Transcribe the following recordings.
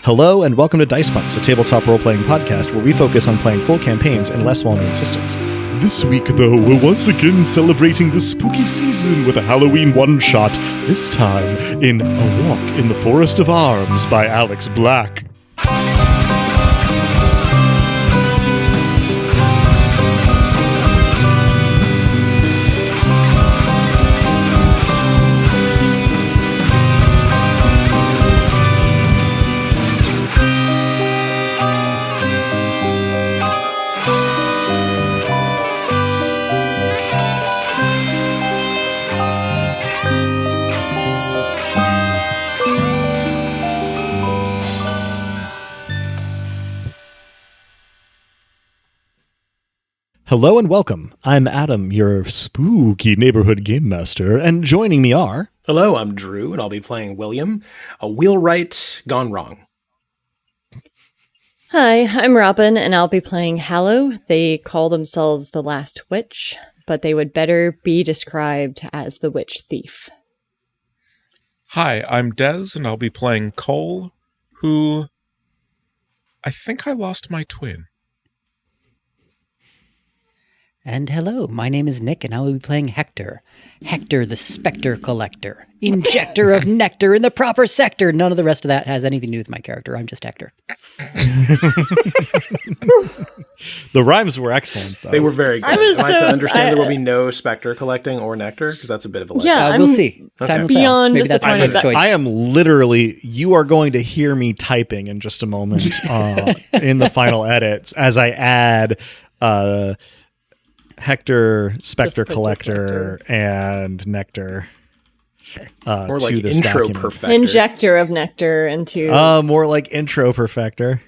Hello and welcome to Dice Punks, a tabletop role-playing podcast where we focus on playing full campaigns in less well-known systems. This week, though, we're once again celebrating the spooky season with a Halloween one-shot, this time in A Walk in the Forest of Arms by Alex Black. Hello and welcome. I'm Adam, your spooky neighborhood game master, and joining me are... Hello, I'm Drew, and I'll be playing William, a wheelwright gone wrong. Hi, I'm Robin, and I'll be playing Hallow. They call themselves the Last Witch, but they would better be described as the Witch Thief. Hi, I'm Des, and I'll be playing Cole, who... I think I lost my twin. And hello, my name is Nick, and I will be playing Hector. Hector, the Spectre Collector. Injector of nectar in the proper sector. None of the rest of that has anything to do with my character. I'm just Hector. The rhymes were excellent, though. They were very good. I was Am I to so- understand I- there will be no specter collecting or nectar? Because that's a bit of a letdown. Yeah. We'll I'm see. Time will beyond tell. Maybe that's my disappointed first choice. I am literally... You are going to hear me typing in just a moment in the final edits as I add... Hector, Spectre Collector, and Nectar. More like to this intro document. perfecter. Injector of nectar into... More like intro perfecter.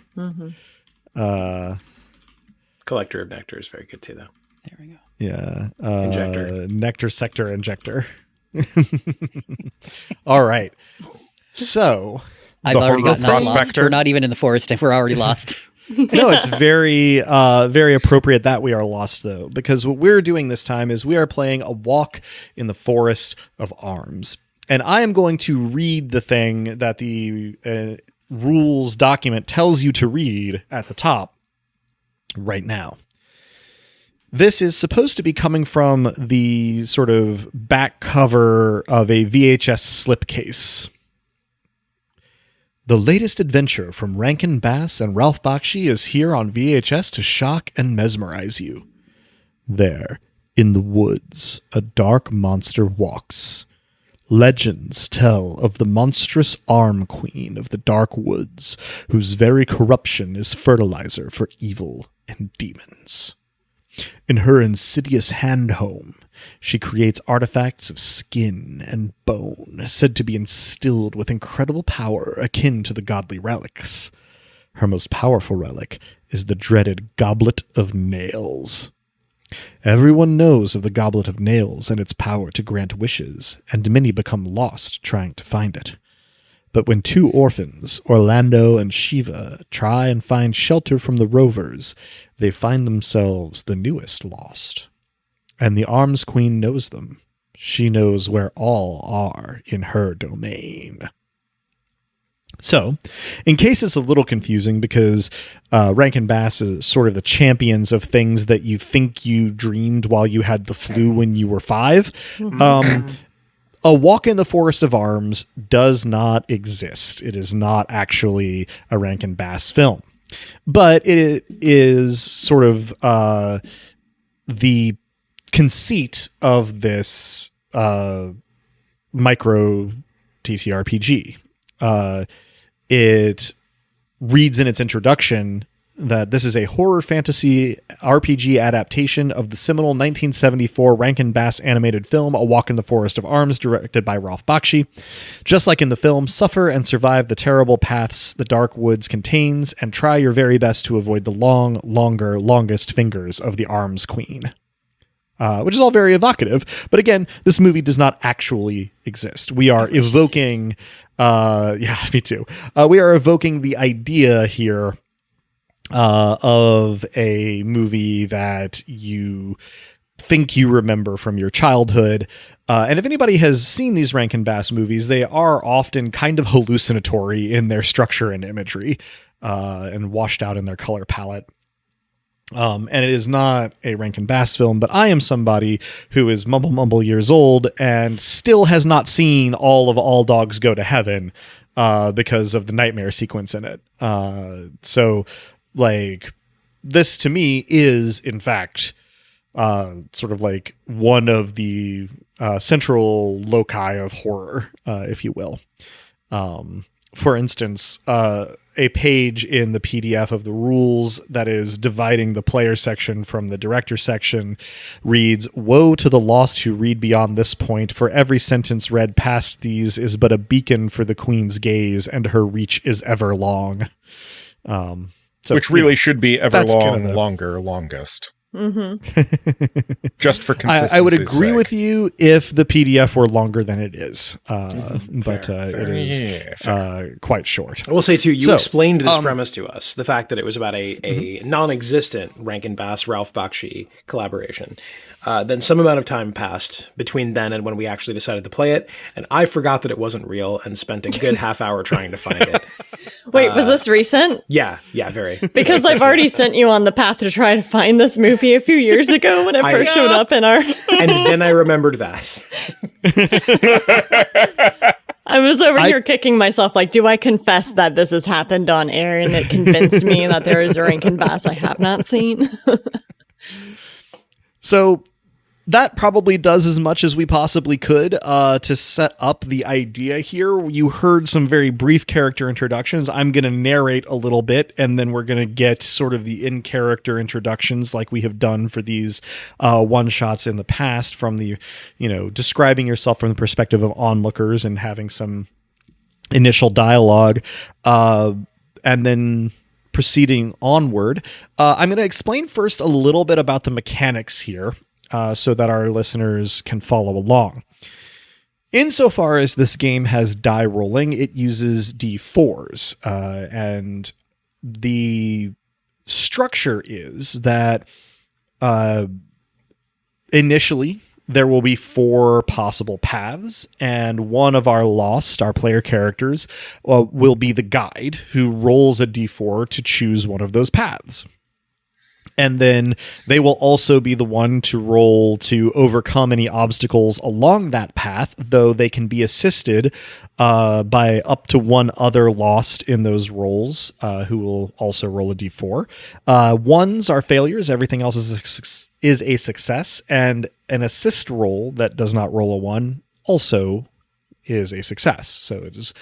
Collector of nectar is very good too, though. There we go. Yeah. Injector. Nectar sector injector. All right. So... I've the already Harbor gotten us lost. Prospector. We're not even in the forest, and we're already lost. No, it's very, very appropriate that we are lost, though, because what we're doing this time is we are playing A Walk in the Forest of Arms. And I am going to read the thing that the rules document tells you to read at the top right now. This is supposed to be coming from the sort of back cover of a VHS slipcase. The latest adventure from Rankin Bass and Ralph Bakshi is here on VHS to shock and mesmerize you. There, in the woods, a dark monster walks. Legends tell of the monstrous arm queen of the dark woods, whose very corruption is fertilizer for evil and demons. In her insidious hand-home, she creates artifacts of skin and bone, said to be instilled with incredible power akin to the godly relics. Her most powerful relic is the dreaded Goblet of Nails. Everyone knows of the Goblet of Nails and its power to grant wishes, and many become lost trying to find it. But when two orphans, Orlando and Shiva, try and find shelter from the rovers, they find themselves the newest lost. And the Arms Queen knows them. She knows where all are in her domain. So, in case it's a little confusing, because Rankin Bass is sort of the champions of things that you think you dreamed while you had the flu when you were 5, A Walk in the Forest of Arms does not exist. It is not actually a Rankin Bass film. But it is sort of the conceit of this micro TTRPG. It reads in its introduction that this is a horror fantasy RPG adaptation of the seminal 1974 Rankin Bass animated film A Walk in the Forest of Arms, directed by Ralph Bakshi. Just like in the film, suffer and survive the terrible paths the dark woods contains, and try your very best to avoid the longest fingers of the Arms Queen. Which is all very evocative. But again, this movie does not actually exist. We are evoking... yeah, me too. We are evoking the idea here of a movie that you think you remember from your childhood. And if anybody has seen these Rankin Bass movies, they are often kind of hallucinatory in their structure and imagery, and washed out in their color palette. And it is not a Rankin Bass film, but I am somebody who is mumble years old and still has not seen all of All Dogs Go to Heaven, because of the nightmare sequence in it. So like this to me is in fact, sort of like one of the, central loci of horror, if you will. For instance, a page in the PDF of the rules that is dividing the player section from the director section reads, "Woe to the lost who read beyond this point, for every sentence read past these is but a beacon for the queen's gaze, and her reach is ever long." So, which really should be ever that's long, kind of longer, longest. Mm-hmm. Just for consistency. I would agree with you if the PDF were longer than it is, but Fair. it is quite short. I will say too, you So, explained this premise to us, the fact that it was about a non-existent Rankin Bass Ralph Bakshi collaboration. Then some amount of time passed between then and when we actually decided to play it, and I forgot that it wasn't real and spent a good half hour trying to find it. Wait, was this recent? Yeah, very. Because I've already sent you on the path to try to find this movie a few years ago when it first showed up in our... And then I remembered that. I was over here kicking myself like, do I confess that this has happened on air? And it convinced me that there is a Rankin Bass I have not seen. So that probably does as much as we possibly could to set up the idea here. You heard some very brief character introductions. I'm going to narrate a little bit, and then we're going to get sort of the in-character introductions like we have done for these one-shots in the past, from the, describing yourself from the perspective of onlookers and having some initial dialogue, and then proceeding onward. I'm going to explain first a little bit about the mechanics here, so that our listeners can follow along. Insofar as this game has die rolling, it uses D4s, and the structure is that initially there will be 4 possible paths, and one of our player characters, will be the guide who rolls a D4 to choose one of those paths. And then they will also be the one to roll to overcome any obstacles along that path, though they can be assisted by up to one other lost in those rolls, who will also roll a d4. Ones are failures. Everything else is a success. And an assist roll that does not roll a 1 also is a success. So it is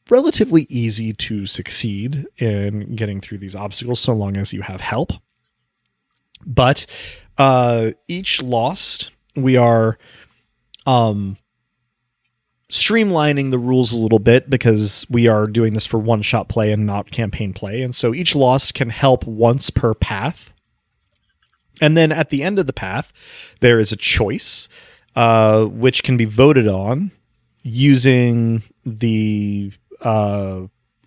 relatively easy to succeed in getting through these obstacles so long as you have help. But each lost, we are streamlining the rules a little bit because we are doing this for one-shot play and not campaign play. And so each lost can help once per path. And then at the end of the path, there is a choice, which can be voted on using the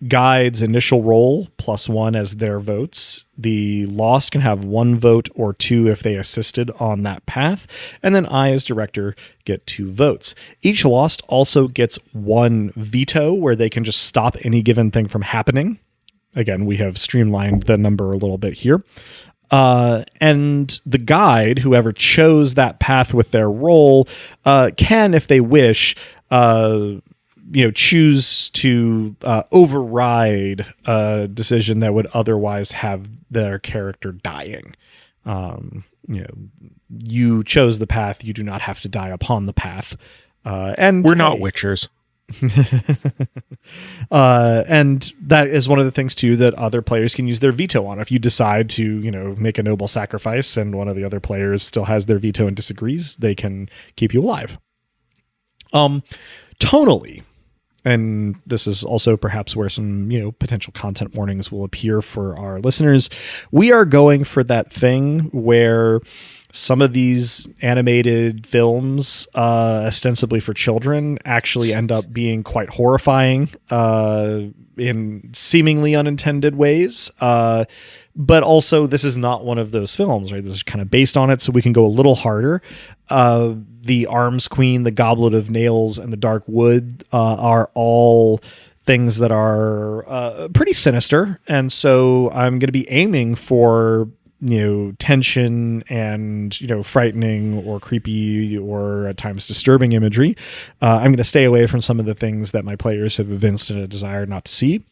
guide's initial roll +1 as their votes. The lost can have 1 vote or 2 if they assisted on that path, and then I as director get 2 votes. Each lost also gets 1 veto where they can just stop any given thing from happening. Again, we have streamlined the number a little bit here. And the guide, whoever chose that path with their roll, can, if they wish, choose to override a decision that would otherwise have their character dying. You chose the path. You do not have to die upon the path. And we're not witchers. And that is one of the things too that other players can use their veto on. If you decide to, make a noble sacrifice and one of the other players still has their veto and disagrees, they can keep you alive. Tonally, and this is also perhaps where some, potential content warnings will appear for our listeners. We are going for that thing where some of these animated films, ostensibly for children, actually end up being quite horrifying in seemingly unintended ways. But also, this is not one of those films, right? This is kind of based on it, so we can go a little harder. The Arms Queen, the Goblet of Nails, and the Dark Wood are all things that are pretty sinister, and so I'm going to be aiming for tension and frightening or creepy or at times disturbing imagery. I'm going to stay away from some of the things that my players have evinced a desire not to see.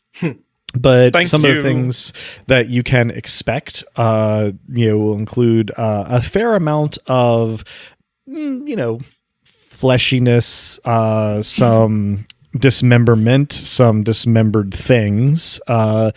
But some of the things that you can expect, will include a fair amount of, fleshiness, some dismemberment, some dismembered things, a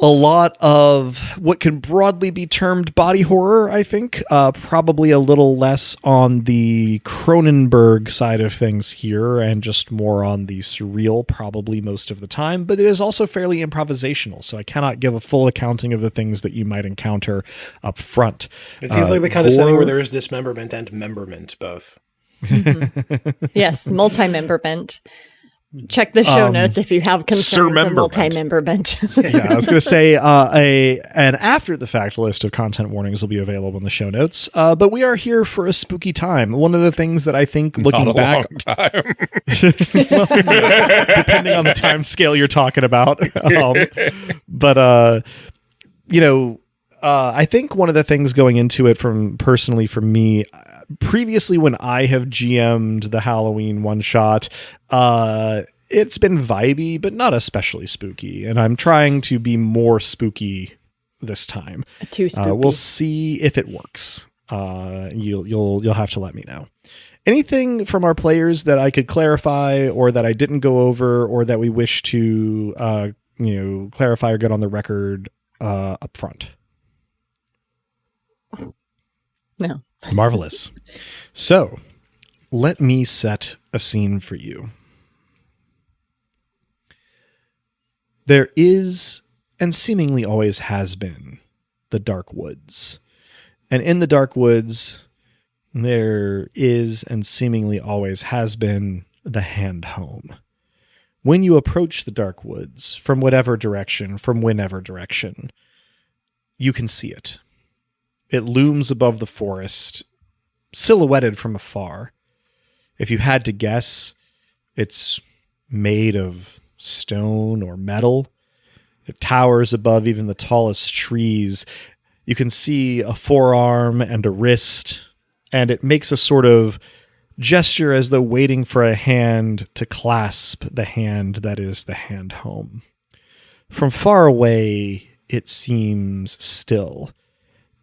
lot of what can broadly be termed body horror, I think. Probably a little less on the Cronenberg side of things here and just more on the surreal probably most of the time, but it is also fairly improvisational, so I cannot give a full accounting of the things that you might encounter up front. It seems like the kind of setting where there is dismemberment and memberment both. Yes, multi-memberment. Check the show notes if you have concerns of multi-memberment. Yeah, I was going to say an after-the-fact list of content warnings will be available in the show notes. But we are here for a spooky time. One of the things that I think, looking back, long time. well, depending on the time scale you're talking about, I think one of the things going into it personally for me. Previously, when I have GM'd the Halloween one-shot, it's been vibey, but not especially spooky. And I'm trying to be more spooky this time. Too spooky. We'll see if it works. You'll have to let me know. Anything from our players that I could clarify, or that I didn't go over, or that we wish to clarify or get on the record up front? No. Marvelous. So, let me set a scene for you. There is, and seemingly always has been, the Dark Woods. And in the Dark Woods, there is, and seemingly always has been, the Hand Home. When you approach the Dark Woods, from whatever direction, from whenever direction, you can see it. It looms above the forest, silhouetted from afar. If you had to guess, it's made of stone or metal. It towers above even the tallest trees. You can see a forearm and a wrist, and it makes a sort of gesture as though waiting for a hand to clasp the hand that is the Hand Home. From far away, it seems still.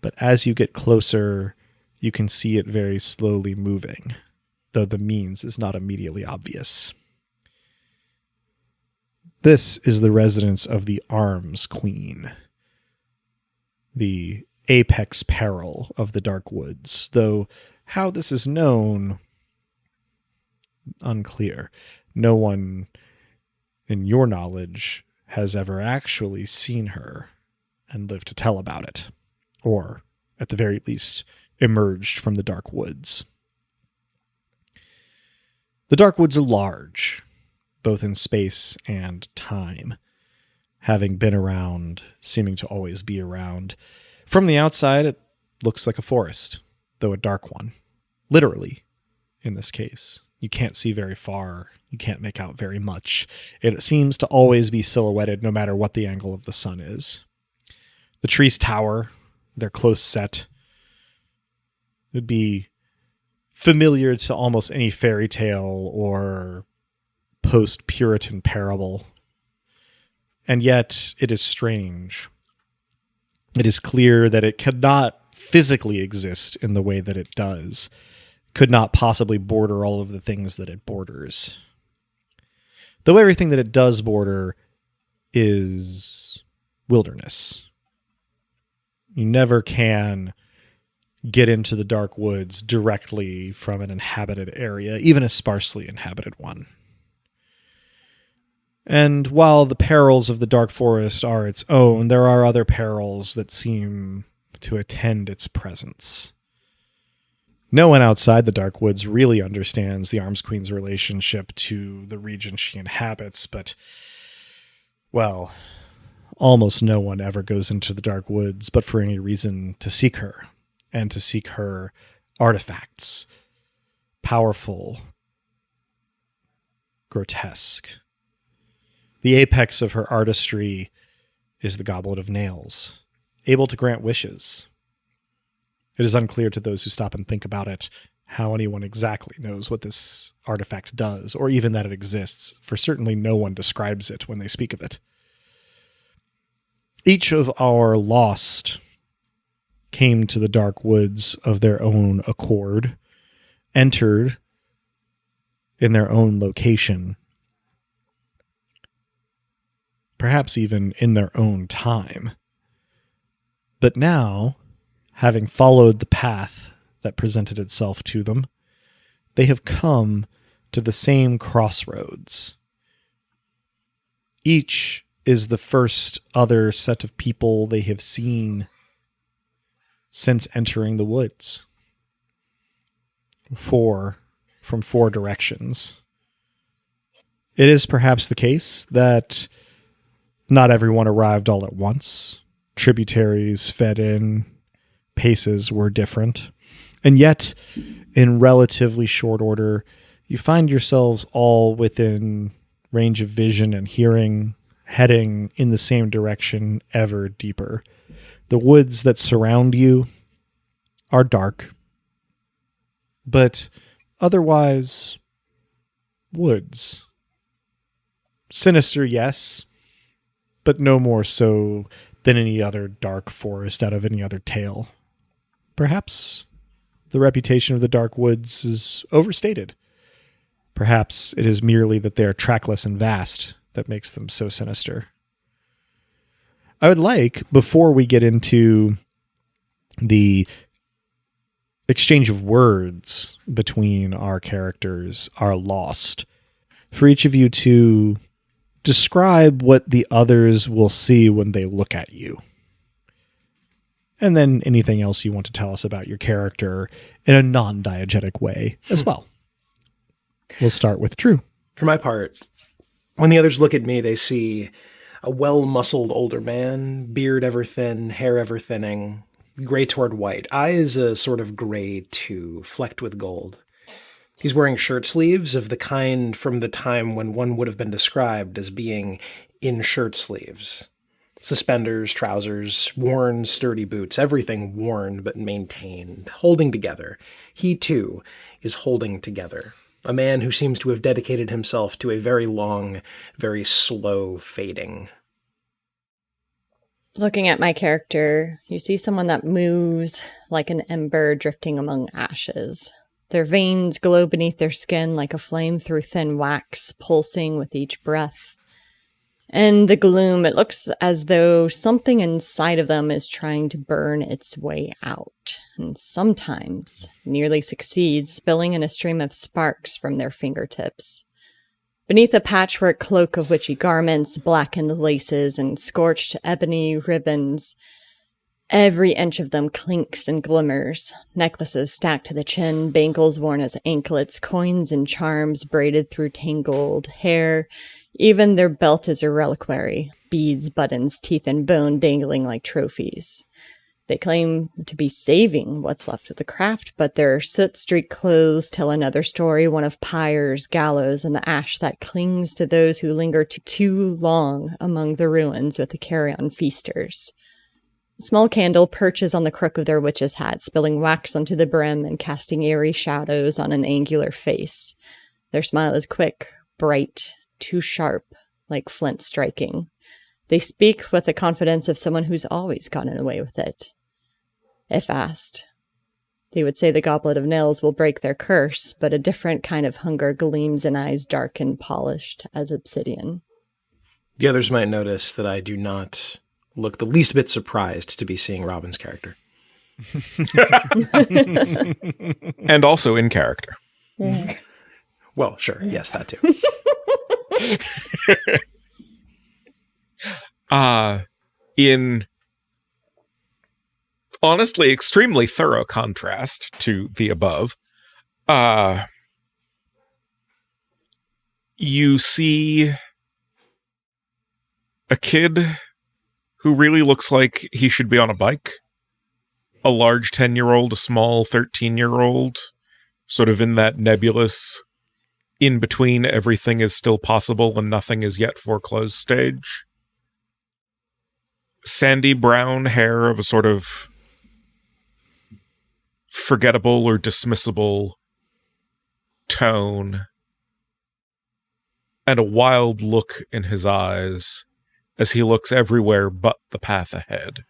But as you get closer, you can see it very slowly moving, though the means is not immediately obvious. This is the residence of the Arms Queen, the apex peril of the Dark Woods, though how this is known, unclear. No one, in your knowledge, has ever actually seen her and lived to tell about it. Or, at the very least, emerged from the Dark Woods. The Dark Woods are large, both in space and time, having been around, seeming to always be around. From the outside, it looks like a forest, though a dark one. Literally, in this case. You can't see very far. You can't make out very much. It seems to always be silhouetted, no matter what the angle of the sun is. The trees tower. They're close set. It would be familiar to almost any fairy tale or post-Puritan parable. And yet it is strange. It is clear that it could not physically exist in the way that it does. Could not possibly border all of the things that it borders. Though everything that it does border is wilderness. You never can get into the Dark Woods directly from an inhabited area, even a sparsely inhabited one. And while the perils of the Dark Forest are its own, there are other perils that seem to attend its presence. No one outside the Dark Woods really understands the Arms Queen's relationship to the region she inhabits, but, well, almost no one ever goes into the Dark Woods but for any reason to seek her, and to seek her artifacts. Powerful, grotesque. The apex of her artistry is the Goblet of Nails, able to grant wishes. It is unclear to those who stop and think about it how anyone exactly knows what this artifact does, or even that it exists, for certainly no one describes it when they speak of it. Each of our lost came to the Dark Woods of their own accord, entered in their own location, perhaps even in their own time. But now, having followed the path that presented itself to them, they have come to the same crossroads. Each is the first other set of people they have seen since entering the woods. From four directions. It is perhaps the case that not everyone arrived all at once. Tributaries fed in, paces were different, and yet, in relatively short order, you find yourselves all within range of vision and hearing, heading in the same direction ever deeper. The woods that surround you are dark, but otherwise woods. Sinister, yes, but no more so than any other dark forest out of any other tale. Perhaps the reputation of the Dark Woods is overstated. Perhaps it is merely that they are trackless and vast that makes them so sinister. I would like, before we get into the exchange of words between our characters, are lost, for each of you to describe what the others will see when they look at you. And then anything else you want to tell us about your character in a non-diegetic way as well. We'll start with Drew. For my part, when the others look at me, they see a well-muscled older man, beard ever thin, hair ever thinning, gray toward white, eyes a sort of gray too, flecked with gold. He's wearing shirt sleeves of the kind from the time when one would have been described as being in shirt sleeves. Suspenders, trousers, worn, sturdy boots, everything worn but maintained, holding together. He, too, is holding together. A man who seems to have dedicated himself to a very long, very slow fading. Looking at my character, you see someone that moves like an ember drifting among ashes. Their veins glow beneath their skin like a flame through thin wax, pulsing with each breath. In the gloom, it looks as though something inside of them is trying to burn its way out, and sometimes nearly succeeds, spilling in a stream of sparks from their fingertips. Beneath a patchwork cloak of witchy garments, blackened laces, and scorched ebony ribbons, every inch of them clinks and glimmers. Necklaces stacked to the chin, bangles worn as anklets, coins and charms braided through tangled hair. Even their belt is a reliquary, beads, buttons, teeth, and bone dangling like trophies. They claim to be saving what's left of the craft, but their soot-streaked clothes tell another story, one of pyres, gallows, and the ash that clings to those who linger too long among the ruins with the carrion feasters. A small candle perches on the crook of their witch's hat, spilling wax onto the brim and casting eerie shadows on an angular face. Their smile is quick, bright, too sharp, like flint striking. They speak with the confidence of someone who's always gotten away with it. If asked, they would say the Goblet of Nails will break their curse, but a different kind of hunger gleams in eyes dark and polished as obsidian. The others might notice that I do not look the least bit surprised to be seeing Robin's character. And also in character. Yeah. Well, sure. Yes, that too. honestly extremely thorough contrast to the above. You see a kid who really looks like he should be on a bike. A large 10-year-old, a small 13-year-old, sort of in that nebulous, in between everything is still possible and nothing is yet foreclosed stage. Sandy brown hair of a sort of forgettable or dismissible tone, and a wild look in his eyes as he looks everywhere but the path ahead.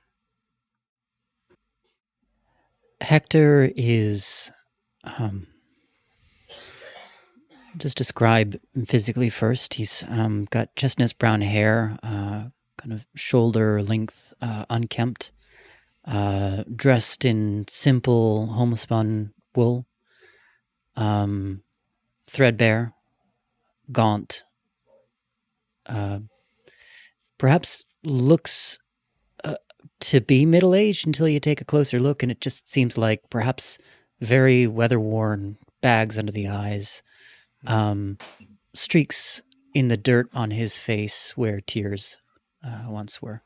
Hector is, just describe him physically first. He's got chestnut brown hair, kind of shoulder length, unkempt, dressed in simple homespun wool, threadbare, gaunt, perhaps looks to be middle-aged until you take a closer look, and it just seems like perhaps very weather-worn, bags under the eyes, streaks in the dirt on his face where tears once were.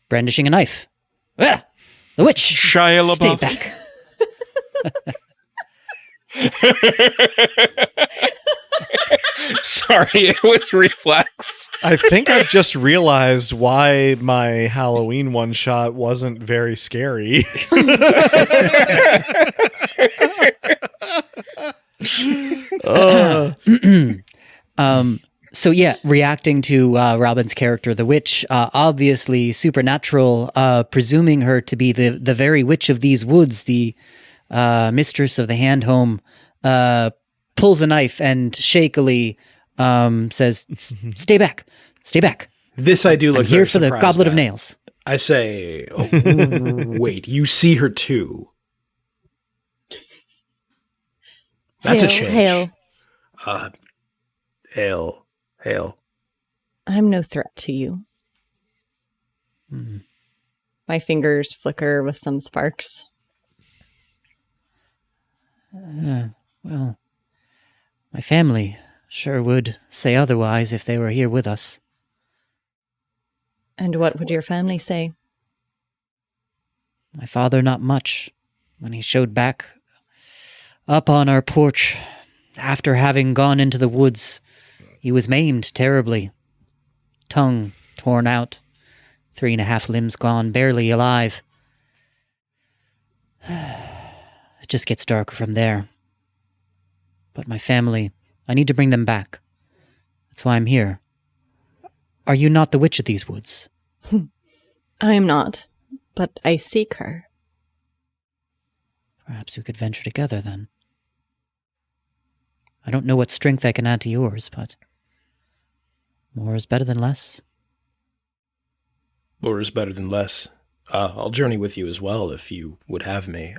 Brandishing a knife. Ah! The witch! Shia LaBeouf. Stay back. Sorry, it was reflex. I think I've just realized why my Halloween one shot wasn't very scary. So yeah, reacting to Robin's character, the witch, obviously supernatural, presuming her to be the very witch of these woods, the mistress of the hand home, pulls a knife and shakily says, "Stay back, stay back. This I do look I'm here very for the surprised goblet of at. nails." I say, oh, wait, you see her too? That's a change. Hail. Hail. I'm no threat to you. My fingers flicker with some sparks. Well, my family sure would say otherwise if they were here with us. And what would your family say? My father, not much. When he showed back up on our porch, after having gone into the woods, he was maimed terribly. Tongue torn out, 3.5 limbs gone, barely alive. It just gets darker from there. But my family, I need to bring them back. That's why I'm here. Are you not the witch of these woods? I am not, but I seek her. Perhaps we could venture together then. I don't know what strength I can add to yours, but more is better than less. More is better than less. I'll journey with you as well if you would have me.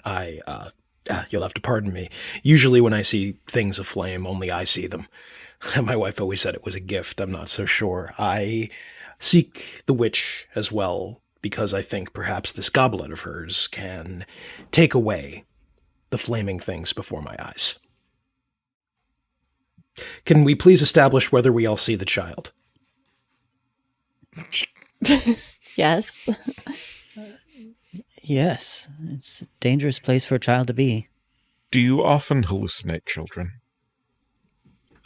You'll have to pardon me. Usually when I see things aflame, only I see them. My wife always said it was a gift. I'm not so sure. I seek the witch as well because I think perhaps this goblet of hers can take away the flaming things before my eyes. Can we please establish whether we all see the child? Yes. Yes, it's a dangerous place for a child to be. Do you often hallucinate children?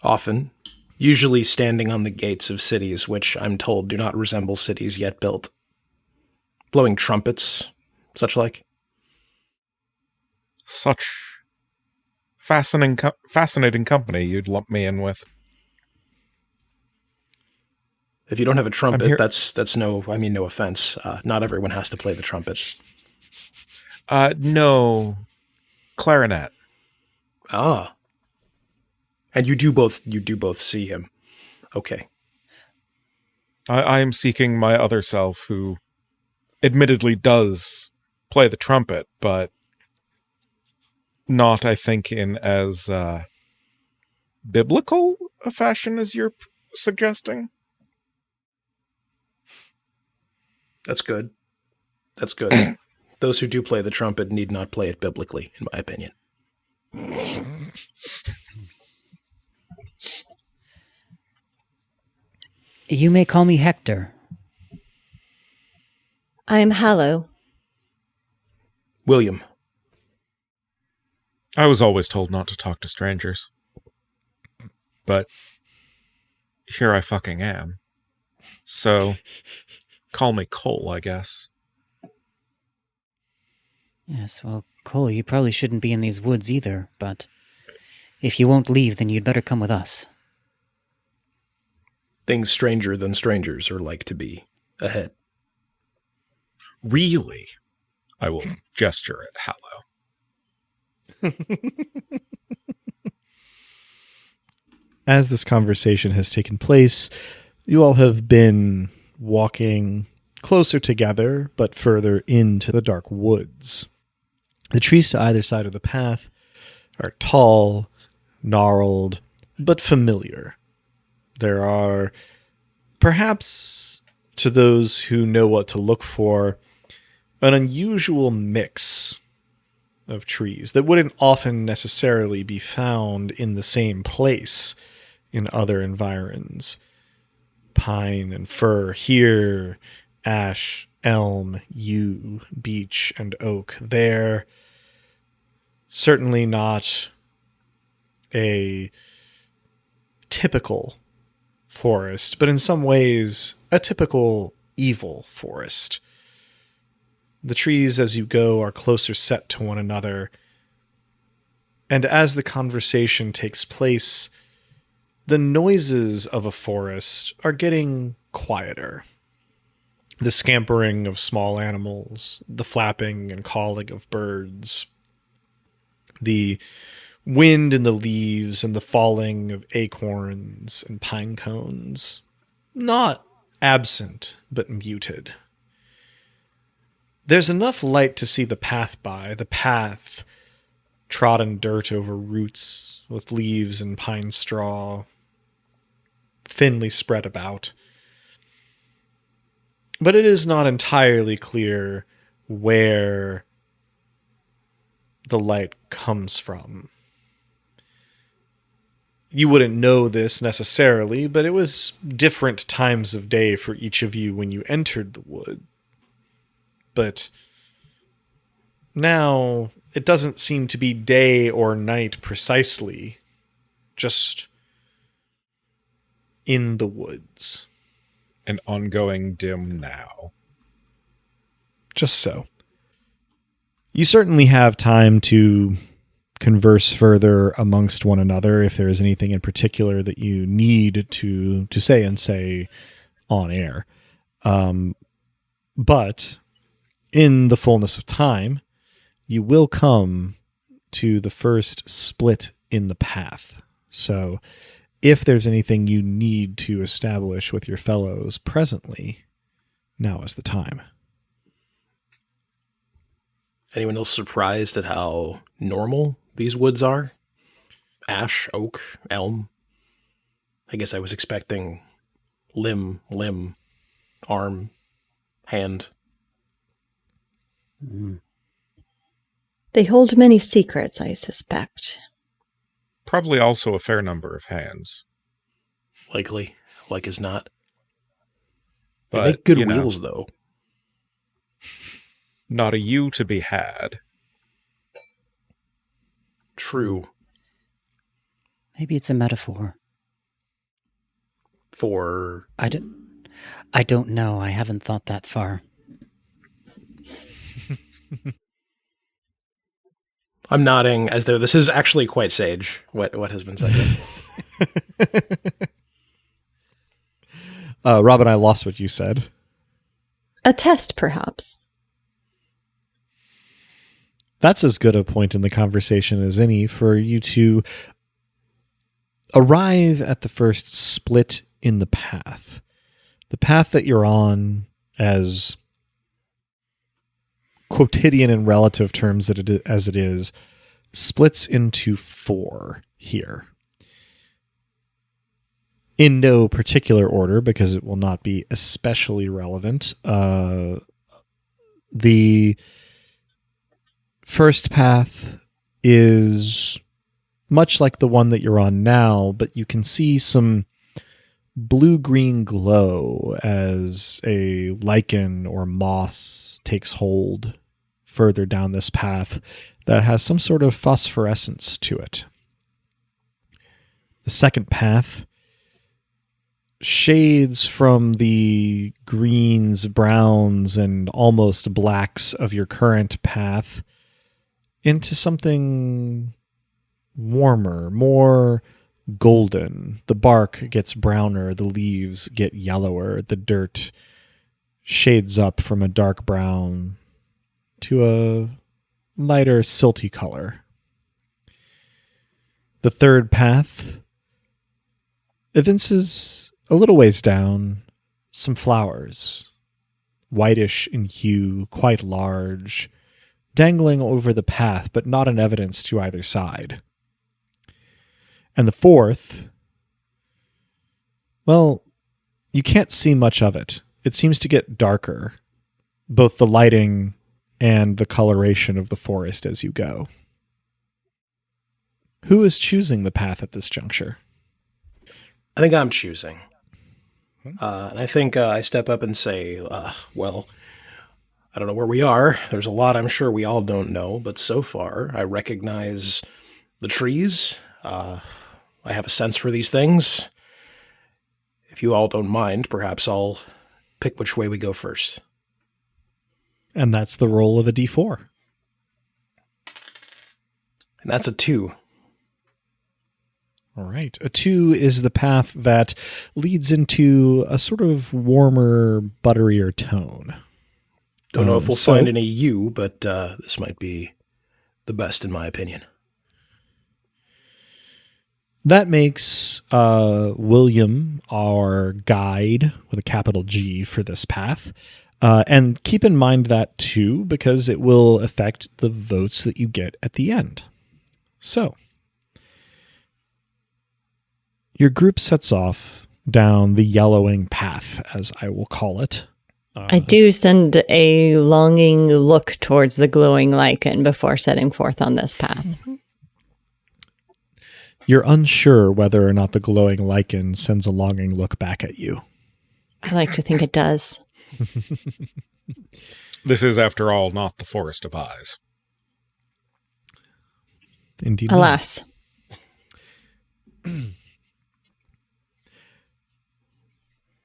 Often. Usually standing on the gates of cities which I'm told do not resemble cities yet built. Blowing trumpets, such like. Such fascinating company you'd lump me in with. If you don't have a I'm trumpet, here- that's no offense. Not everyone has to play the trumpet. No. Clarinet. Ah. And you do both see him. Okay. I am seeking my other self who admittedly does play the trumpet, but not, I think, in as biblical a fashion as you're suggesting. That's good. That's good. Those who do play the trumpet need not play it biblically, in my opinion. You may call me Hector. I am Hallow. William. I was always told not to talk to strangers. But here I fucking am. So, call me Cole, I guess. Yes, well, Cole, you probably shouldn't be in these woods either, but if you won't leave, then you'd better come with us. Things stranger than strangers are like to be ahead. Really? I will gesture at Hallow. As this conversation has taken place, you all have been walking closer together, but further into the dark woods. The trees to either side of the path are tall, gnarled, but familiar. There are, perhaps to those who know what to look for, an unusual mix of trees that wouldn't often necessarily be found in the same place in other environs. Pine and fir here, ash, elm, yew, beech, and oak there. Certainly not a typical forest, but in some ways a typical evil forest. The trees as you go are closer set to one another, and as the conversation takes place, the noises of a forest are getting quieter. The scampering of small animals, the flapping and calling of birds, the wind in the leaves and the falling of acorns and pine cones. Not absent, but muted. There's enough light to see the path by, the path trodden dirt over roots with leaves and pine straw thinly spread about. But it is not entirely clear where the light comes from. You wouldn't know this necessarily, but it was different times of day for each of you when you entered the wood. But now it doesn't seem to be day or night precisely, just in the woods. An ongoing dim now. Just so. You certainly have time to converse further amongst one another if there is anything in particular that you need to say and say on air. But in the fullness of time, you will come to the first split in the path. So if there's anything you need to establish with your fellows presently, now is the time. Anyone else surprised at how normal these woods are? Ash, oak, elm. I guess I was expecting limb, arm, hand. They hold many secrets, I suspect. Probably also a fair number of hands. Likely, like as not. They But, make good you know, wheels, though. not a ewe to be had. True. Maybe it's a metaphor. For I don't know. I haven't thought that far. I'm nodding as though this is actually quite sage, what has been said here. Robin, I lost what you said. A test, perhaps. That's as good a point in the conversation as any for you to arrive at the first split in the path. The path that you're on, as quotidian in relative terms as it is, splits into 4 here. In no particular order, because it will not be especially relevant. The first path is much like the one that you're on now, but you can see some blue-green glow as a lichen or moss takes hold further down this path that has some sort of phosphorescence to it. The second path shades from the greens, browns, and almost blacks of your current path into something warmer, more golden. The bark gets browner, the leaves get yellower, the dirt shades up from a dark brown to a lighter silty color. The third path evinces a little ways down some flowers, whitish in hue, quite large, dangling over the path, but not in evidence to either side. And the fourth, well, you can't see much of it. It seems to get darker, both the lighting and the coloration of the forest as you go. Who is choosing the path at this juncture? I think I'm choosing. And I think I step up and say, well, I don't know where we are. There's a lot I'm sure we all don't know, but so far I recognize the trees. I have a sense for these things. If you all don't mind, perhaps I'll pick which way we go first. And that's the roll of a D4. And that's a 2. All right. A 2 is the path that leads into a sort of warmer, butterier tone. Don't know if we'll find any U, but this might be the best in my opinion. That makes William our guide with a capital G for this path. And keep in mind that too, because it will affect the votes that you get at the end. So, your group sets off down the yellowing path, as I will call it. I do send a longing look towards the glowing lichen before setting forth on this path. You're unsure whether or not the glowing lichen sends a longing look back at you. I like to think it does. This is, after all, not the Forest of Eyes. Indeed. Alas.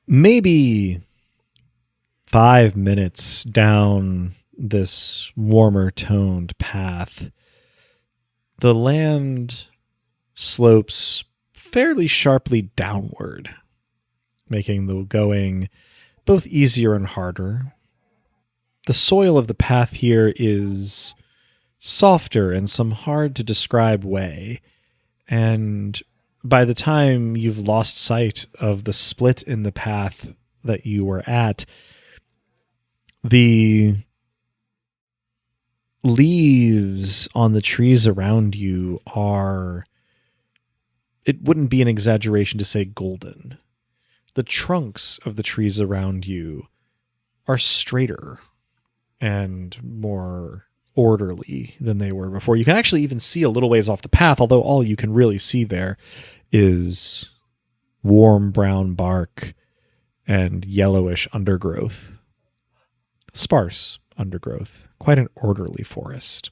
Maybe 5 minutes down this warmer toned path, the land slopes fairly sharply downward, making the going both easier and harder. The soil of the path here is softer in some hard to describe way, and by the time you've lost sight of the split in the path that you were at, the leaves on the trees around you are, it wouldn't be an exaggeration to say, golden. The trunks of the trees around you are straighter and more orderly than they were before. You can actually even see a little ways off the path, although all you can really see there is warm brown bark and yellowish undergrowth. Sparse undergrowth. Quite an orderly forest.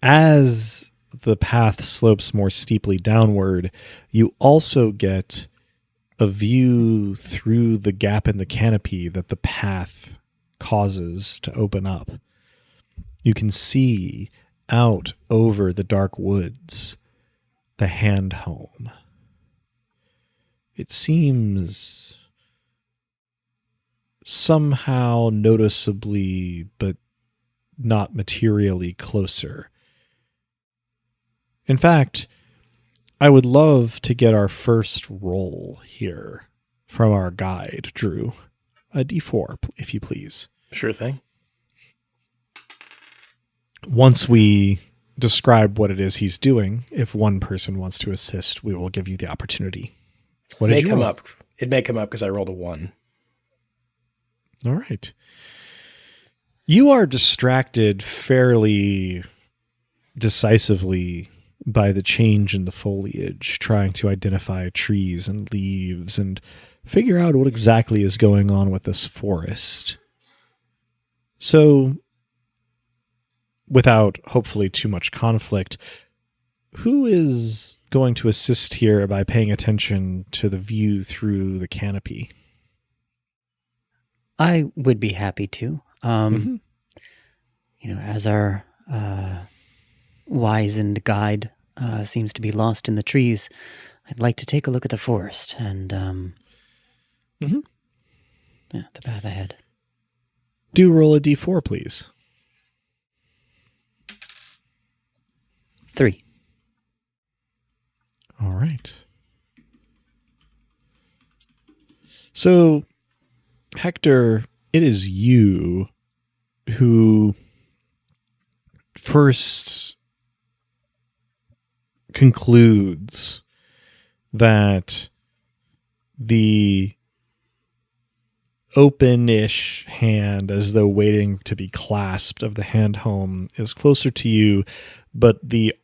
As the path slopes more steeply downward, you also get a view through the gap in the canopy that the path causes to open up. You can see out over the dark woods the hand home. It seems somehow noticeably, but not materially closer. In fact, I would love to get our first roll here from our guide, Drew. A D4, if you please. Sure thing. Once we describe what it is he's doing, if one person wants to assist, we will give you the opportunity. What It may did you come roll? up. It may come up because I rolled a 1. All right. You are distracted fairly decisively by the change in the foliage, trying to identify trees and leaves and figure out what exactly is going on with this forest. So, without hopefully too much conflict, who is going to assist here by paying attention to the view through the canopy? I would be happy to. Mhm. As our wizened guide seems to be lost in the trees, I'd like to take a look at the forest and Mhm. the path ahead. Do roll a d4, please. 3. All right. So, Hector, it is you who first concludes that the open-ish hand, as though waiting to be clasped, of the hand home is closer to you, but the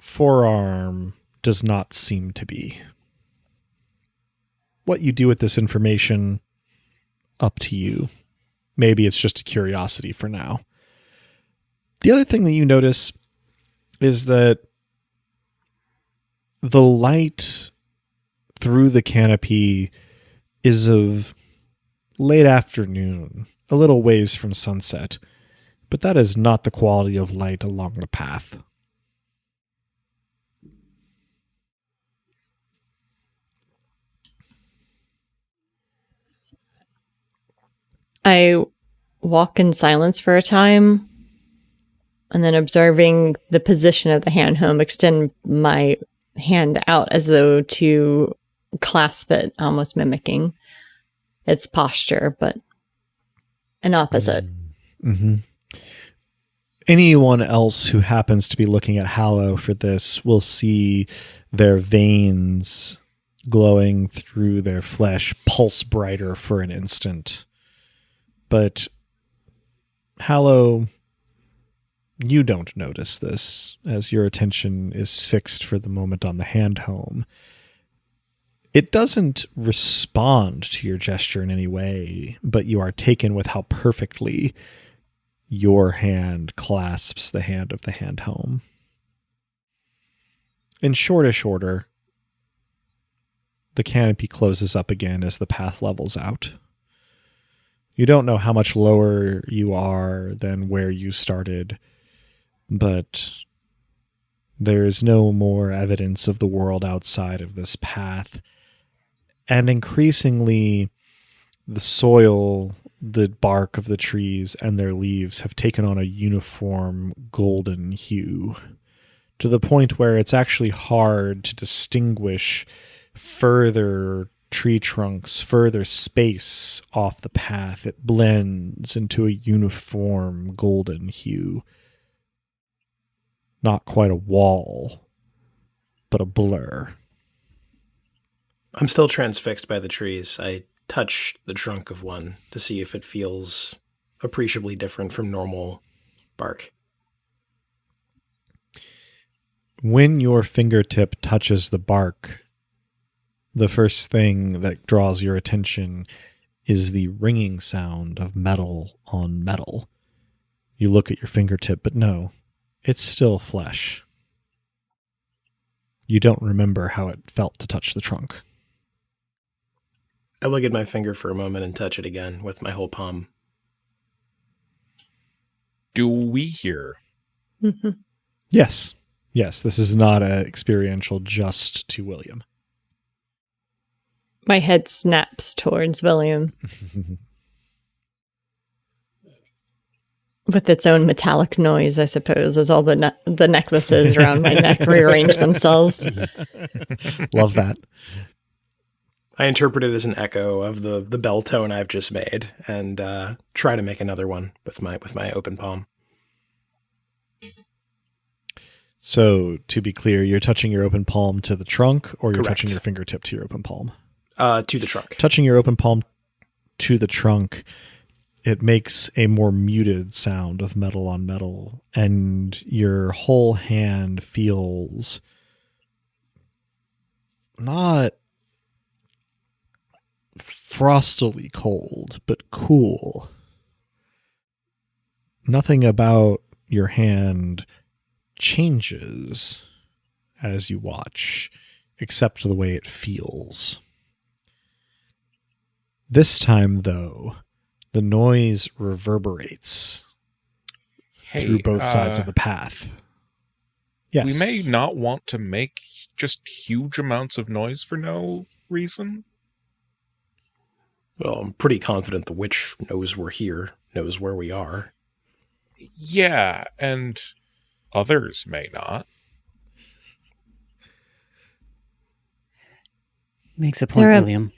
forearm does not seem to be. What you do with this information, up to you. Maybe it's just a curiosity for now. The other thing that you notice is that the light through the canopy is of late afternoon, a little ways from sunset, but that is not the quality of light along the path. I walk in silence for a time, and then observing the position of the hand home, extend my hand out as though to clasp it, almost mimicking its posture, but an opposite. Mm-hmm. Anyone else who happens to be looking at Hallow for this will see their veins glowing through their flesh pulse brighter for an instant. But Hallow, you don't notice this, as your attention is fixed for the moment on the hand home. It doesn't respond to your gesture in any way, but you are taken with how perfectly your hand clasps the hand of the hand home. In shortish order, the canopy closes up again as the path levels out. You don't know how much lower you are than where you started, but there is no more evidence of the world outside of this path. And increasingly, the soil, the bark of the trees, and their leaves have taken on a uniform golden hue, to the point where it's actually hard to distinguish further tree trunks, further space off the path. It blends into a uniform golden hue. Not quite a wall, but a blur. I'm still transfixed by the trees. I touch the trunk of one to see if it feels appreciably different from normal bark. When your fingertip touches the bark, the first thing that draws your attention is the ringing sound of metal on metal. You look at your fingertip, but no, it's still flesh. You don't remember how it felt to touch the trunk. I look at my finger for a moment and touch it again with my whole palm. Do we hear? Yes. Yes, this is not experiential just to William. My head snaps towards William with its own metallic noise, I suppose, as all the necklaces around my neck rearrange themselves. Love that. I interpret it as an echo of the bell tone I've just made, and try to make another one with my open palm. So, to be clear, you're touching your open palm to the trunk, or you're Correct. touching your fingertip to your open palm? To the trunk. Touching your open palm to the trunk, it makes a more muted sound of metal on metal, and your whole hand feels not frostily cold, but cool. Nothing about your hand changes as you watch, except the way it feels. This time, though, the noise reverberates through both sides of the path. Yes. We may not want to make just huge amounts of noise for no reason. Well, I'm pretty confident the witch knows we're here, knows where we are. Yeah, and others may not. Makes a point, William.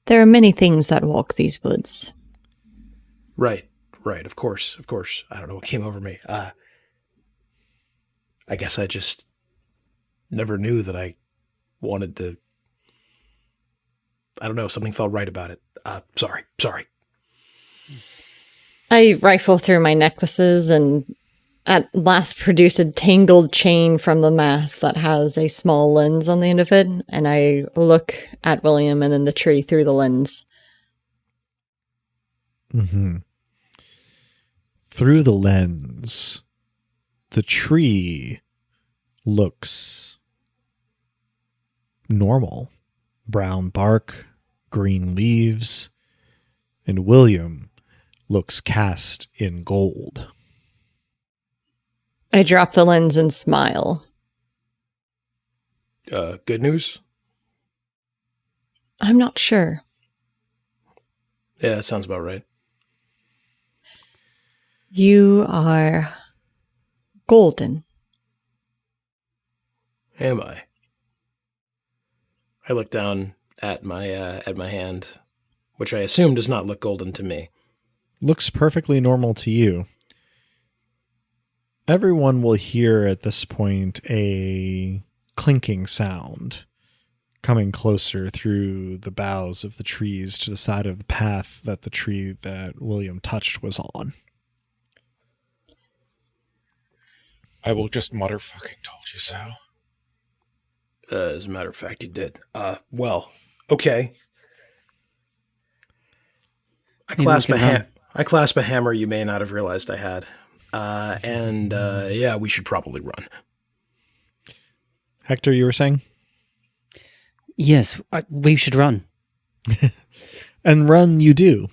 There are many things that walk these woods. Right, of course. I don't know what came over me. I guess I just never knew that I wanted to. I don't know, something felt right about it. Sorry. I rifle through my necklaces and at last produce a tangled chain from the mask that has a small lens on the end of it, and I look at William and then the tree through the lens. Mm-hmm. Through the lens, the tree looks normal. Brown bark, green leaves, and William looks cast in gold. I drop the lens and smile. Good news? I'm not sure. Yeah, that sounds about right. You are golden. Am I? I look down at my hand, which I assume does not look golden to me. Looks perfectly normal to you. Everyone will hear at this point a clinking sound coming closer through the boughs of the trees to the side of the path that the tree that William touched was on. I will just mutter, "Fucking told you so." As a matter of fact, you did. Well, okay. I clasp a hammer you may not have realized I had. Yeah, we should probably run. Hector, you were saying? Yes, we should run. And run you do.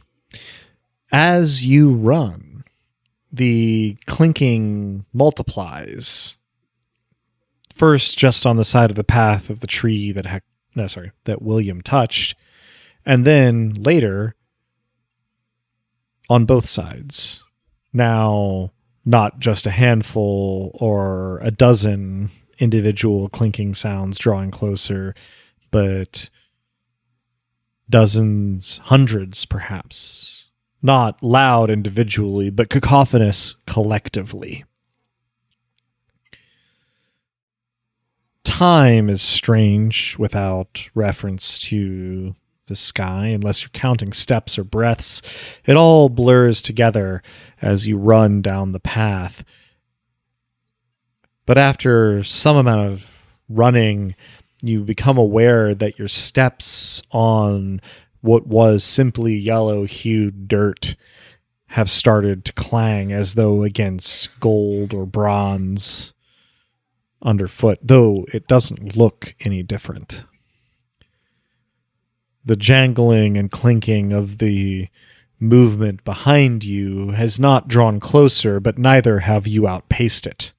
As you run, the clinking multiplies. First, just on the side of the path of the tree that William touched, and then later on both sides. Now, not just a handful or a dozen individual clinking sounds drawing closer, but dozens, hundreds perhaps. Not loud individually, but cacophonous collectively. Time is strange without reference to the sky, unless you're counting steps or breaths. It all blurs together as you run down the path. But after some amount of running, you become aware that your steps on what was simply yellow-hued dirt have started to clang as though against gold or bronze underfoot, though it doesn't look any different. The jangling and clinking of the movement behind you has not drawn closer, but neither have you outpaced it.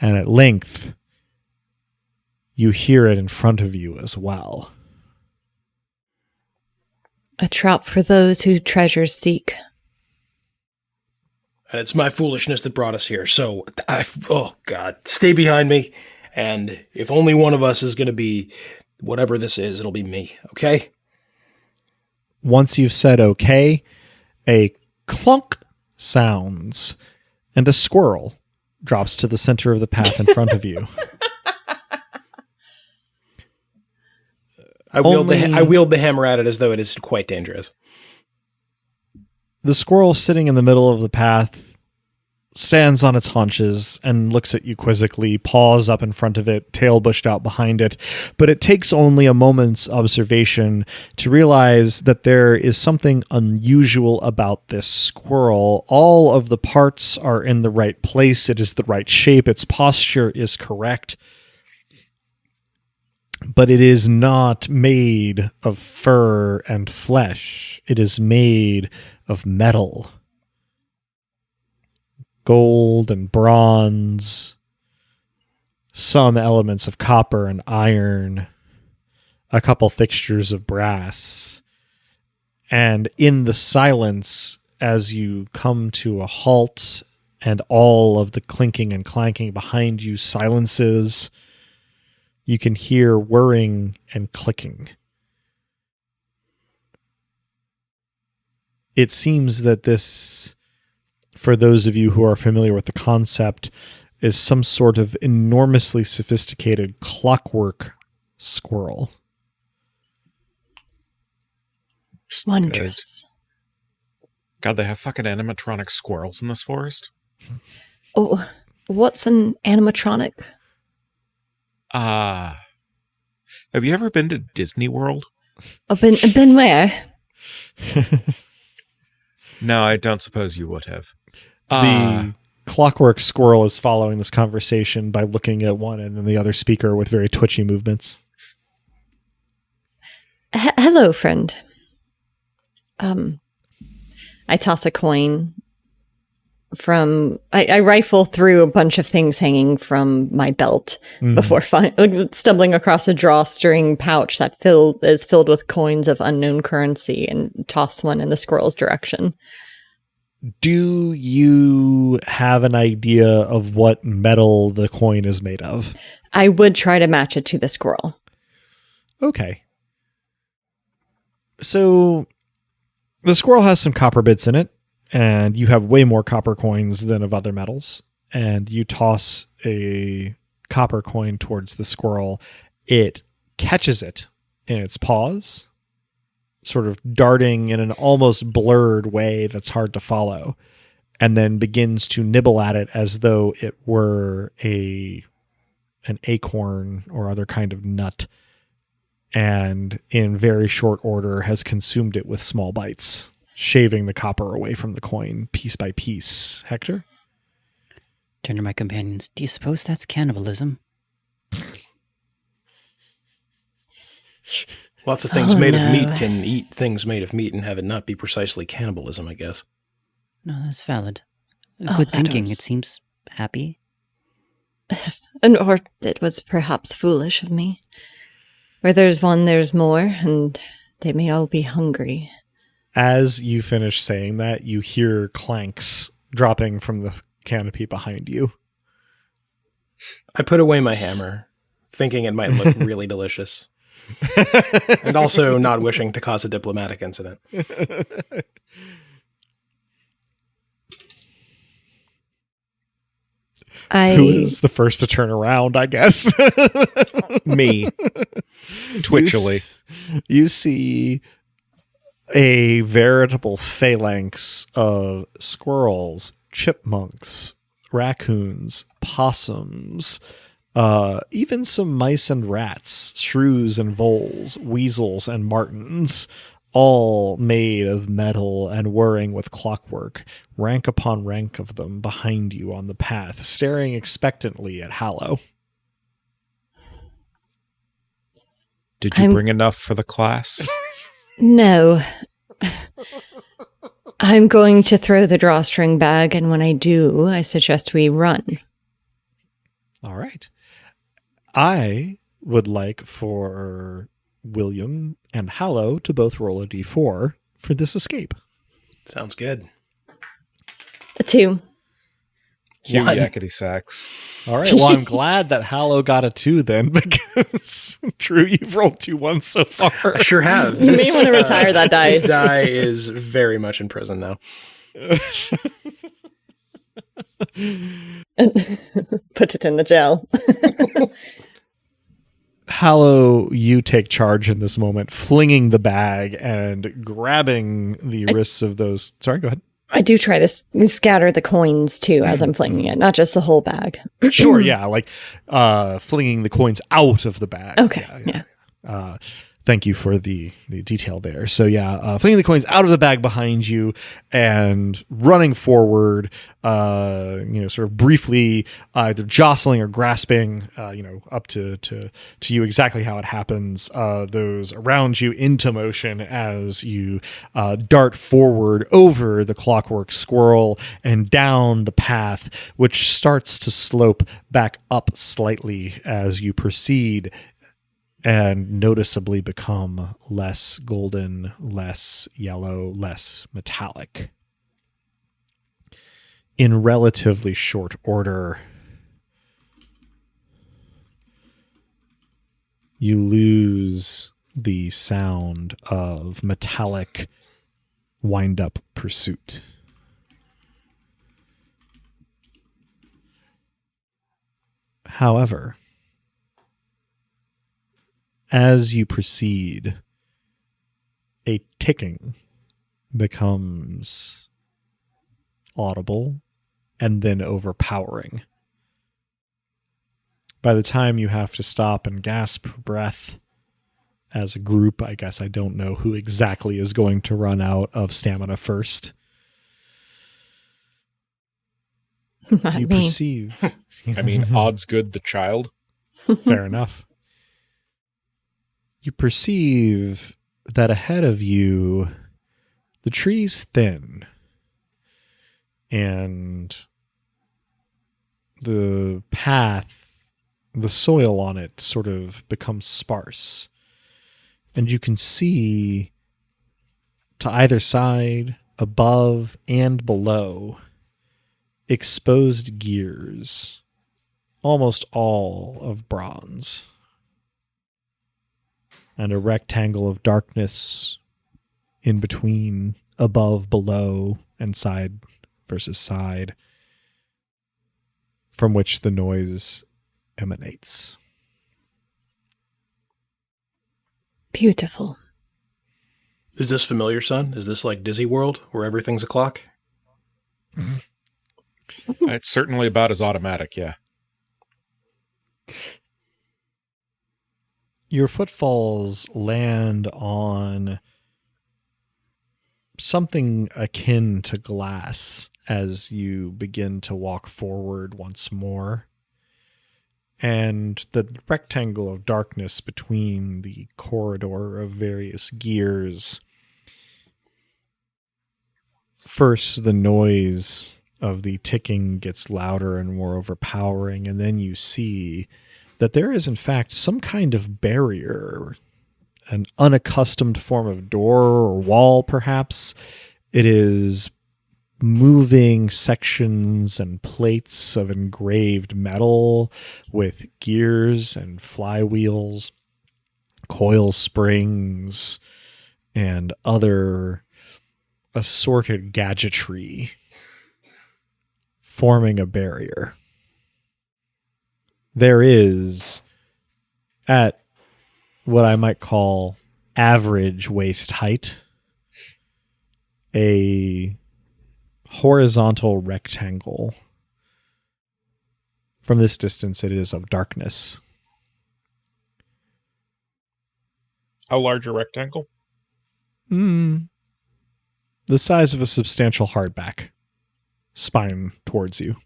And at length, you hear it in front of you as well. A trap for those who treasures seek. And it's my foolishness that brought us here. So, oh God, stay behind me. And if only one of us is going to be whatever this is, it'll be me. Okay? Once you've said okay, a clunk sounds and a squirrel drops to the center of the path in front of you. I wield the hammer at it as though it is quite dangerous. The squirrel sitting in the middle of the path stands on its haunches and looks at you quizzically, paws up in front of it, tail bushed out behind it. But it takes only a moment's observation to realize that there is something unusual about this squirrel. All of the parts are in the right place. It is the right shape. Its posture is correct. But it is not made of fur and flesh. It is made of metal. Gold and bronze, some elements of copper and iron, a couple fixtures of brass. And in the silence, as you come to a halt and all of the clinking and clanking behind you silences, you can hear whirring and clicking. It seems that this, for those of you who are familiar with the concept, is some sort of enormously sophisticated clockwork squirrel. Wondrous. God, they have fucking animatronic squirrels in this forest? Oh, what's an animatronic? Have you ever been to Disney World? I've been where? No, I don't suppose you would have. The clockwork squirrel is following this conversation by looking at one and then the other speaker with very twitchy movements. Hello, friend. I toss a coin from... I rifle through a bunch of things hanging from my belt before stumbling across a drawstring pouch that is filled with coins of unknown currency and toss one in the squirrel's direction. Do you have an idea of what metal the coin is made of? I would try to match it to the squirrel. Okay. So the squirrel has some copper bits in it, and you have way more copper coins than of other metals. And you toss a copper coin towards the squirrel. It catches it in its paws, sort of darting in an almost blurred way that's hard to follow, and then begins to nibble at it as though it were an acorn or other kind of nut, and in very short order has consumed it with small bites, shaving the copper away from the coin piece by piece. Hector? Turn to my companions. Do you suppose that's cannibalism? Lots of things made of meat can eat things made of meat and have it not be precisely cannibalism, I guess. No, that's valid. Good thinking. It seems happy. Or it was perhaps foolish of me. Where there's one, there's more, and they may all be hungry. As you finish saying that, you hear clanks dropping from the canopy behind you. I put away my hammer, thinking it might look really delicious. And also not wishing to cause a diplomatic incident. Who is the first to turn around, I guess? Me. Twitchily. You see a veritable phalanx of squirrels, chipmunks, raccoons, possums, even some mice and rats, shrews and voles, weasels and martins, all made of metal and whirring with clockwork, rank upon rank of them behind you on the path, staring expectantly at Hallow. Did you bring enough for the class? No. I'm going to throw the drawstring bag, and when I do, I suggest we run. All right. I would like for William and Hallow to both roll a d4 for this escape. Sounds good. A 2. Cue yakety sax. All right. Well, I'm glad that Hallow got a 2 then, because Drew, you've rolled 2 1s so far. I sure have. You may want to retire that dice. This die is very much in prison now. Put it in the jail. Hallow, you take charge in this moment, flinging the bag and grabbing the wrists of those. Sorry, go ahead. I do try to scatter the coins too as I'm flinging it, not just the whole bag. Sure, yeah, like flinging the coins out of the bag. Okay, Yeah. Thank you for the detail there. So yeah, flinging the coins out of the bag behind you and running forward, sort of briefly either jostling or grasping, up to you exactly how it happens. Those around you into motion as you dart forward over the clockwork squirrel and down the path, which starts to slope back up slightly as you proceed, and noticeably become less golden, less yellow, less metallic. In relatively short order, you lose the sound of metallic wind-up pursuit. However, as you proceed, a ticking becomes audible and then overpowering. By the time you have to stop and gasp for breath as a group, I guess I don't know who exactly is going to run out of stamina first. Not You me. perceive. I mean, odds good the child. Fair enough. You perceive that ahead of you, the tree's thin, and the path, the soil on it sort of becomes sparse. And you can see to either side, above and below, exposed gears, almost all of bronze, and a rectangle of darkness in between, above, below, and side versus side, from which the noise emanates. Beautiful. Is this familiar, son? Is this like Disney World, where everything's a clock? It's certainly about as automatic, yeah. Your footfalls land on something akin to glass as you begin to walk forward once more. And the rectangle of darkness between the corridor of various gears. First, the noise of the ticking gets louder and more overpowering, and then you see that there is, in fact, some kind of barrier, an unaccustomed form of door or wall, perhaps. It is moving sections and plates of engraved metal with gears and flywheels, coil springs, and other assorted gadgetry forming a barrier. There is, at what I might call average waist height, a horizontal rectangle. From this distance, it is of darkness. How large a rectangle? The size of a substantial hardback. Spine towards you.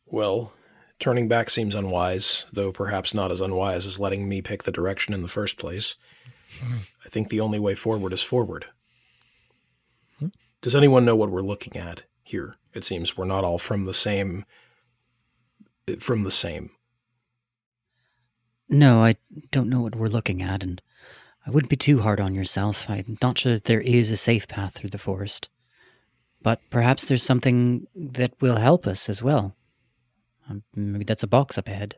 Well, turning back seems unwise, though perhaps not as unwise as letting me pick the direction in the first place. I think the only way forward is forward. Does anyone know what we're looking at here? It seems we're not all from the same. No, I don't know what we're looking at, and I wouldn't be too hard on yourself. I'm not sure that there is a safe path through the forest. But perhaps there's something that will help us as well. Maybe that's a box up ahead.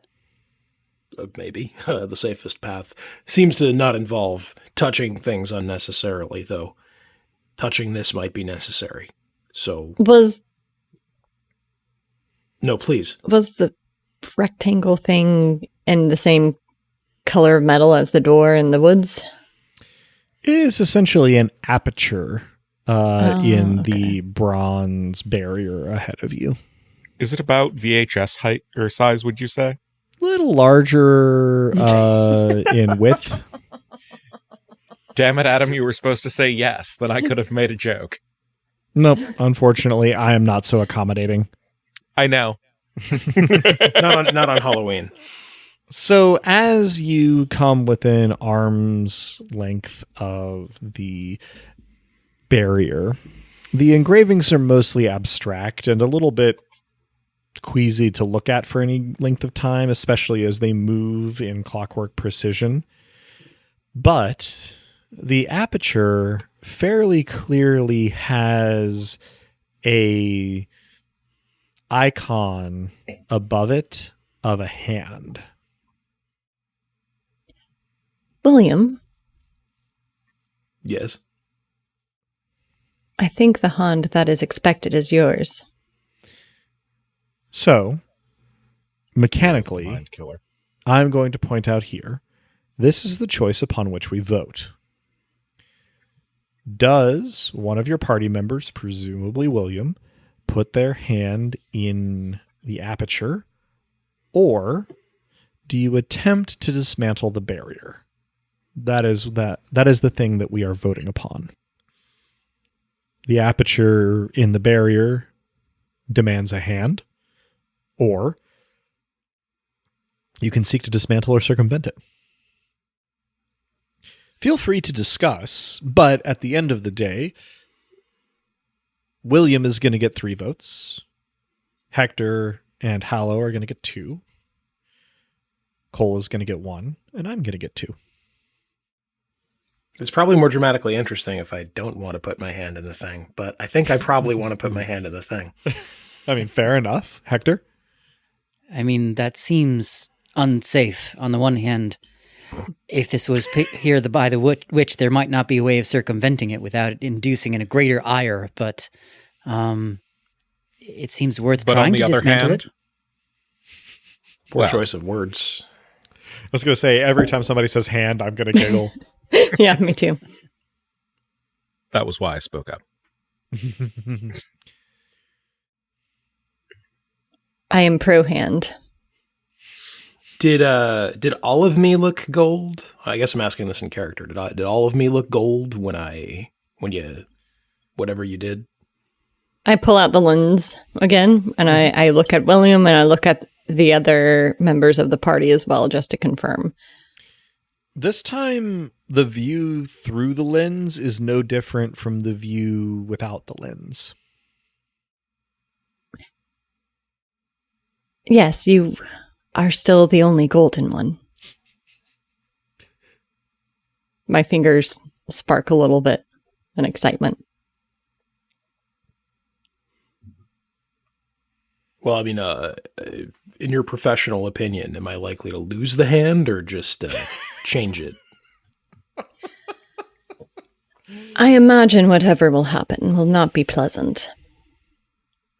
Maybe. The safest path seems to not involve touching things unnecessarily, though. Touching this might be necessary. So... Was No, please. the rectangle thing in the same color of metal as the door in the woods? It is essentially an aperture in okay. the bronze barrier ahead of you. Is it about VHS height or size, would you say? A little larger in width. Damn it, Adam, you were supposed to say yes, then I could have made a joke. Nope, unfortunately, I am not so accommodating. I know. Not on Halloween. So as you come within arm's length of the barrier, the engravings are mostly abstract and a little bit queasy to look at for any length of time, especially as they move in clockwork precision. But the aperture fairly clearly has a icon above it of a hand. William, Yes. I think the hand that is expected is yours. So, mechanically, Mind killer. I'm going to point out here, this is the choice upon which we vote. Does one of your party members, presumably William, put their hand in the aperture, or do you attempt to dismantle the barrier? That is the thing that we are voting upon. The aperture in the barrier demands a hand, or you can seek to dismantle or circumvent it. Feel free to discuss, but at the end of the day, William is going to get 3 votes. Hector and Hallow are going to get 2. Cole is going to get 1, and I'm going to get 2. It's probably more dramatically interesting if I don't want to put my hand in the thing, but I think I probably want to put my hand in the thing. I mean, fair enough. Hector? I mean, that seems unsafe. On the one hand, if this was here by the witch, there might not be a way of circumventing it without it inducing a greater ire, but it seems worth But trying on the to other dismantle hand, it. Poor Well. choice of words. I was going to say, every time somebody says hand, I'm going to giggle. Yeah, me too. that was why I spoke up. I am pro hand. Did all of me look gold? I guess I'm asking this in character. Did all of me look gold when you whatever you did? I pull out the lens again, and I look at William, and I look at the other members of the party as well, just to confirm. This time, the view through the lens is no different from the view without the lens. Yes, you are still the only golden one. My fingers spark a little bit in excitement. Well, I mean, in your professional opinion, am I likely to lose the hand or just change it? I imagine whatever will happen will not be pleasant.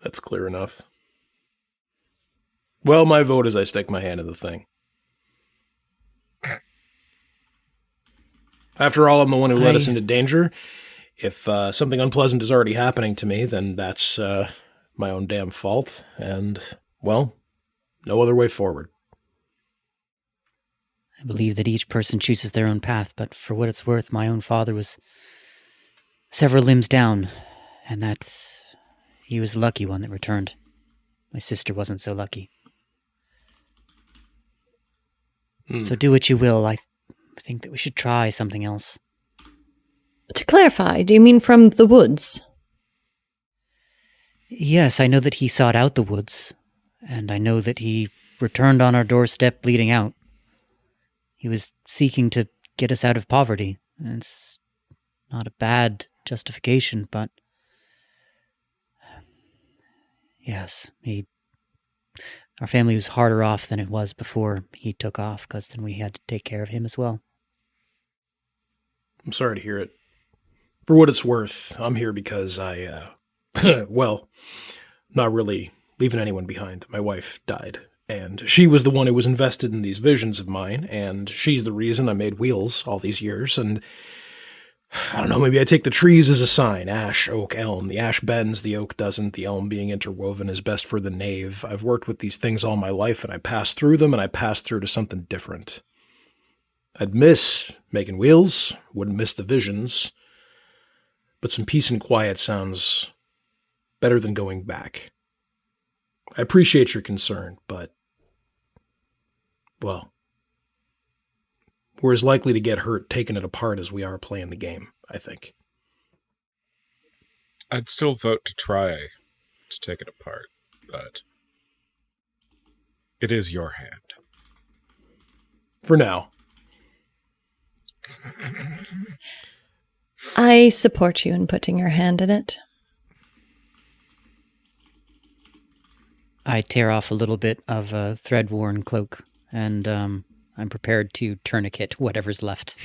That's clear enough. Well, my vote is I stick my hand in the thing. After all, I'm the one who led us into danger. If something unpleasant is already happening to me, then that's my own damn fault. And, well, no other way forward. I believe that each person chooses their own path, but for what it's worth, my own father was several limbs down, and that he was the lucky one that returned. My sister wasn't so lucky. So do what you will. I think that we should try something else. To clarify, do you mean from the woods? Yes, I know that he sought out the woods, and I know that he returned on our doorstep bleeding out. He was seeking to get us out of poverty. It's not a bad justification, but yes, our family was harder off than it was before he took off, because then we had to take care of him as well. I'm sorry to hear it. For what it's worth, I'm here because I, well, not really leaving anyone behind. My wife died And she was the one who was invested in these visions of mine, and she's the reason I made wheels all these years. And I don't know, maybe I take the trees as a sign. Ash, oak, elm. The ash bends, the oak doesn't. The elm being interwoven is best for the nave. I've worked with these things all my life, and I passed through them, and I passed through to something different. I'd miss making wheels, wouldn't miss the visions, but some peace and quiet sounds better than going back. I appreciate your concern, but, well, we're as likely to get hurt taking it apart as we are playing the game, I think. I'd still vote to try to take it apart, but it is your hand. For now. I support you in putting your hand in it. I tear off a little bit of a thread-worn cloak, and I'm prepared to tourniquet whatever's left.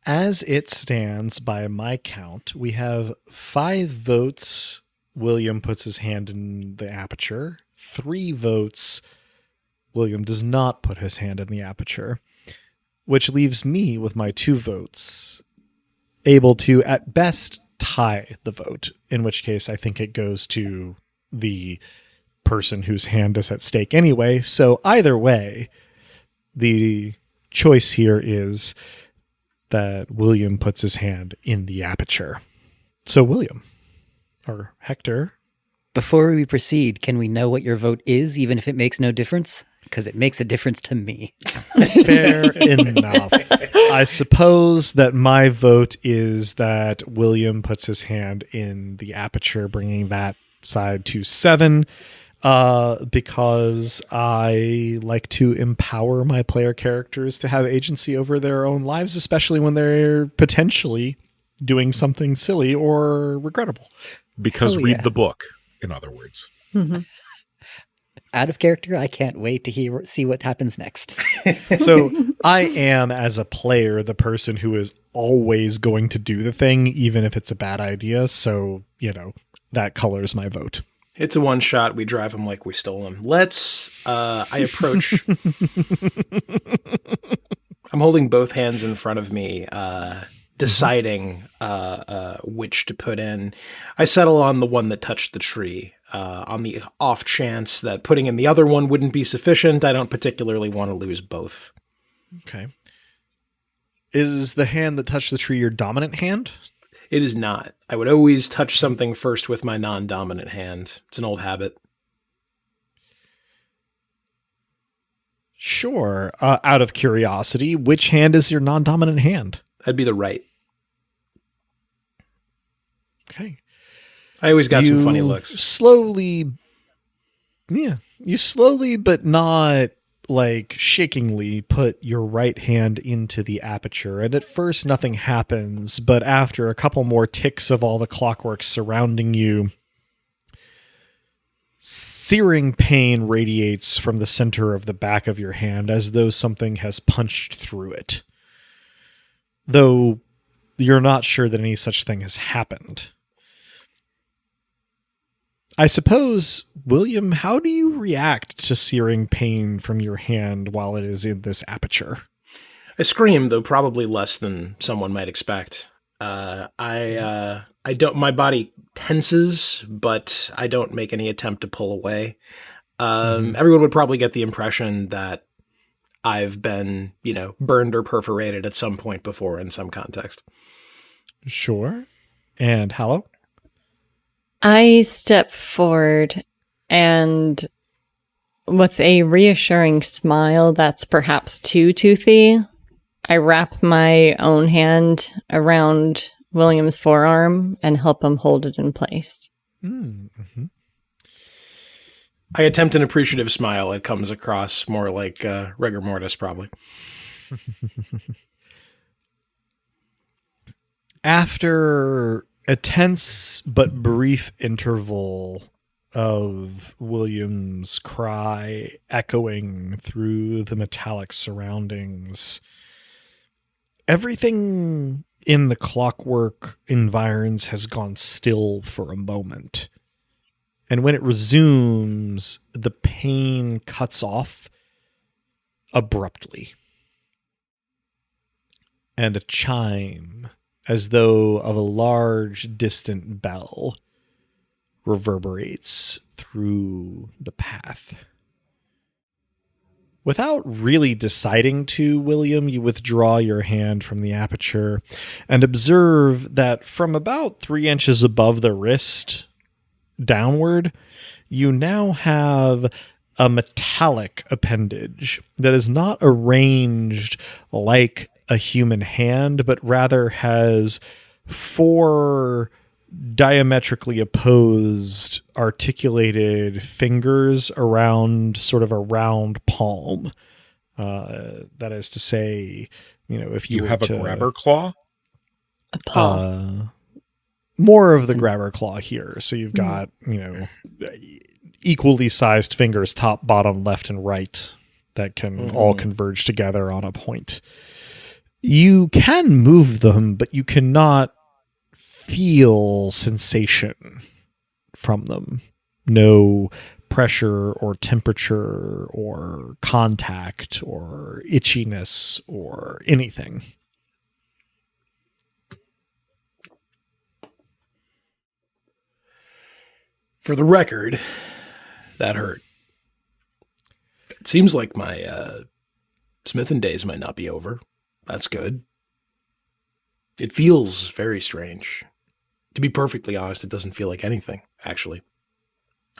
As it stands, by my count, we have 5 votes. William puts his hand in the aperture. 3 votes. William does not put his hand in the aperture, which leaves me with my 2 votes, able to, at best, tie the vote, in which case I think it goes to the person whose hand is at stake anyway. So either way, the choice here is that William puts his hand in the aperture. So William, or Hector. Before we proceed, can we know what your vote is, even if it makes no difference? Because it makes a difference to me. Fair enough. I suppose that my vote is that William puts his hand in the aperture, bringing that side to 7, because I like to empower my player characters to have agency over their own lives, especially when they're potentially doing something silly or regrettable. Because Oh, read yeah. the book, in other words. Out of character, I can't wait to see what happens next. So I am, as a player, the person who is always going to do the thing, even if it's a bad idea. So, that colors my vote. It's a one shot. We drive him like we stole him. I approach. I'm holding both hands in front of me, deciding which to put in. I settle on the one that touched the tree. On the off chance that putting in the other one wouldn't be sufficient, I don't particularly want to lose both. Okay. Is the hand that touched the tree your dominant hand? It is not. I would always touch something first with my non-dominant hand. It's an old habit. Sure. Out of curiosity, which hand is your non-dominant hand? That'd be the right. Okay. I always got some funny looks. You slowly but not like shakingly put your right hand into the aperture, and at first nothing happens, but after a couple more ticks of all the clockwork surrounding you, searing pain radiates from the center of the back of your hand as though something has punched through it, though you're not sure that any such thing has happened. I suppose, William, how do you react to searing pain from your hand while it is in this aperture? I scream, though probably less than someone might expect. I don't. My body tenses, but I don't make any attempt to pull away. Everyone would probably get the impression that I've been, burned or perforated at some point before in some context. Sure. And Hallow? I step forward and with a reassuring smile that's perhaps too toothy, I wrap my own hand around William's forearm and help him hold it in place. Mm-hmm. I attempt an appreciative smile. It comes across more like rigor mortis, probably. After a tense but brief interval of William's cry echoing through the metallic surroundings, everything in the clockwork environs has gone still for a moment. And when it resumes, the pain cuts off abruptly. And a chime, as though of a large distant bell, reverberates through the path. Without really deciding to, William, you withdraw your hand from the aperture and observe that from about 3 inches above the wrist downward, you now have a metallic appendage that is not arranged like a human hand, but rather has 4 diametrically opposed articulated fingers around sort of a round palm. That is to say, if you have a grabber claw? A paw. More of the grabber claw here. So you've got, equally sized fingers, top, bottom, left, and right, that can all converge together on a point. You can move them, but you cannot feel sensation from them. No pressure or temperature or contact or itchiness or anything. For the record, that hurt. It seems like my smithing days might not be over. That's good. It feels very strange. To be perfectly honest, it doesn't feel like anything, actually.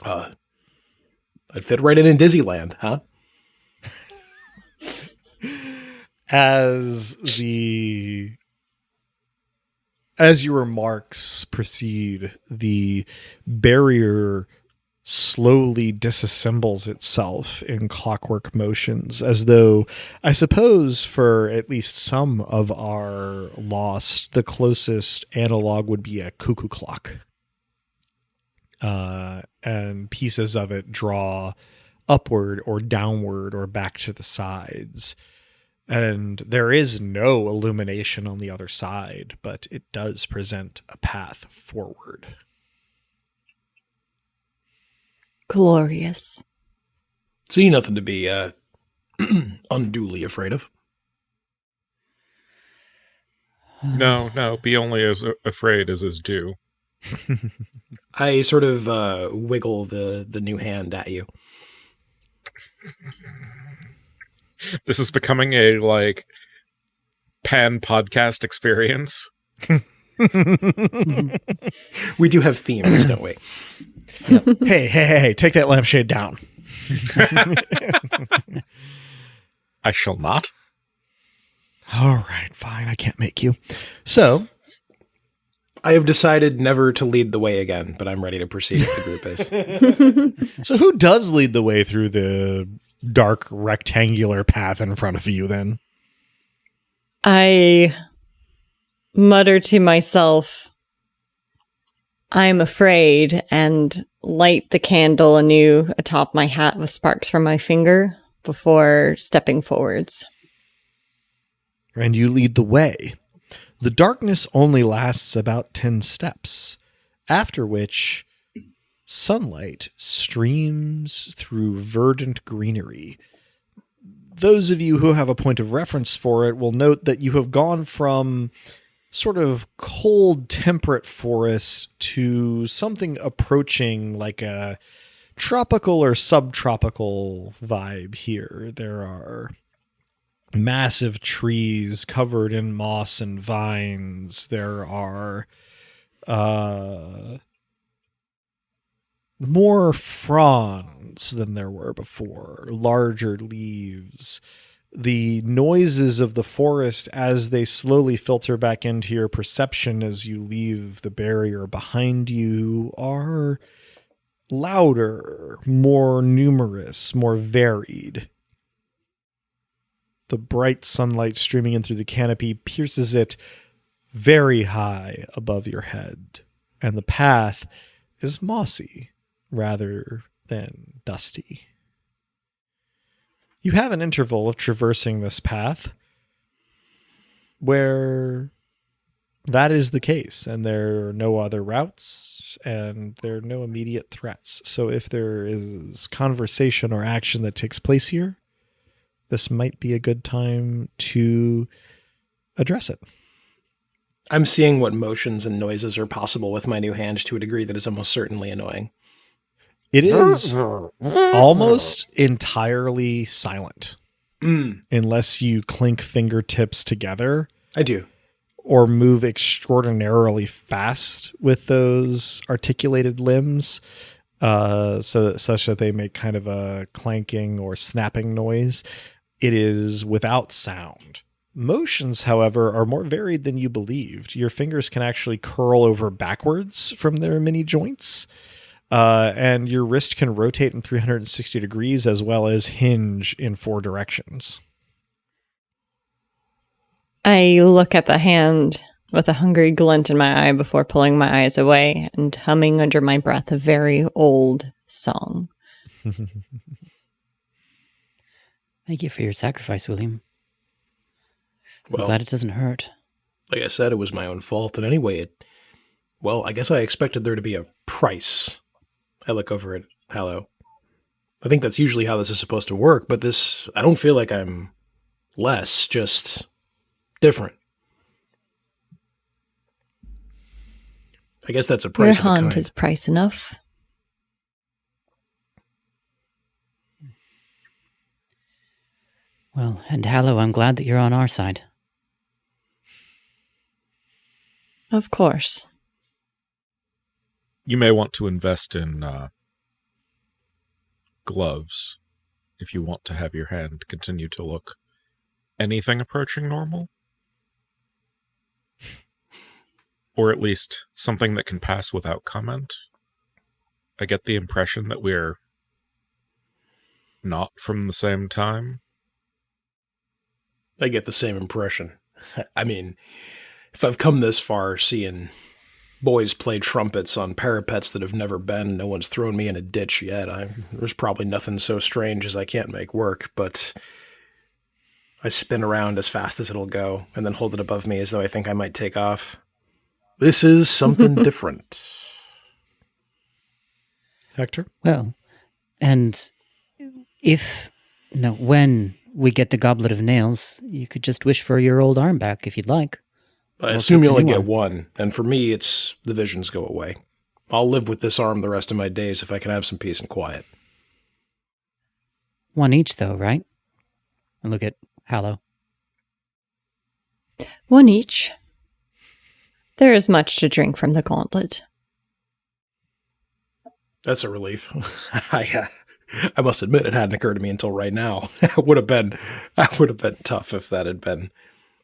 I'd fit right in Disneyland, huh? As your remarks proceed, the barrier slowly disassembles itself in clockwork motions, as though, I suppose, for at least some of our lost, the closest analog would be a cuckoo clock. And pieces of it draw upward or downward or back to the sides. And there is no illumination on the other side, but it does present a path forward. Glorious. See, nothing to be unduly afraid of. No, be only as afraid as is due. I sort of wiggle the new hand at you. This is becoming a, pan podcast experience. We do have themes, don't we? Yep. Hey, take that lampshade down. I shall not. All right, fine. I can't make you. So, I have decided never to lead the way again, but I'm ready to proceed if the group is. So who does lead the way through the dark rectangular path in front of you then? I mutter to myself, I'm afraid, and light the candle anew atop my hat with sparks from my finger before stepping forwards. And you lead the way. The darkness only lasts about 10 steps, after which sunlight streams through verdant greenery. Those of you who have a point of reference for it will note that you have gone from sort of cold, temperate forest to something approaching like a tropical or subtropical vibe here. There are massive trees covered in moss and vines. There are more fronds than there were before, larger leaves. The noises of the forest as they slowly filter back into your perception as you leave the barrier behind you are louder, more numerous, more varied. The bright sunlight streaming in through the canopy pierces it very high above your head, and the path is mossy rather than dusty. You have an interval of traversing this path where that is the case, and there are no other routes, and there are no immediate threats. So if there is conversation or action that takes place here, this might be a good time to address it. I'm seeing what motions and noises are possible with my new hand to a degree that is almost certainly annoying. It is almost entirely silent, unless you clink fingertips together I do. or move extraordinarily fast with those articulated limbs, such that they make kind of a clanking or snapping noise. It is without sound. Motions, however, are more varied than you believed. Your fingers can actually curl over backwards from their mini joints, and your wrist can rotate in 360 degrees as well as hinge in 4 directions. I look at the hand with a hungry glint in my eye before pulling my eyes away and humming under my breath a very old song. Thank you for your sacrifice, William. I'm Well, glad it doesn't hurt. like I said, it was my own fault. And anyway, I guess I expected there to be a price. I look over at Hallow. I think that's usually how this is supposed to work, but this, I don't feel like I'm less, just different. I guess that's a Your price of a haunt kind. is price enough. Well, and Hallow, I'm glad that you're on our side. Of course. You may want to invest in gloves if you want to have your hand continue to look anything approaching normal. Or at least something that can pass without comment. I get the impression that we're not from the same time. I get the same impression. I mean, if I've come this far seeing boys play trumpets on parapets that have never been, no one's thrown me in a ditch yet. There's probably nothing so strange as I can't make work, but I spin around as fast as it'll go and then hold it above me as though I think I might take off. This is something different. Hector? Well, and when we get the Goblet of Nails, you could just wish for your old arm back if you'd like. I I'll assume keep you the only new get one, and for me, it's the visions go away. I'll live with this arm the rest of my days if I can have some peace and quiet. One each, though, right? And look at Hallow. One each. There is much to drink from the gauntlet. That's a relief. I must admit, it hadn't occurred to me until right now. That would have been tough if that had been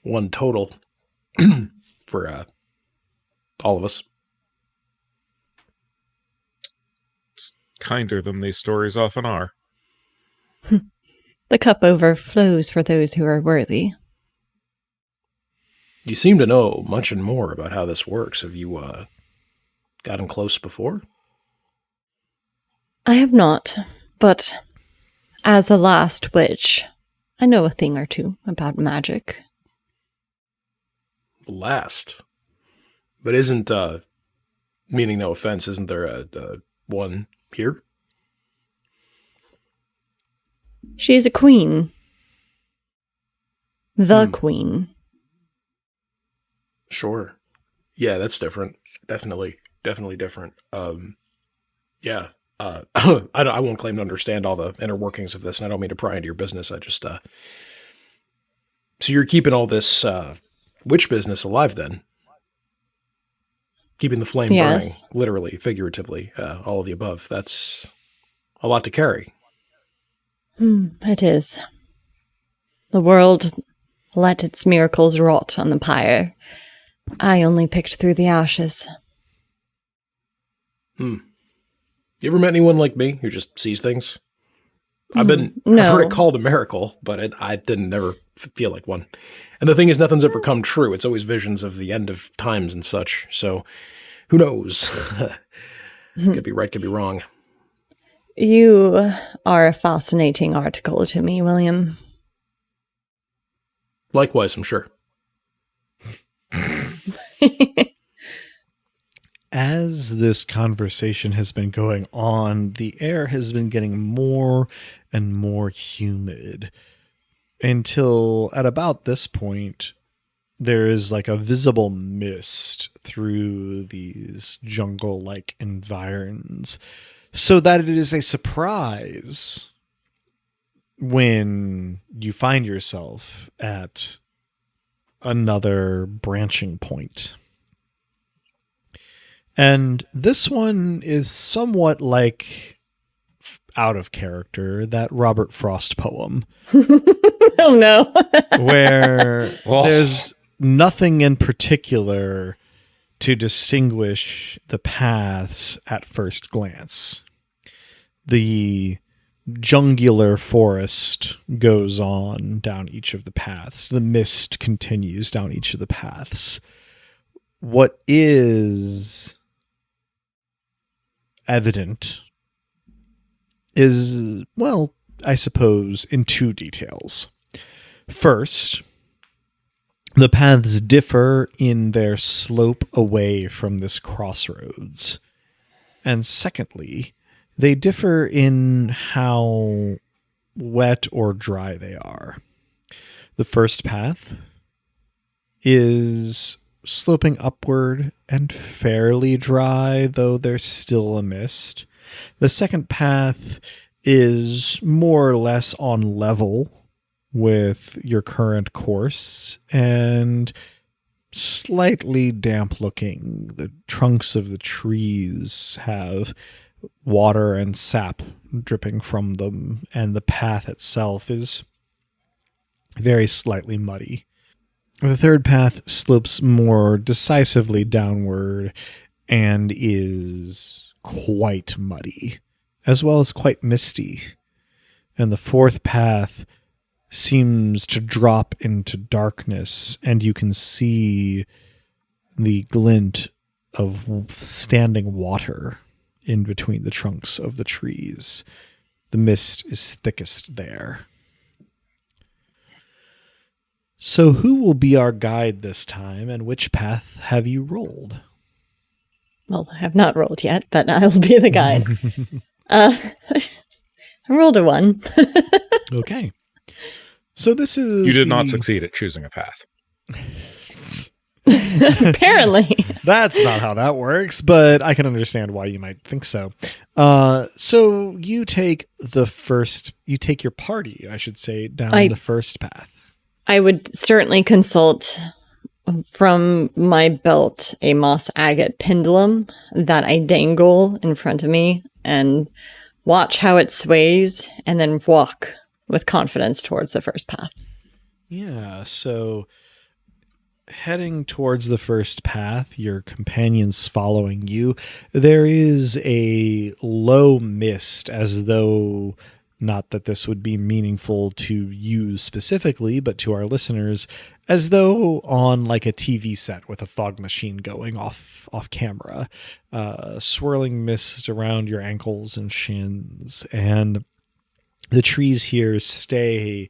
one total for all of us. It's kinder than these stories often are. The cup overflows for those who are worthy. You seem to know much and more about how this works. Have you gotten close before? I have not, but as a last witch, I know a thing or two about magic. Last. But isn't, meaning no offense, isn't there a one here? She is a queen. The queen. Sure. Yeah, that's different. Definitely different. Yeah. I won't claim to understand all the inner workings of this, and I don't mean to pry into your business. I just, so you're keeping all this, witch business alive then? Keeping the flame Yes. burning, literally, figuratively, all of the above. That's a lot to carry. It is. The world let its miracles rot on the pyre. I only picked through the ashes. You ever met anyone like me who just sees things? I've No. heard it called a miracle, but I didn't never feel like one. And the thing is, nothing's ever come true. It's always visions of the end of times and such. So, who knows? Could be right, could be wrong. You are a fascinating article to me, William. Likewise, I'm sure. As this conversation has been going on, the air has been getting more and more humid until at about this point, there is like a visible mist through these jungle-like environs, so that it is a surprise when you find yourself at another branching point. And this one is somewhat like out of character, that Robert Frost poem, Oh no. where Well- there's nothing in particular to distinguish the paths at first glance. The jungular forest goes on down each of the paths. The mist continues down each of the paths. What is evident is, well, I suppose, in two details. First, the paths differ in their slope away from this crossroads. And secondly, they differ in how wet or dry they are. The first path is sloping upward and fairly dry, though there's still a mist. The second path is more or less on level with your current course and slightly damp looking. The trunks of the trees have water and sap dripping from them, and the path itself is very slightly muddy. The third path slopes more decisively downward and is quite muddy, as well as quite misty. And the fourth path seems to drop into darkness, and you can see the glint of standing water in between the trunks of the trees. The mist is thickest there. So who will be our guide this time, and which path have you rolled? Well, I have not rolled yet, but I'll be the guide. I rolled a 1. Okay. So this is... You did not succeed at choosing a path. Apparently. That's not how that works, but I can understand why you might think so. So you take your party, I should say, down the first path. I would certainly consult from my belt a moss agate pendulum that I dangle in front of me and watch how it sways and then walk with confidence towards the first path. Yeah, so heading towards the first path, your companions following you, there is a low mist, as though, not that this would be meaningful to you specifically, but to our listeners, as though on like a TV set with a fog machine going off camera, swirling mist around your ankles and shins, and the trees here stay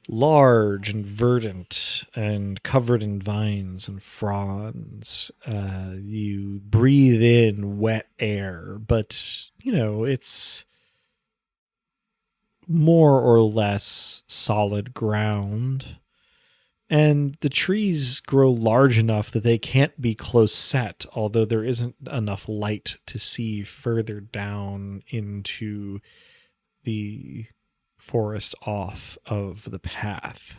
large and verdant and covered in vines and fronds. You breathe in wet air, but, it's more or less solid ground. And the trees grow large enough that they can't be close set, although there isn't enough light to see further down into the forest off of the path.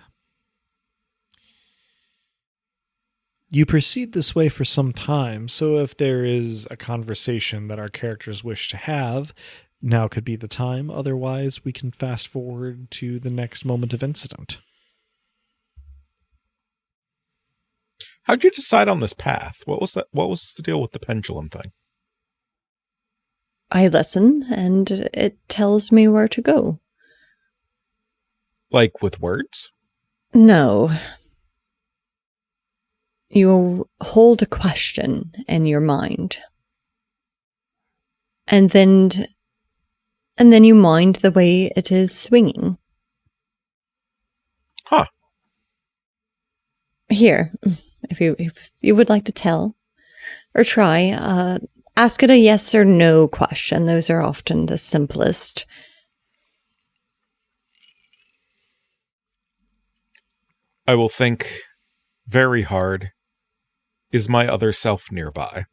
You proceed this way for some time, so if there is a conversation that our characters wish to have, now could be the time. Otherwise, we can fast forward to the next moment of incident. How'd you decide on this path? What was that? What was the deal with the pendulum thing? I listen and it tells me where to go. Like with words? No. You hold a question in your mind. And then you mind the way it is swinging. Huh. Here, if you would like to tell or try, ask it a yes or no question. Those are often the simplest. I will think very hard. Is my other self nearby?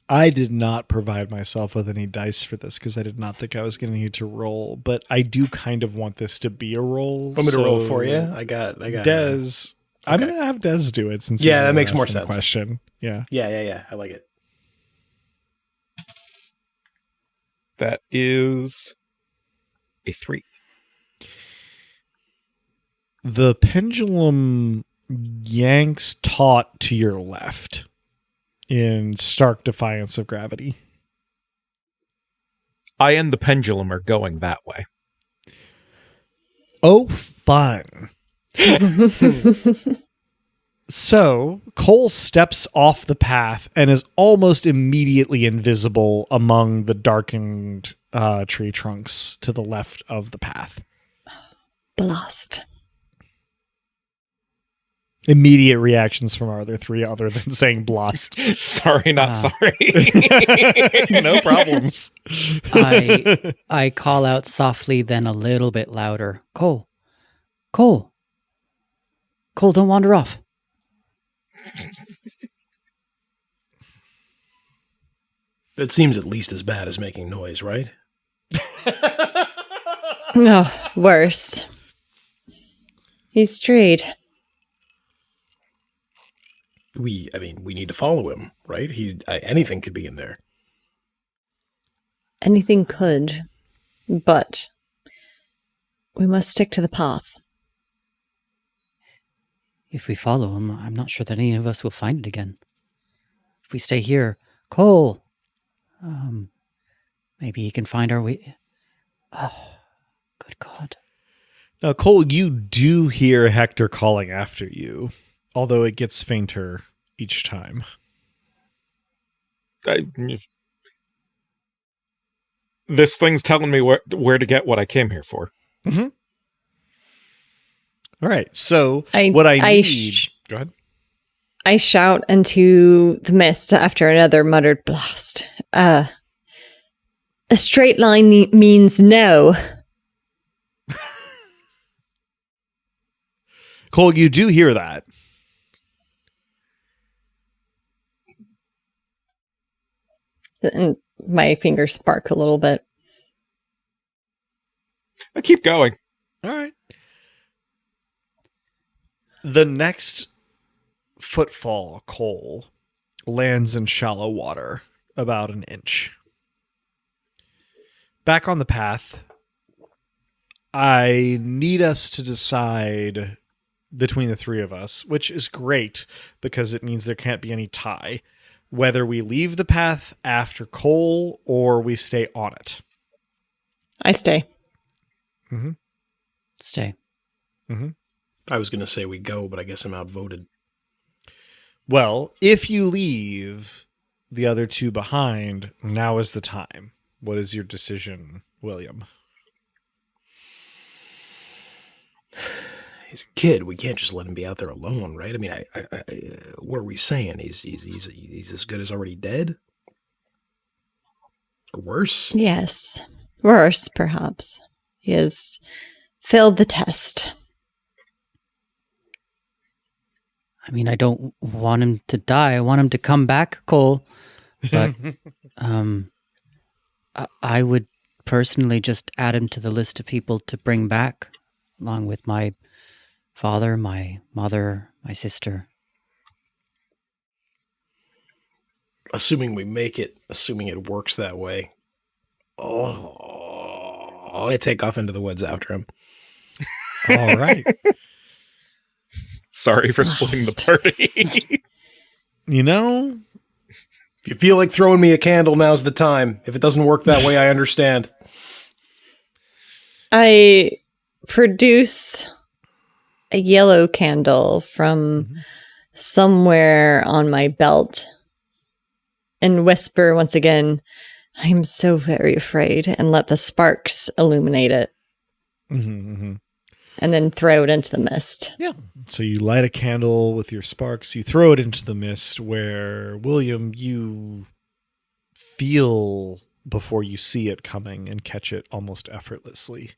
I did not provide myself with any dice for this because I did not think I was going to need to roll, but I do kind of want this to be a roll. Want me to roll for you? I got. Dez. I'm Okay. going to have Dez do it since Yeah, he's that makes more asking the sense. question. Yeah. Yeah. I like it. That is a 3. The pendulum yanks taut to your left in stark defiance of gravity. I and the pendulum are going that way. Oh, fun. So, Cole steps off the path and is almost immediately invisible among the darkened tree trunks to the left of the path. Blast. Immediate reactions from our other three other than saying blast. Sorry, not sorry. No problems. I call out softly, then a little bit louder. Cole, don't wander off. That seems at least as bad as making noise, right? No, worse. He strayed. We need to follow him, right? Anything could be in there. Anything could, but we must stick to the path. If we follow him, I'm not sure that any of us will find it again. If we stay here, Cole, maybe he can find our way. Oh, good God. Now, Cole, you do hear Hector calling after you, although it gets fainter each time. This thing's telling me where to get what I came here for. Mm-hmm. All right, so I need... Go ahead. I shout into the mist after another muttered blast. A straight line means no. Cole, you do hear that. And my fingers spark a little bit. I keep going. All right. The next footfall, Cole, lands in shallow water, about an inch. Back on the path, I need us to decide between the three of us, which is great because it means there can't be any tie, whether we leave the path after Cole or we stay on it. I stay. Mm-hmm. Stay. Mm-hmm. I was going to say we go, but I guess I'm outvoted. Well, if you leave the other two behind, now is the time. What is your decision, William? He's a kid. We can't just let him be out there alone, right? I mean, what are we saying? He's as good as already dead? Or worse? Yes. Worse, perhaps. He has failed the test. I mean, I don't want him to die. I want him to come back, Cole. But I would personally just add him to the list of people to bring back, along with my father, my mother, my sister. Assuming we make it, assuming it works that way. Oh, I take off into the woods after him. All right. Sorry for splitting the party. You know, If you feel like throwing me a candle, now's the time. If it doesn't work that way, I understand. I produce a yellow candle from somewhere on my belt and whisper once again, I'm so very afraid, and let the sparks illuminate it. mm-hmm. and then throw it into the mist. Yeah. So you light a candle with your sparks, you throw it into the mist where, William, you feel before you see it coming and catch it almost effortlessly.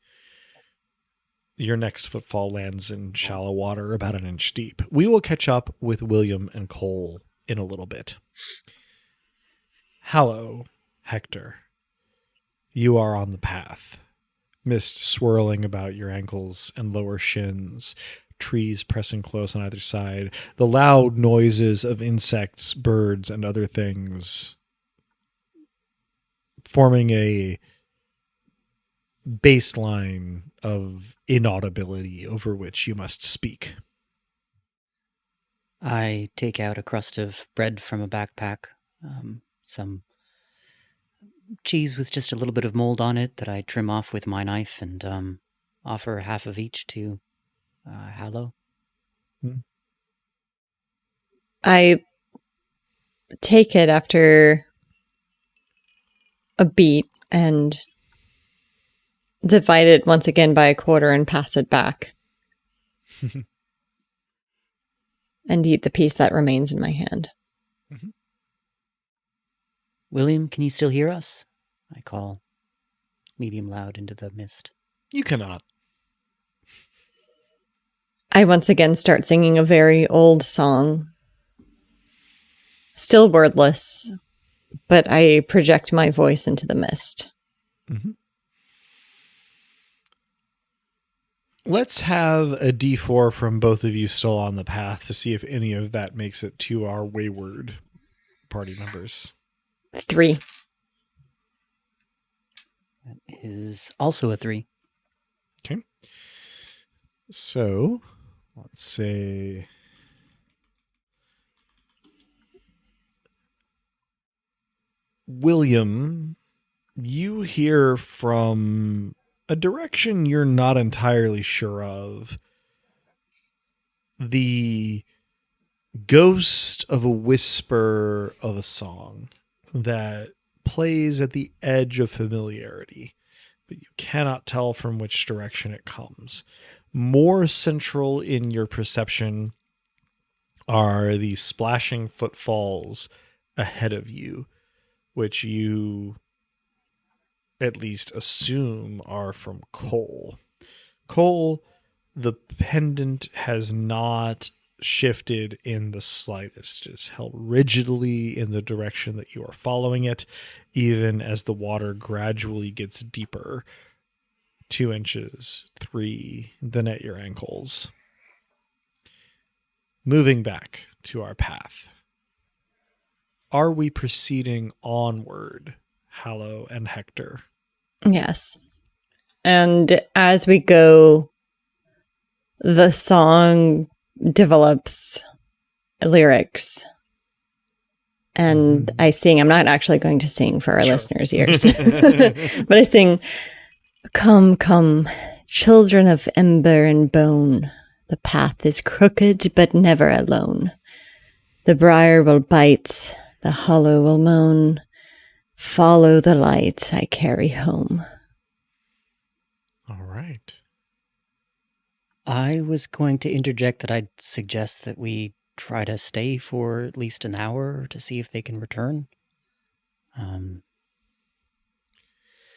Your next footfall lands in shallow water about an inch deep. We will catch up with William and Cole in a little bit. Hello, Hector. You are on the path. Mist swirling about your ankles and lower shins, trees pressing close on either side, the loud noises of insects, birds, and other things forming a baseline of inaudibility over which you must speak. I take out a crust of bread from a backpack, some cheese with just a little bit of mold on it that I trim off with my knife, and offer half of each to Hallow. I take it after a beat and divide it once again by a quarter and pass it back. And eat the piece that remains in my hand. William, can you still hear us? I call medium loud into the mist. You cannot. I once again start singing a very old song. Still wordless, but I project my voice into the mist. Mm-hmm. Let's have a D4 from both of you still on the path to see if any of that makes it to our wayward party members. 3. That is also a 3. Okay. So, let's say William, you hear from a direction you're not entirely sure of the ghost of a whisper of a song that plays at the edge of familiarity, but you cannot tell from which direction it comes. More central in your perception are the splashing footfalls ahead of you, which you at least assume are from Cole. Cole, the pendant has not shifted in the slightest. It is held rigidly in the direction that you are following it, even as the water gradually gets deeper. 2 inches, 3, then at your ankles. Moving back to our path. Are we proceeding onward, Hallow and Hector? Yes. And as we go, the song develops lyrics. And I sing, I'm not actually going to sing for our listeners' ears, but I sing, "Come, come, children of ember and bone, the path is crooked but never alone. The briar will bite, the hollow will moan. Follow the light I carry home." All right. I was going to interject that I'd suggest that we try to stay for at least an hour to see if they can return.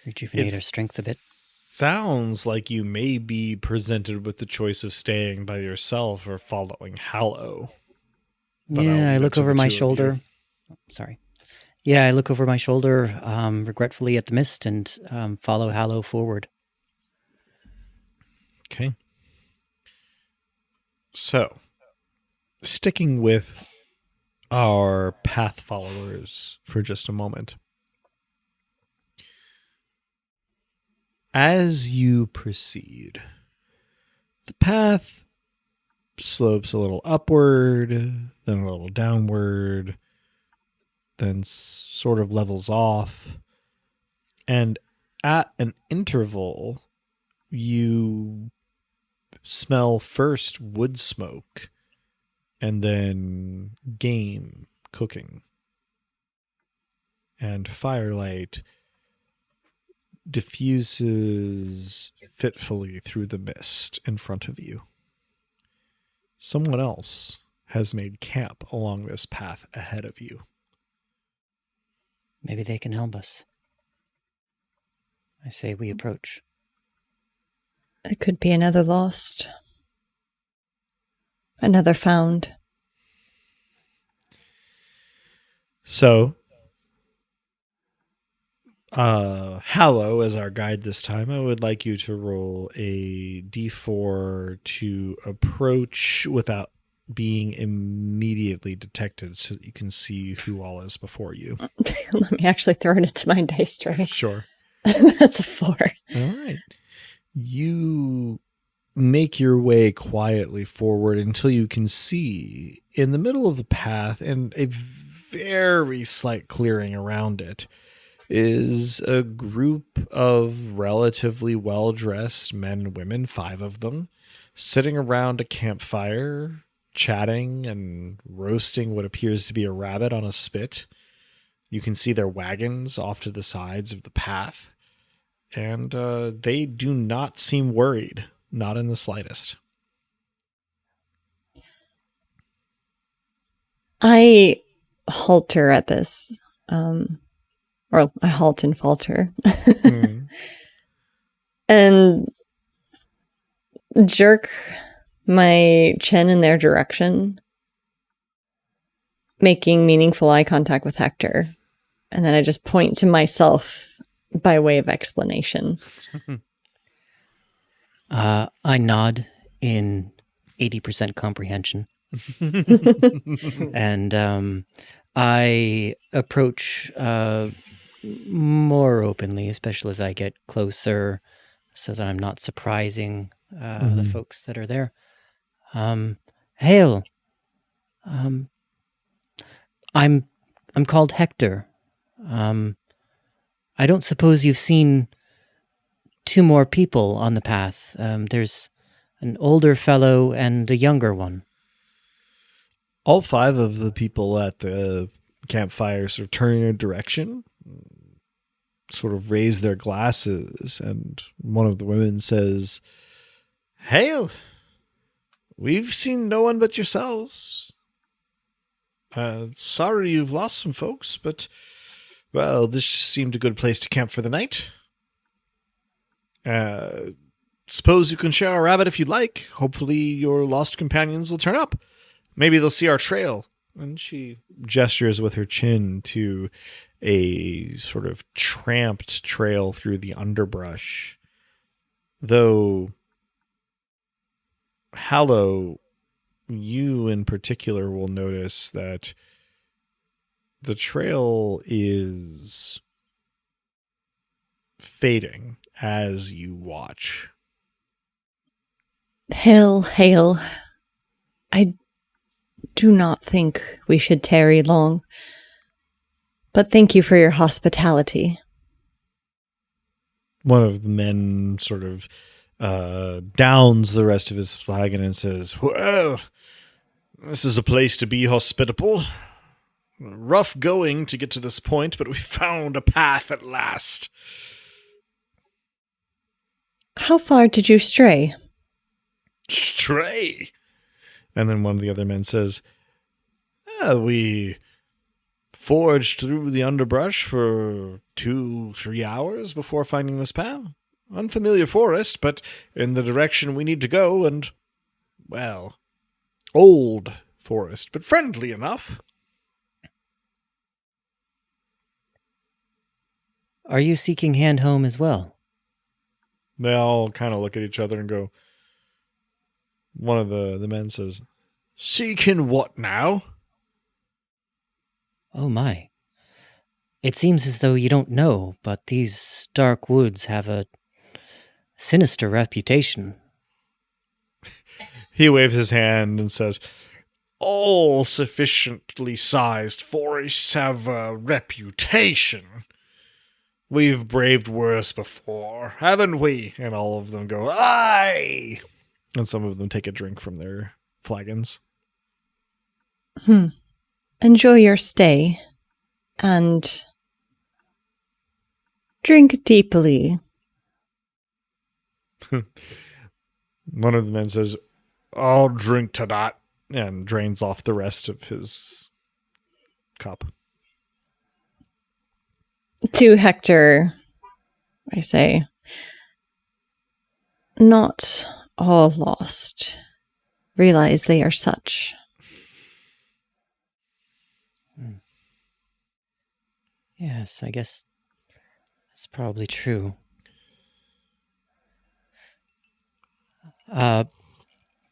Rejuvenate our strength a bit. Sounds like you may be presented with the choice of staying by yourself or following Hallow. But Yeah, I'll I leave look it to over the my two of shoulder. you. Sorry. Yeah, I look over my shoulder regretfully at the mist and follow Hallow forward. Okay. So, sticking with our path followers for just a moment. As you proceed, the path slopes a little upward, then a little downward, then sort of levels off. And at an interval, you smell first wood smoke and then game cooking and firelight diffuses fitfully through the mist in front of you. Someone else has made camp along this path ahead of you. Maybe they can help us. I say we approach. It could be another lost. Another found. So, Hallow as our guide this time, I would like you to roll a d4 to approach without being immediately detected so that you can see who all is before you. Let me actually throw it into my dice tray. Sure. That's a 4. All right. You make your way quietly forward until you can see in the middle of the path and a very slight clearing around it is a group of relatively well-dressed men and women, 5 of them, sitting around a campfire, chatting and roasting what appears to be a rabbit on a spit. You can see their wagons off to the sides of the path, and they do not seem worried, not in the slightest. I halter at this. Or I halt and falter. And jerk my chin in their direction, making meaningful eye contact with Hector. And then I just point to myself by way of explanation. I nod in 80% comprehension. And I approach more openly, especially as I get closer, so that I'm not surprising the folks that are there. Hail. I'm called Hector. I don't suppose you've seen 2 more people on the path. There's an older fellow and a younger one. All 5 of the people at the campfire sort of turn in a direction, sort of raise their glasses, and one of the women says, "Hail! We've seen no one but yourselves. Sorry you've lost some folks, but, well, this just seemed a good place to camp for the night. Suppose you can share a rabbit if you'd like. Hopefully your lost companions will turn up. Maybe they'll see our trail." And she gestures with her chin to a sort of tramped trail through the underbrush. Though, Hallow, you in particular will notice that the trail is fading as you watch. Hail. I do not think we should tarry long, but thank you for your hospitality. One of the men sort of downs the rest of his flagon and says, "Well, this is a place to be hospitable. Rough going to get to this point, but we found a path at last." How far did you stray? "Stray?" And then one of the other men says, "We forged through the underbrush for 2-3 hours before finding this path. Unfamiliar forest, but in the direction we need to go, and, well, old forest, but friendly enough." Are you seeking hand home as well? They all kind of look at each other and go. One of the men says, "Seeking what now?" Oh my. It seems as though you don't know, but these dark woods have a sinister reputation. He waves his hand and says, "All sufficiently sized forests have a reputation. We've braved worse before, haven't we?" And all of them go, "Aye!" And some of them take a drink from their flagons. Enjoy your stay, and Drink deeply. One of the men says, I'll drink to that, and drains off the rest of his cup. To Hector, I say, not all lost. Realize they are such. Yes, I guess that's probably true.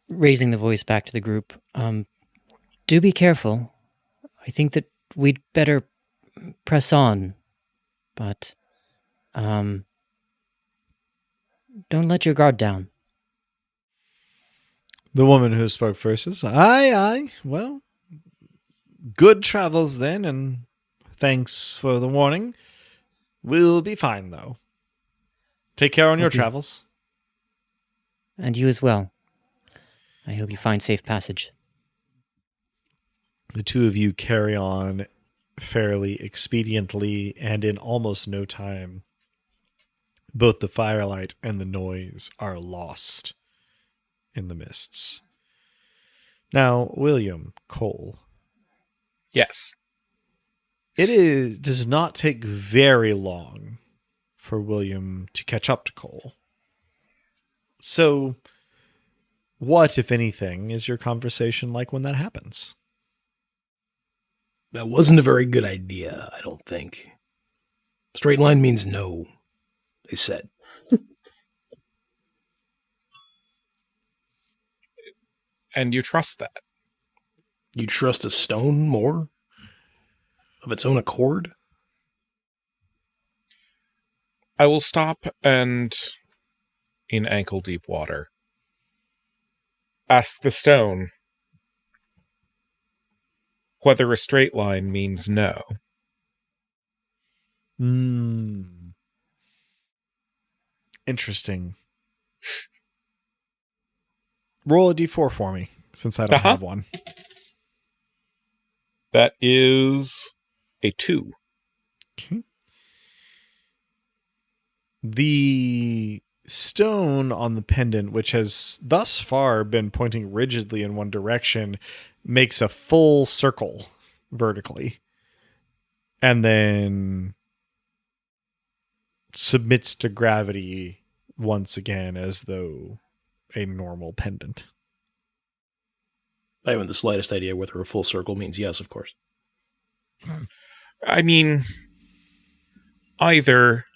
Raising the voice back to the group, do be careful. I think that we'd better press on, but, don't let your guard down. The woman who spoke first says, Aye. Well, good travels then, and thanks for the warning. We'll be fine, though. Take care on your Okay. travels. And you as well. I hope you find safe passage. The two of you carry on fairly expediently, and in almost no time, both the firelight and the noise are lost in the mists. Now, William Cole, Yes. does not take very long for William to catch up to Cole. So, what, if anything, is your conversation like when that happens? That wasn't a very good idea, I don't think. Straight line means no, they said. And you trust that. You trust a stone more? Of its own accord? I will stop and, in ankle-deep water, ask the stone whether a straight line means no. Interesting. Roll a d4 for me, since I don't have one. That is a 2. Okay. The stone on the pendant, which has thus far been pointing rigidly in one direction, makes a full circle vertically and then submits to gravity once again as though a normal pendant. I haven't the slightest idea whether a full circle means yes, of course. I mean, either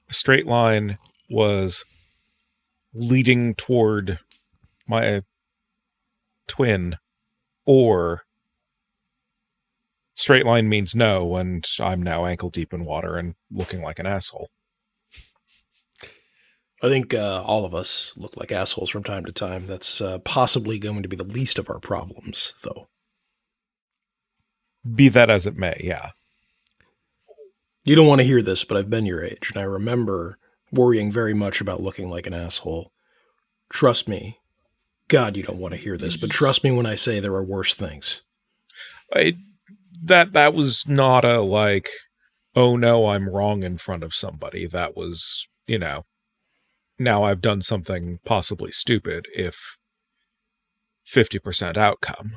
a straight line was leading toward my twin, or straight line means no, and I'm now ankle deep in water and looking like an asshole. I think all of us look like assholes from time to time. That's possibly going to be the least of our problems, though. Be that as it may, yeah. You don't want to hear this, but I've been your age, and I remember worrying very much about looking like an asshole. Trust me. God, you don't want to hear this, but trust me when I say there are worse things. That was not a, like, oh no, I'm wrong in front of somebody. That was, now I've done something possibly stupid if 50% outcome.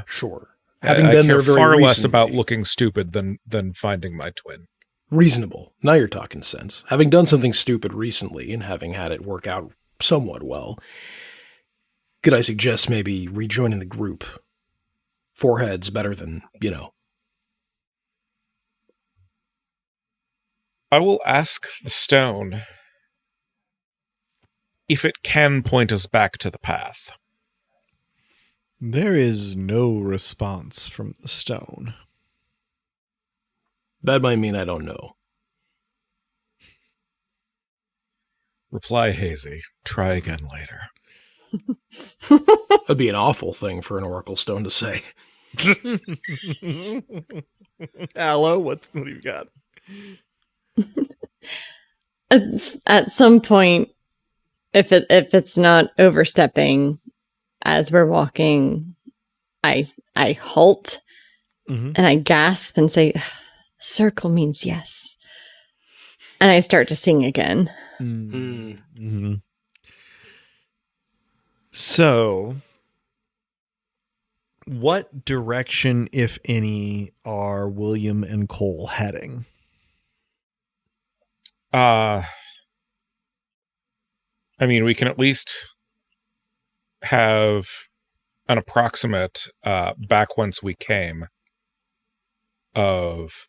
Sure. Having been there very far less about looking stupid than finding my twin. Reasonable. Now you're talking sense. Having done something stupid recently and having had it work out somewhat well, could I suggest maybe rejoining the group? Forehead's better than, I will ask the stone if it can point us back to the path. There is no response from the stone. That might mean I don't know. Reply hazy. Try again later. That'd be an awful thing for an oracle stone to say. Hello, what do you got? At some point, if it's not overstepping, as we're walking, I halt and I gasp and say, "Circle means yes." And I start to sing again. Mm-hmm. So, what direction, if any, are William and Cole heading? I mean, we can at least have an approximate back whence we came of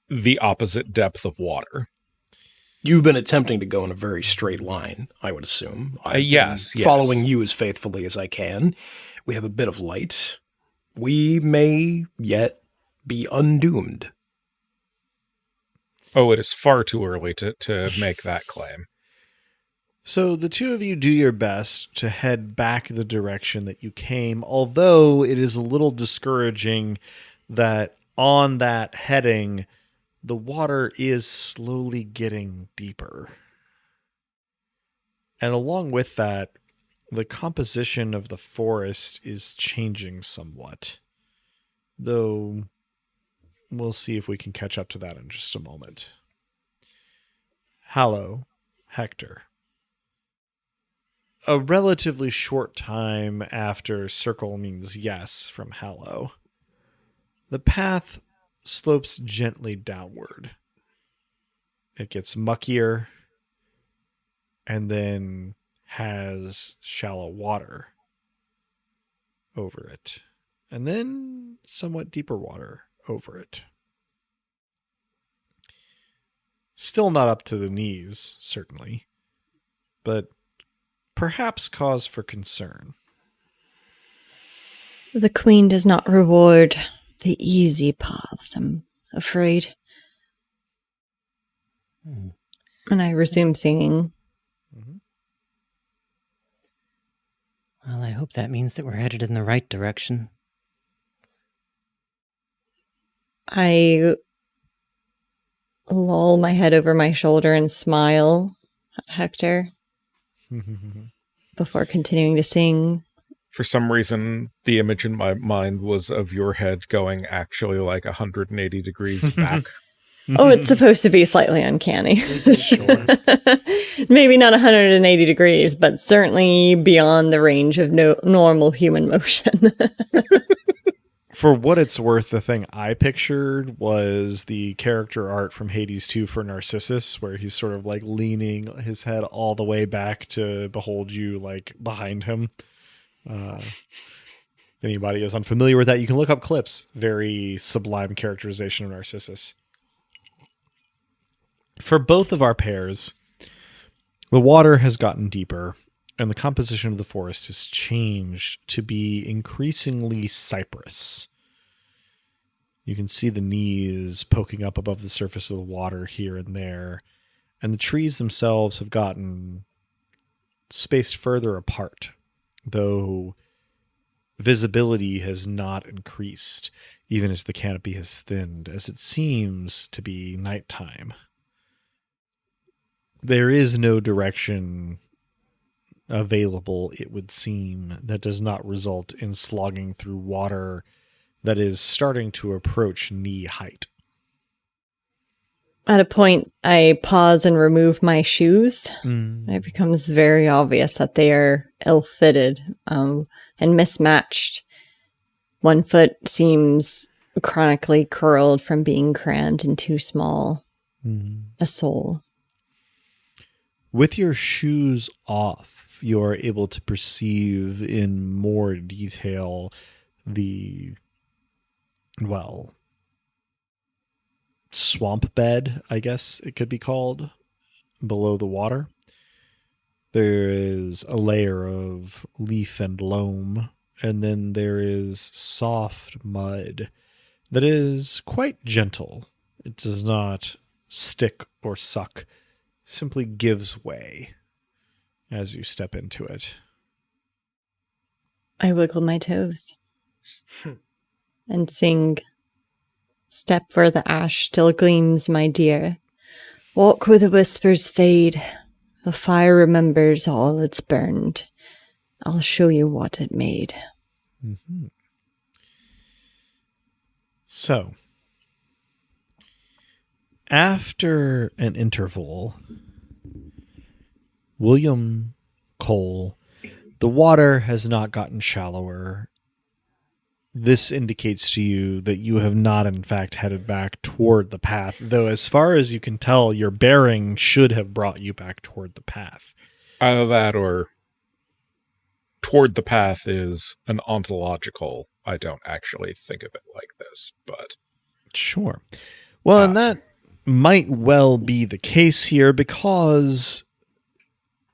the opposite depth of water. You've been attempting to go in a very straight line, I would assume. I've Yes. been following you as faithfully as I can. We have a bit of light. We may yet be undoomed. Oh, it is far too early to make that claim. So the two of you do your best to head back the direction that you came, although it is a little discouraging that on that heading, the water is slowly getting deeper. And along with that, the composition of the forest is changing somewhat. Though we'll see if we can catch up to that in just a moment. Hallow, Hector. A relatively short time after circle means yes from Hallow, the path slopes gently downward. It gets muckier and then has shallow water over it, and then somewhat deeper water over it. Still not up to the knees, certainly, but perhaps cause for concern. The queen does not reward the easy paths, I'm afraid. And I resume singing. Well, I hope that means that we're headed in the right direction. I lull my head over my shoulder and smile at Hector before continuing to sing. For some reason, the image in my mind was of your head going actually like 180 degrees back. Oh, it's supposed to be slightly uncanny. Sure. Maybe not 180 degrees, but certainly beyond the range of normal human motion. For what it's worth, the thing I pictured was the character art from Hades 2 for Narcissus, where he's sort of like leaning his head all the way back to behold you like behind him. If anybody is unfamiliar with that, you can look up clips. Very sublime characterization of Narcissus. For both of our pairs, the water has gotten deeper, and the composition of the forest has changed to be increasingly cypress. You can see the knees poking up above the surface of the water here and there, and the trees themselves have gotten spaced further apart, though visibility has not increased, even as the canopy has thinned, as it seems to be nighttime. There is no direction available, it would seem, that does not result in slogging through water that is starting to approach knee height. At a point, I pause and remove my shoes. It becomes very obvious that they are ill-fitted and mismatched. One foot seems chronically curled from being crammed in too small a sole. With your shoes off, you are able to perceive in more detail the, well, swamp bed, I guess it could be called, below the water. There is a layer of leaf and loam, and then there is soft mud that is quite gentle. It does not stick or suck, simply gives way as you step into it. I wiggle my toes and sing, "Step where the ash still gleams, my dear. Walk where the whispers fade. The fire remembers all it's burned. I'll show you what it made." So, After an interval, William Cole, the water has not gotten shallower. This indicates to you that you have not, in fact, headed back toward the path, though as far as you can tell, your bearing should have brought you back toward the path. Either that or toward the path is an ontological. I don't actually think of it like this, but... Sure. Well, and that might well be the case here because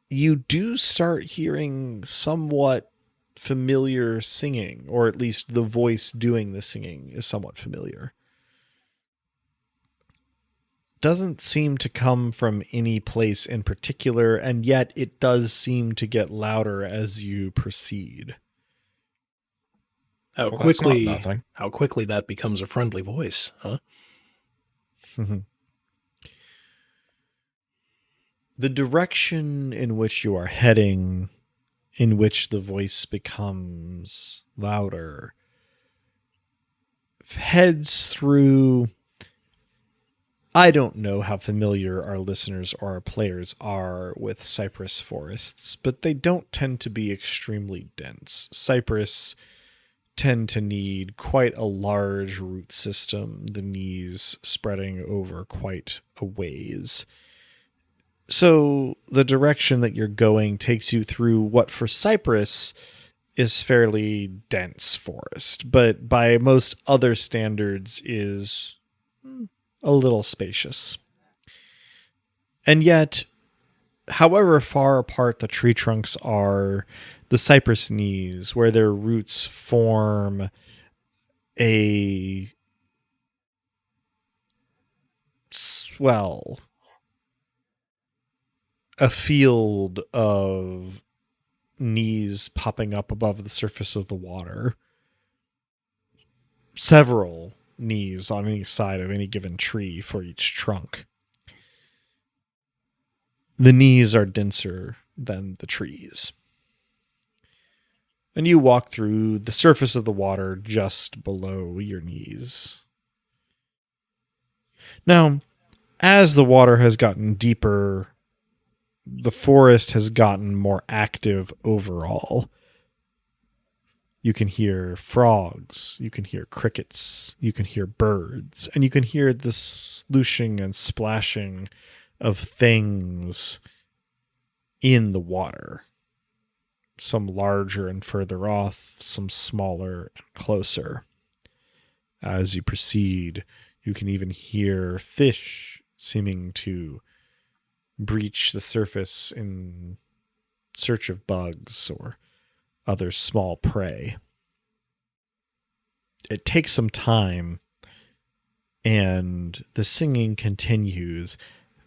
you do start hearing somewhat familiar singing, or at least the voice doing the singing is somewhat familiar. Doesn't seem to come from any place in particular, and yet it does seem to get louder as you proceed. How Well, that's not quickly nothing. how quickly that becomes a friendly voice, huh? The direction in which you are heading, in which the voice becomes louder, heads through... I don't know how familiar our listeners or our players are with cypress forests, but they don't tend to be extremely dense. Cypress tend to need quite a large root system, the knees spreading over quite a ways. So the direction that you're going takes you through what for cypress is fairly dense forest, but by most other standards is a little spacious. And yet, however far apart the tree trunks are, the cypress knees, where their roots form a swell, a field of knees popping up above the surface of the water. Several knees on any side of any given tree for each trunk. The knees are denser than the trees. And you walk through the surface of the water just below your knees. Now, as the water has gotten deeper, the forest has gotten more active overall. You can hear frogs, you can hear crickets, you can hear birds, and you can hear the slushing and splashing of things in the water. Some larger and further off, some smaller and closer. As you proceed, you can even hear fish seeming to breach the surface in search of bugs or other small prey. It takes some time, and the singing continues,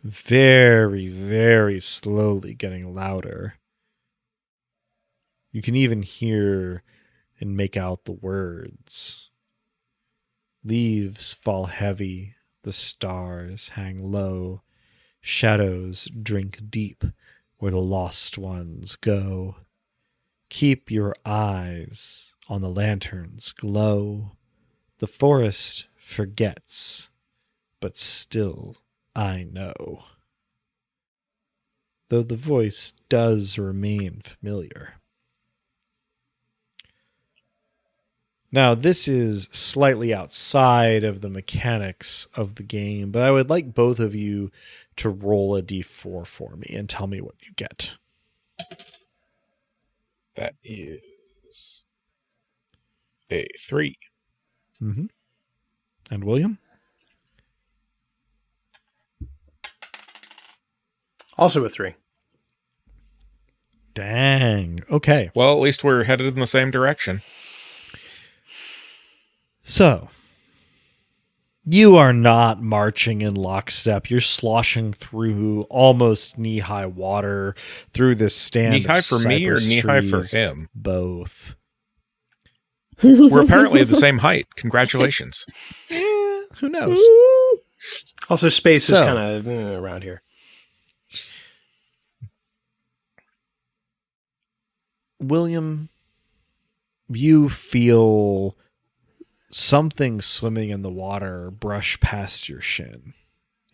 very, very slowly getting louder. You can even hear and make out the words. Leaves fall heavy, the stars hang low, shadows drink deep where the lost ones go. Keep your eyes on the lantern's glow. The forest forgets, but still I know. Though the voice does remain familiar. Now, this is slightly outside of the mechanics of the game, but I would like both of you to roll a d4 for me and tell me what you get. That is a 3. Mm-hmm. And William? Also a 3. Dang. Okay. Well, at least we're headed in the same direction. So, you are not marching in lockstep. You're sloshing through almost knee-high water through this stand Knee-high of for me or cypress knee-high for trees. him? Both. We're apparently at the same height. Congratulations. Who knows? Also, space is So- kind of around here. William, you feel something swimming in the water brush past your shin.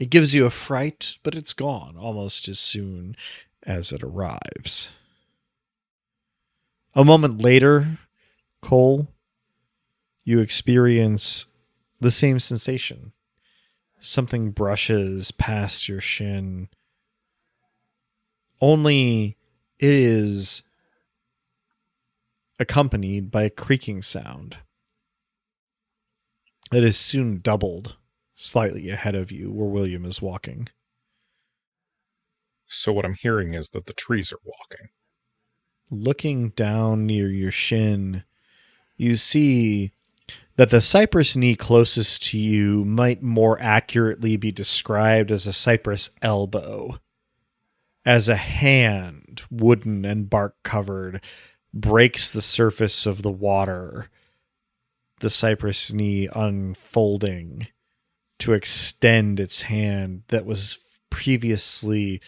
It gives you a fright, but it's gone almost as soon as it arrives. A moment later, Cole, you experience the same sensation. Something brushes past your shin. Only it is accompanied by a creaking sound that is soon doubled slightly ahead of you where William is walking. So what I'm hearing is that the trees are walking. Looking down near your shin, you see that the cypress knee closest to you might more accurately be described as a cypress elbow, as a hand, wooden and bark covered, breaks the surface of the water, the cypress knee unfolding to extend its hand that was previously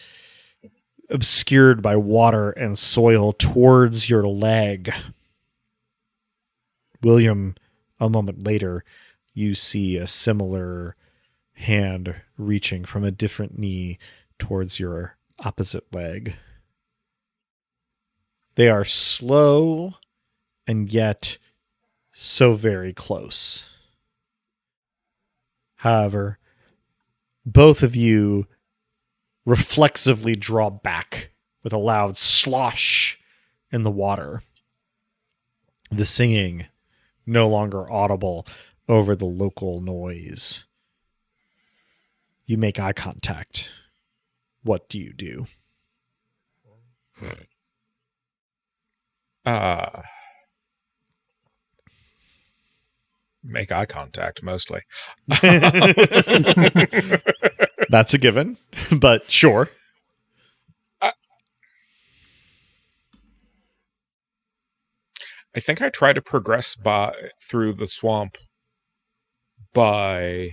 obscured by water and soil towards your leg. William, a moment later, you see a similar hand reaching from a different knee towards your opposite leg. They are slow and yet so very close. However, both of you reflexively draw back with a loud slosh in the water. The singing no longer audible over the local noise. You make eye contact. What do you do? Make eye contact, mostly. That's a given, but sure. I think I try to progress through the swamp by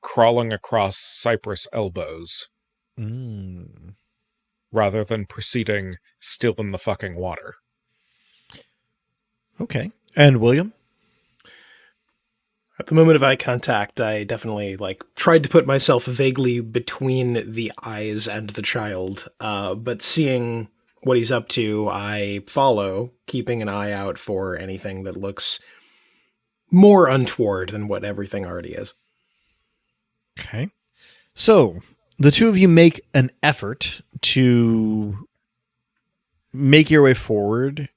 crawling across cypress elbows rather than proceeding still in the fucking water. Okay. And William? At the moment of eye contact, I definitely tried to put myself vaguely between the eyes and the child, but seeing what he's up to, I follow, keeping an eye out for anything that looks more untoward than what everything already is. Okay. So, the two of you make an effort to make your way forward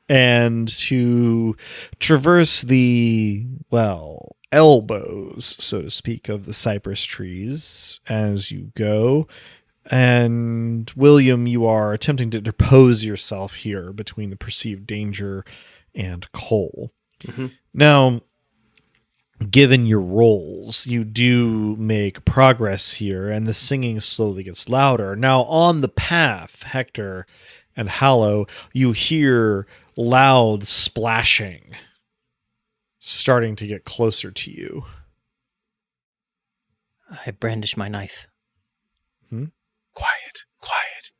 and to traverse the, elbows, so to speak, of the cypress trees as you go. And William, you are attempting to interpose yourself here between the perceived danger and Cole. Mm-hmm. Now, given your roles, you do make progress here, and the singing slowly gets louder. Now, on the path, Hector and Hallow, you hear loud splashing starting to get closer to you. I brandish my knife. Quiet.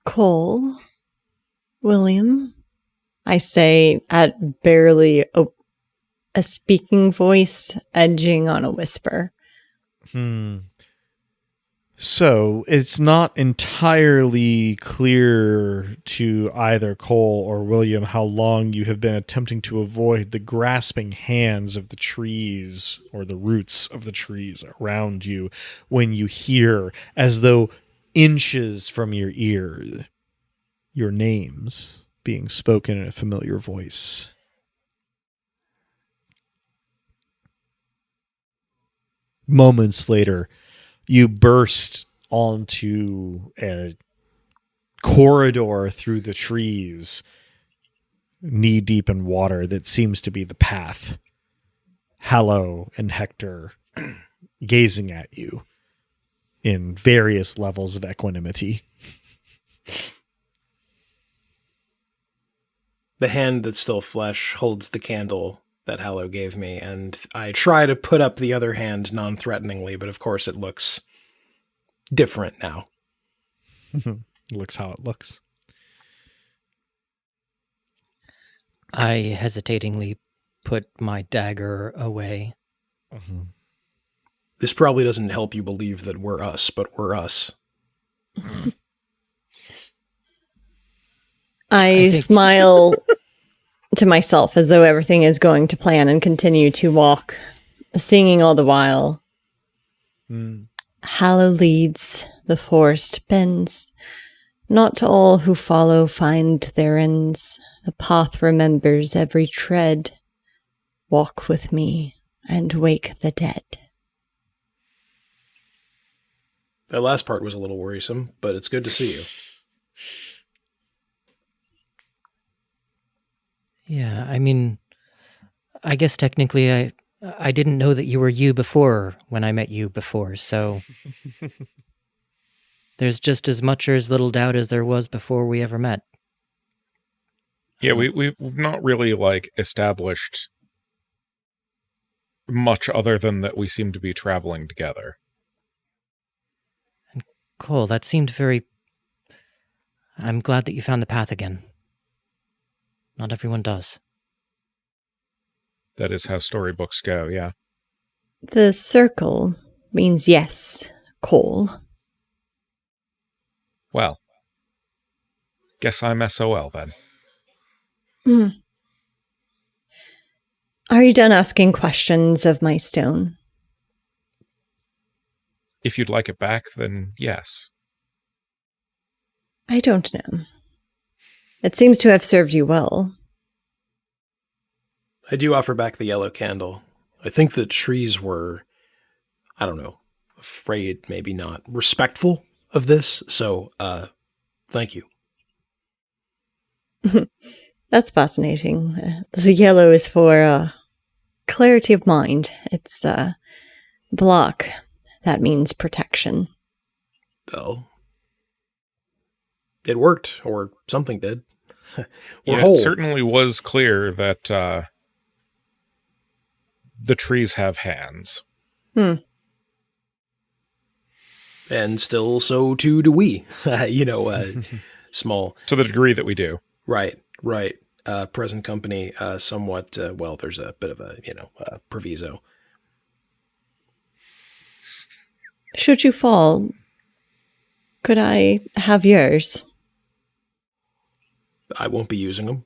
Cole, William, I say at barely a speaking voice, edging on a whisper. So it's not entirely clear to either Cole or William how long you have been attempting to avoid the grasping hands of the trees or the roots of the trees around you when you hear, as though inches from your ear, your names being spoken in a familiar voice. Moments later, you burst onto a corridor through the trees, knee deep in water that seems to be the path. Hallow and Hector gazing at you in various levels of equanimity. The hand that's still flesh holds the candle that Hallow gave me, and I try to put up the other hand non-threateningly, but of course it looks different now. Looks how it looks. I hesitatingly put my dagger away. This probably doesn't help you believe that we're us, but we're us. I think- smile to myself as though everything is going to plan and continue to walk, singing all the while. Hallow leads, the forest bends. Not all who follow find their ends. The path remembers every tread. Walk with me and wake the dead. That last part was a little worrisome, but it's good to see you. Yeah, I mean, I guess technically I didn't know that you were you before when I met you before, so there's just as much or as little doubt as there was before we ever met. Yeah, we've not really, like, established much other than that we seem to be traveling together. Cole, that seemed very... I'm glad that you found the path again. Not everyone does. That is how storybooks go, yeah. The circle means yes, Cole. Well, guess I'm SOL then. Are you done asking questions of my stone? If you'd like it back, then yes. I don't know. It seems to have served you well. I do offer back the yellow candle. I think the trees were, I don't know, afraid, maybe not, respectful of this, so, thank you. That's fascinating. The yellow is for clarity of mind. It's block. That means protection. Well, it worked, or something did. We're Yeah, whole. it certainly was clear that the trees have hands. And still, so too do we. Small. To the degree that we do. Right. Present company, somewhat, well, there's a bit of a, proviso. Should you fall, could I have yours? I won't be using them.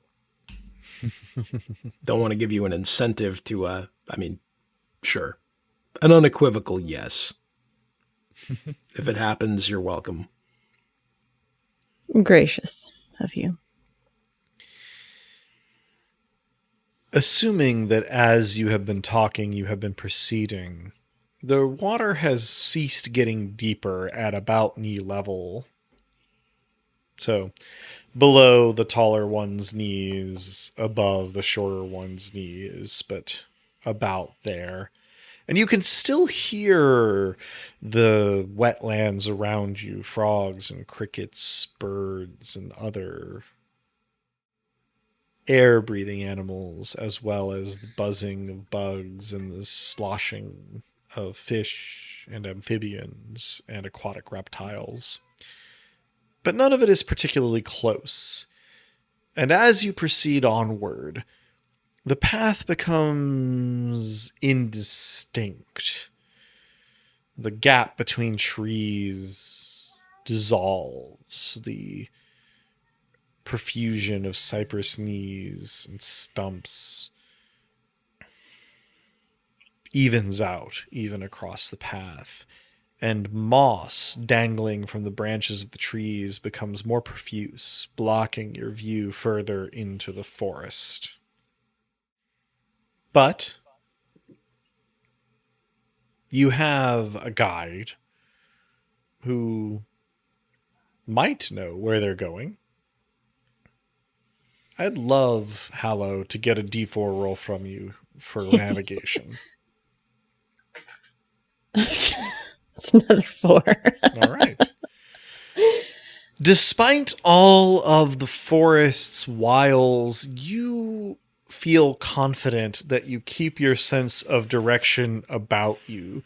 Don't want to give you an incentive to, sure. An unequivocal yes. If it happens, you're welcome. Gracious of you. Assuming that as you have been talking, you have been proceeding, the water has ceased getting deeper at about knee level. So, below the taller one's knees, above the shorter one's knees, but about there. And you can still hear the wetlands around you, frogs and crickets, birds and other air-breathing animals, as well as the buzzing of bugs and the sloshing of fish and amphibians and aquatic reptiles. But none of it is particularly close. And as you proceed onward, the path becomes indistinct. The gap between trees dissolves. The profusion of cypress knees and stumps evens out even across the path, and moss dangling from the branches of the trees becomes more profuse, blocking your view further into the forest. But you have a guide who might know where they're going. I'd love, Hallow, to get a D4 roll from you for navigation. It's another 4. All right. Despite all of the forest's wiles, you feel confident that you keep your sense of direction about you.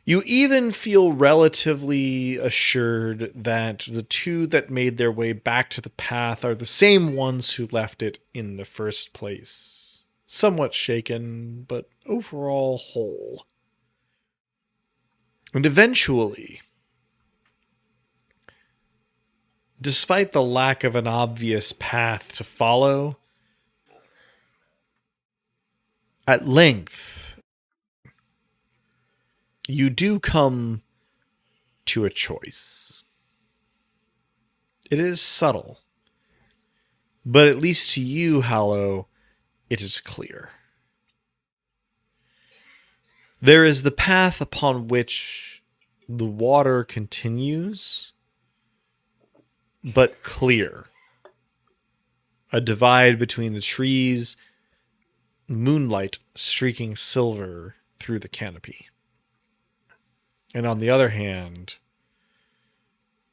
You even feel relatively assured that the two that made their way back to the path are the same ones who left it in the first place. somewhat shaken, but overall whole. And eventually, despite the lack of an obvious path to follow, at length, you do come to a choice. It is subtle, but at least to you, Hallow, it is clear. There is the path upon which the water continues, but clear. A divide between the trees, moonlight streaking silver through the canopy. And on the other hand,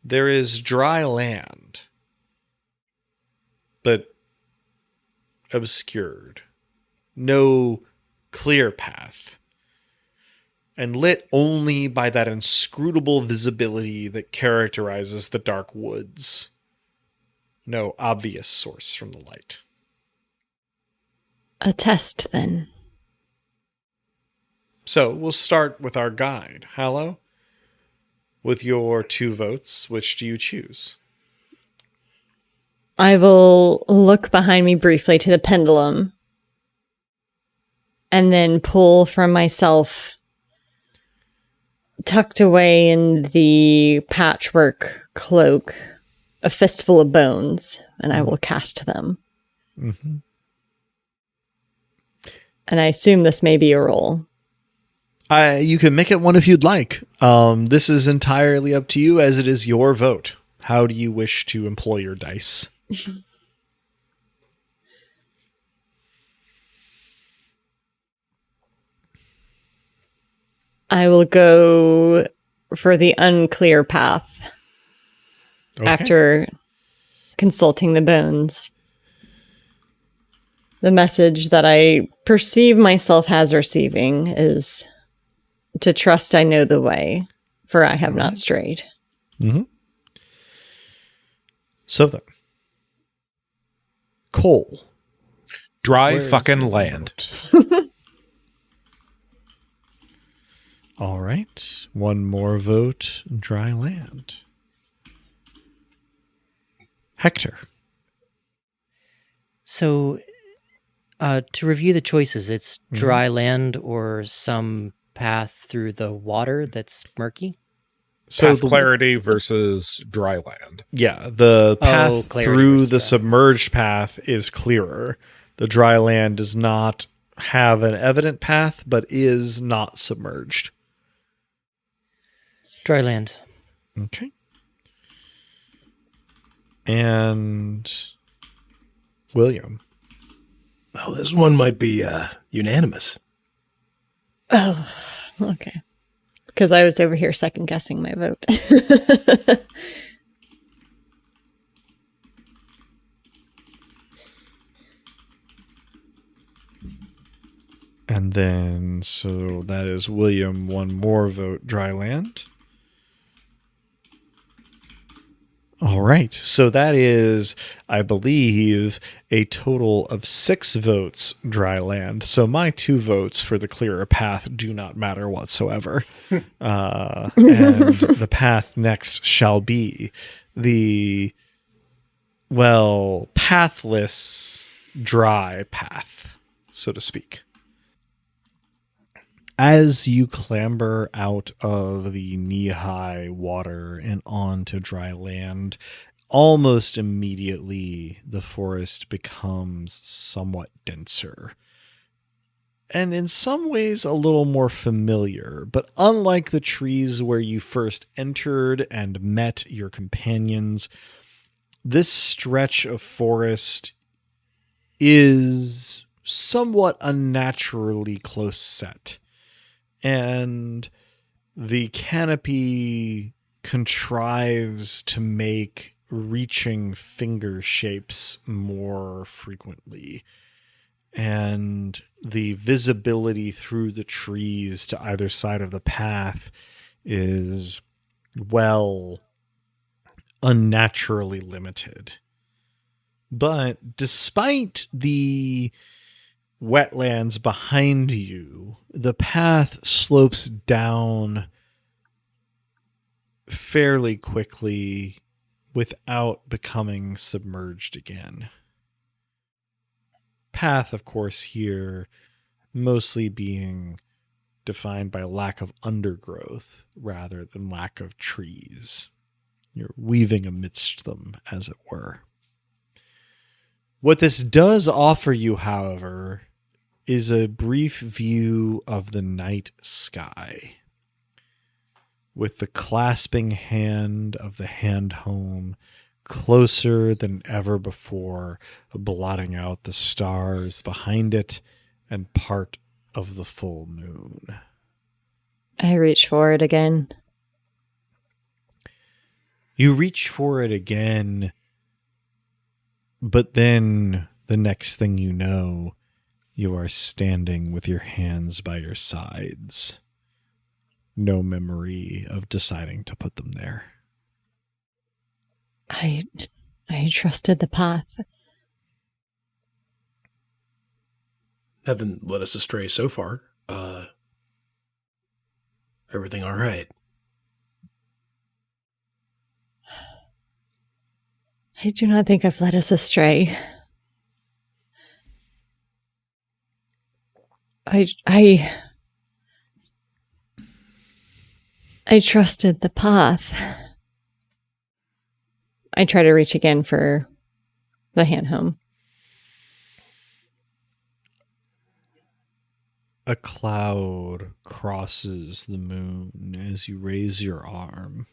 there is dry land, but obscured. No clear path. And lit only by that inscrutable visibility that characterizes the dark woods. No obvious source from the light. A test, then. So we'll start with our guide. Hallow, with your 2 votes, which do you choose? I will look behind me briefly to the pendulum and then pull from myself, tucked away in the patchwork cloak, a fistful of bones, and I will cast them. Mm-hmm. And I assume this may be a roll. You can make it one if you'd like. This is entirely up to you, as it is your vote. How do you wish to employ your dice? I will go for the unclear path Okay. after consulting the bones. The message that I perceive myself as receiving is to trust I know the way, for I have not strayed. Mm-hmm. So then, Cole. Dry where is fucking your land. vote? All right. One more vote, dry land. Hector. So, to review the choices, it's dry land or some path through the water that's murky. So Path clarity versus dry land. Yeah, the path clarity through versus the dry. submerged path is clearer. The dry land does not have an evident path, but is not submerged. Dry land. Okay. And William. Well, this one might be unanimous. Oh, okay. Because I was over here second guessing my vote. And then, so that is William, one more vote, dry land. All right. So that is, I believe, a total of 6 votes, dry land. So my 2 votes for the clearer path do not matter whatsoever. And the path next shall be the, well, pathless, dry path, so to speak. As you clamber out of the knee-high water and onto dry land, almost immediately the forest becomes somewhat denser. And in some ways a little more familiar, but unlike the trees where you first entered and met your companions, this stretch of forest is somewhat unnaturally close set. And the canopy contrives to make reaching finger shapes more frequently. And the visibility through the trees to either side of the path is, well, unnaturally limited. But despite the wetlands behind you, the path slopes down fairly quickly without becoming submerged again. Path, of course, here mostly being defined by lack of undergrowth rather than lack of trees. You're weaving amidst them, as it were. What this does offer you, however, is a brief view of the night sky, with the clasping hand of the hand home closer than ever before, blotting out the stars behind it and part of the full moon. I reach for it again. You reach for it again, but then the next thing you know, you are standing with your hands by your sides. No memory of deciding to put them there. I trusted the path. Haven't led us astray so far. Everything all right? I do not think I've led us astray. I trusted the path. I try to reach again for the hand home. A cloud crosses the moon as you raise your arm,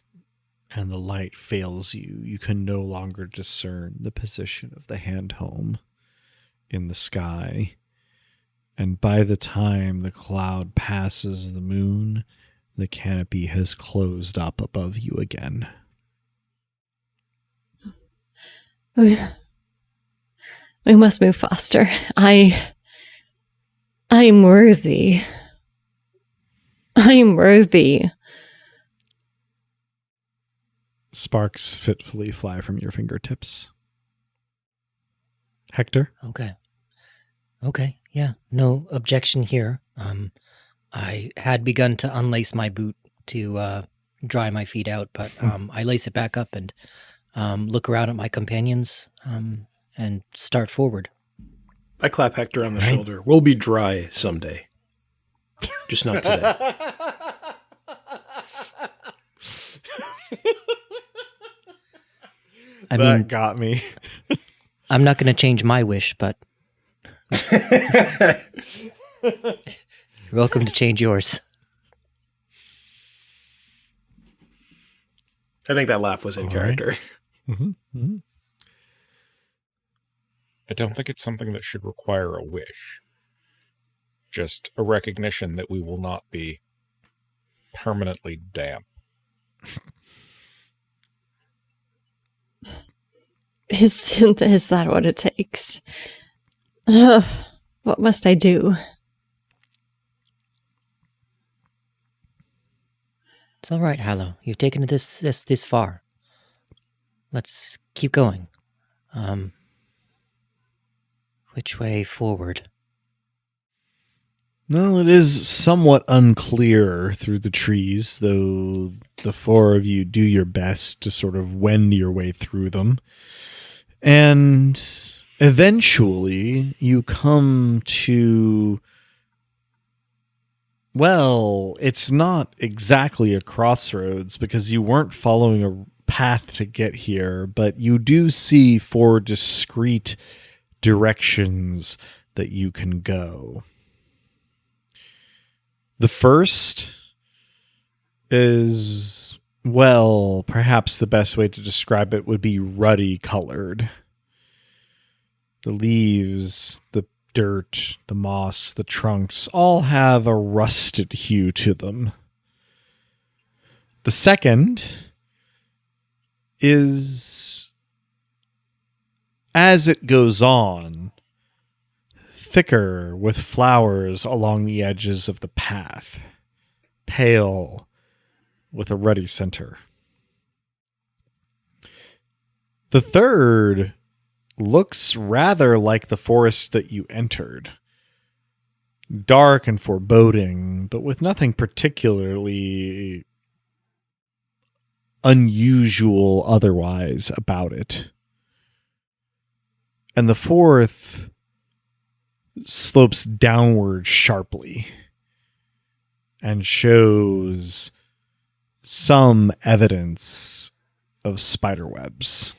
and the light fails you. You can no longer discern the position of the hand home in the sky. And by the time the cloud passes the moon, the canopy has closed up above you again. We must move faster. I'm worthy. I'm worthy. Sparks fitfully fly from your fingertips. Hector? Okay. Yeah. No objection here. I had begun to unlace my boot to dry my feet out, but I lace it back up and look around at my companions and start forward. I clap Hector on the shoulder. We'll be dry someday. Just not today. I That mean, got me. I'm not going to change my wish, but you're welcome to change yours. I think that laugh was in character. Mm-hmm. Mm-hmm. I don't think it's something that should require a wish. Just a recognition that we will not be permanently damp. Is that what it takes? What must I do? It's all right, Hallow. You've taken it this far. Let's keep going. Which way forward? Well, it is somewhat unclear through the trees, though the four of you do your best to sort of wend your way through them. And eventually you come to, well, it's not exactly a crossroads because you weren't following a path to get here, but you do see four discrete directions that you can go. The first is, well, perhaps the best way to describe it would be ruddy colored. The leaves, the dirt, the moss, the trunks all have a rusted hue to them. The second is, as it goes on, thicker with flowers along the edges of the path, pale with a ruddy center. The third looks rather like the forest that you entered, dark and foreboding, but with nothing particularly unusual otherwise about it. And the fourth slopes downward sharply and shows some evidence of spider webs.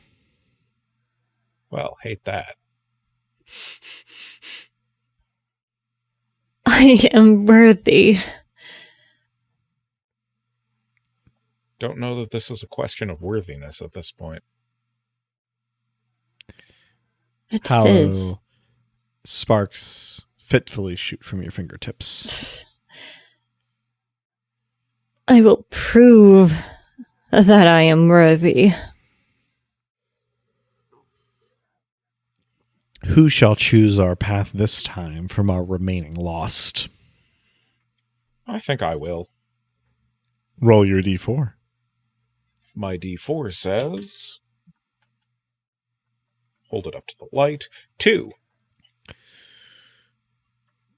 Well, hate that. I am worthy. Don't know that this is a question of worthiness at this point. It Hollow is. sparks fitfully shoot from your fingertips. I will prove that I am worthy. Who shall choose our path this time from our remaining lost? I think I will. Roll your d4. My D4 says... Hold it up to the light. 2.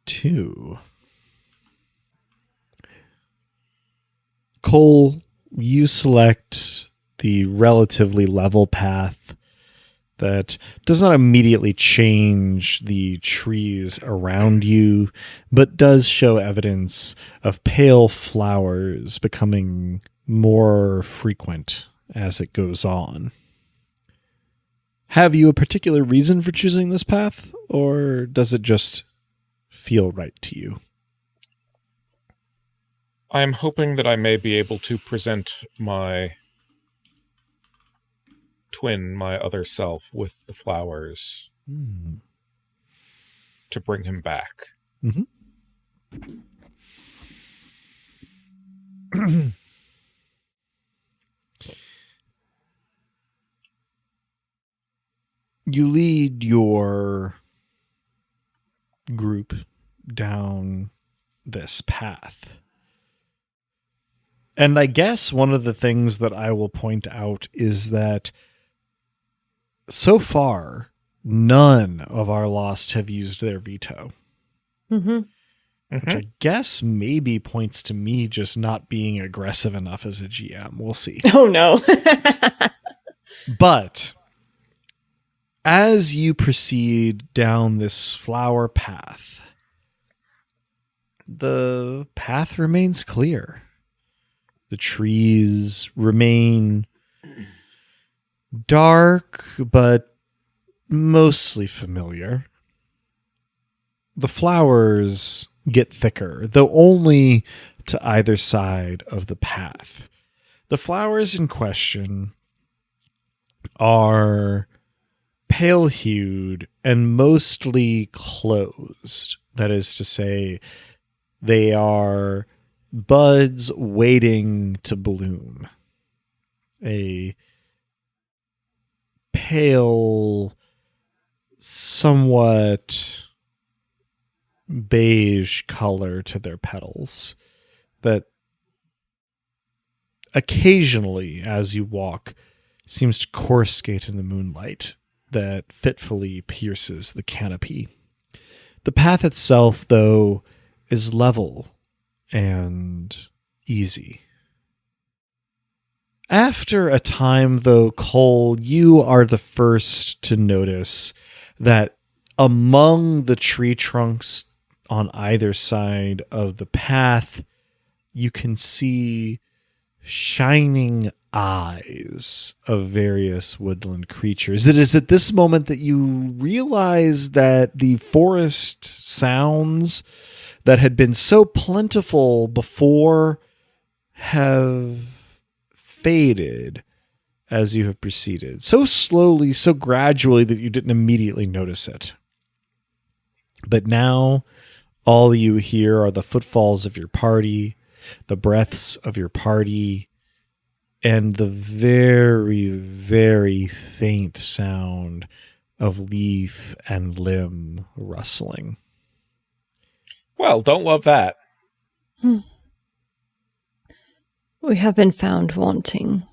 2. Cole, you select the relatively level path that does not immediately change the trees around you, but does show evidence of pale flowers becoming more frequent as it goes on. Have you a particular reason for choosing this path, or does it just feel right to you? I'm hoping that I may be able to present my twin, my other self, with the flowers to bring him back. Mm-hmm. You lead your group down this path. And I guess one of the things that I will point out is that so far, none of our lost have used their veto. Mm-hmm. Which I guess maybe points to me just not being aggressive enough as a GM. We'll see. Oh, no. But as you proceed down this flower path, the path remains clear. The trees remain dark, but mostly familiar. The flowers get thicker, though only to either side of the path. The flowers in question are pale-hued and mostly closed. That is to say, they are buds waiting to bloom. A pale, somewhat beige color to their petals that occasionally, as you walk, seems to coruscate in the moonlight that fitfully pierces the canopy. The path itself, though, is level and easy. After a time, though, Cole, you are the first to notice that among the tree trunks on either side of the path, you can see shining eyes of various woodland creatures. It is at this moment that you realize that the forest sounds that had been so plentiful before have faded as you have proceeded. So slowly, so gradually that you didn't immediately notice it. But now all you hear are the footfalls of your party, the breaths of your party, and the very, very faint sound of leaf and limb rustling. Well, don't love that. We have been found wanting.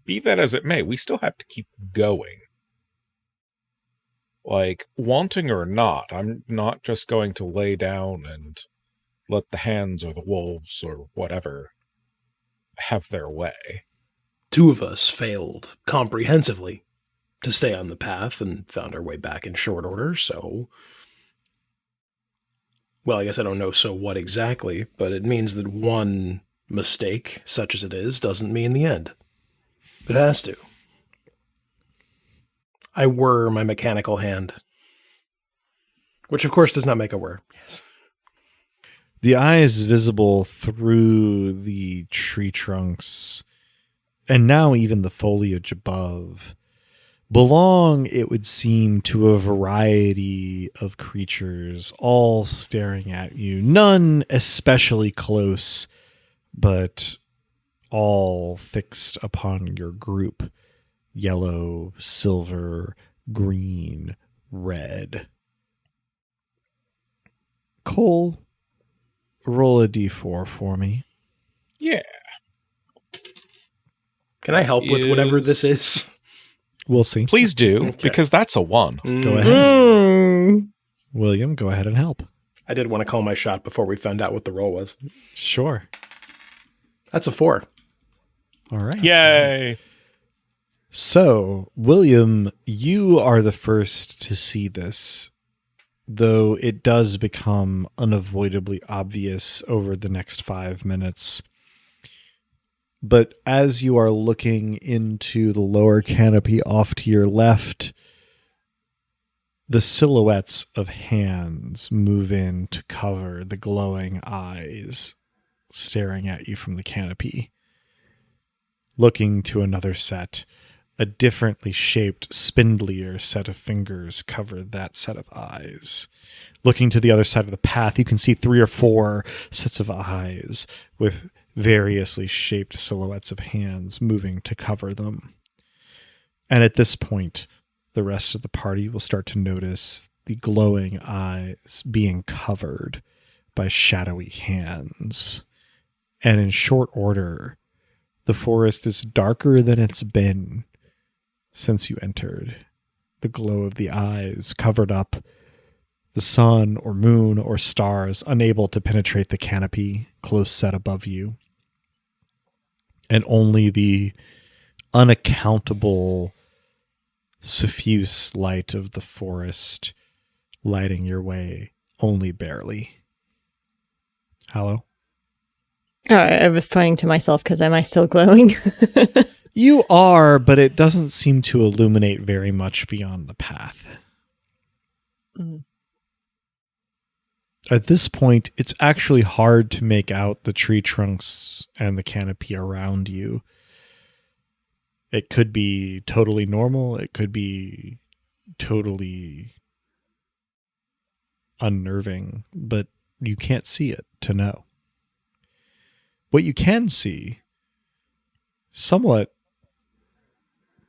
Be that as it may, we still have to keep going. Like, wanting or not, I'm not just going to lay down and let the hands or the wolves or whatever have their way. 2 of us failed comprehensively to stay on the path and found our way back in short order, so... Well, I guess I don't know so what exactly, but it means that one mistake, such as it is, doesn't mean the end. It has to. I whir my mechanical hand. Which, of course, does not make a whir. Yes. The eyes visible through the tree trunks, and now even the foliage above, belong, it would seem, to a variety of creatures, all staring at you. None especially close, but all fixed upon your group. Yellow, silver, green, red. Cole, roll a d4 for me. Yeah. Can I help with whatever this is? We'll see. Please do, Okay. because that's a 1. Go ahead. Mm. William, go ahead and help. I did want to call my shot before we found out what the roll was. Sure. That's a 4. All right. Yay! So, William, you are the first to see this, though it does become unavoidably obvious over the next 5 minutes. But as you are looking into the lower canopy off to your left, the silhouettes of hands move in to cover the glowing eyes staring at you from the canopy. Looking to another set, a differently shaped, spindlier set of fingers cover that set of eyes. Looking to the other side of the path, you can see 3 or 4 sets of eyes with variously shaped silhouettes of hands moving to cover them. And at this point, the rest of the party will start to notice the glowing eyes being covered by shadowy hands. And in short order, the forest is darker than it's been since you entered. The glow of the eyes covered up the sun or moon or stars, unable to penetrate the canopy close set above you. And only the unaccountable, suffuse light of the forest lighting your way, only barely. Hello? I was pointing to myself because am I still glowing? You are, but it doesn't seem to illuminate very much beyond the path. Mm. At this point, it's actually hard to make out the tree trunks and the canopy around you. It could be totally normal. It could be totally unnerving, but you can't see it to know. What you can see, somewhat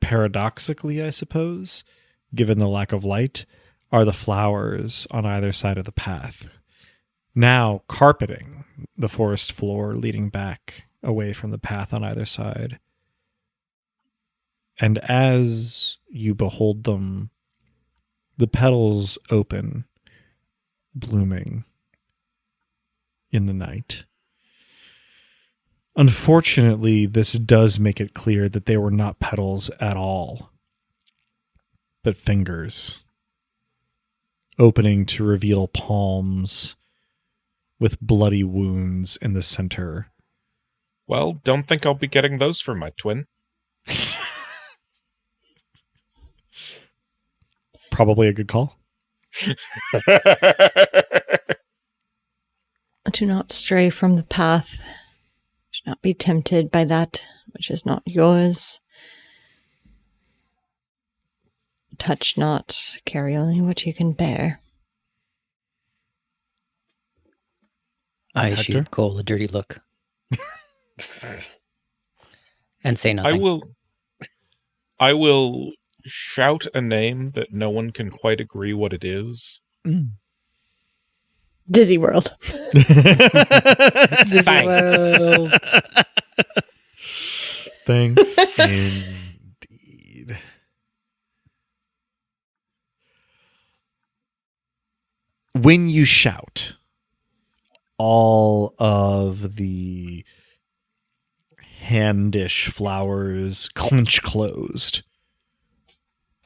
paradoxically, I suppose, given the lack of light, are the flowers on either side of the path, now carpeting the forest floor leading back away from the path on either side. And as you behold them, the petals open, blooming in the night. Unfortunately, this does make it clear that they were not petals at all, but fingers, opening to reveal palms with bloody wounds in the center. Well, don't think I'll be getting those for my twin. Probably a good call. Do not stray from the path. Do not be tempted by that which is not yours. Touch not, carry only what you can bear. I Hector? shoot Cole a dirty look. And say nothing. I will shout a name that no one can quite agree what it is. Dizzy World. Dizzy Thanks. World. Thanks indeed. when you shout, all of the handish flowers clench closed,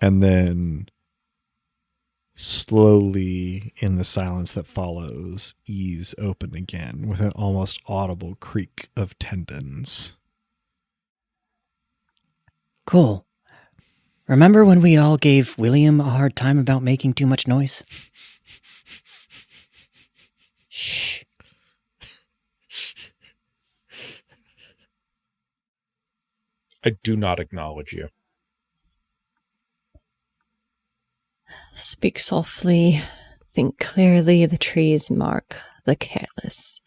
and then slowly, in the silence that follows, ease open again with an almost audible creak of tendons. Cool. Remember when we all gave William a hard time about making too much noise? Shh. I do not acknowledge you. Speak softly, think clearly, the trees mark the careless.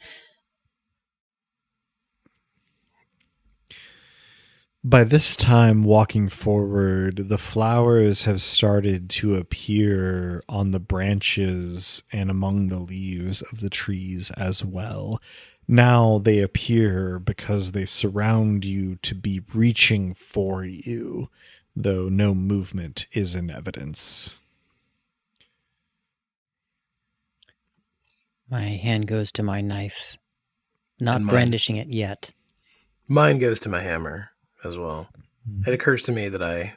By this time, walking forward, the flowers have started to appear on the branches and among the leaves of the trees as well. Now they appear because they surround you to be reaching for you, though no movement is in evidence. My hand goes to my knife, not And mine. brandishing it yet. Mine goes to my hammer as well. It occurs to me that I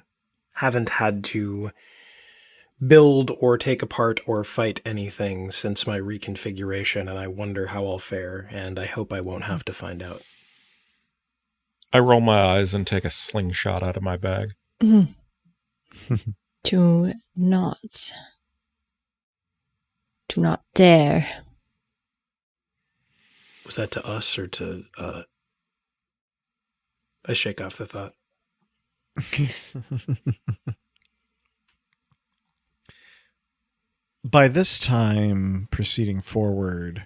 haven't had to build or take apart or fight anything since my reconfiguration, and I wonder how I'll fare, and I hope I won't have to find out. I roll my eyes and take a slingshot out of my bag. Do not dare. Was that to us or to, I shake off the thought. By this time, proceeding forward,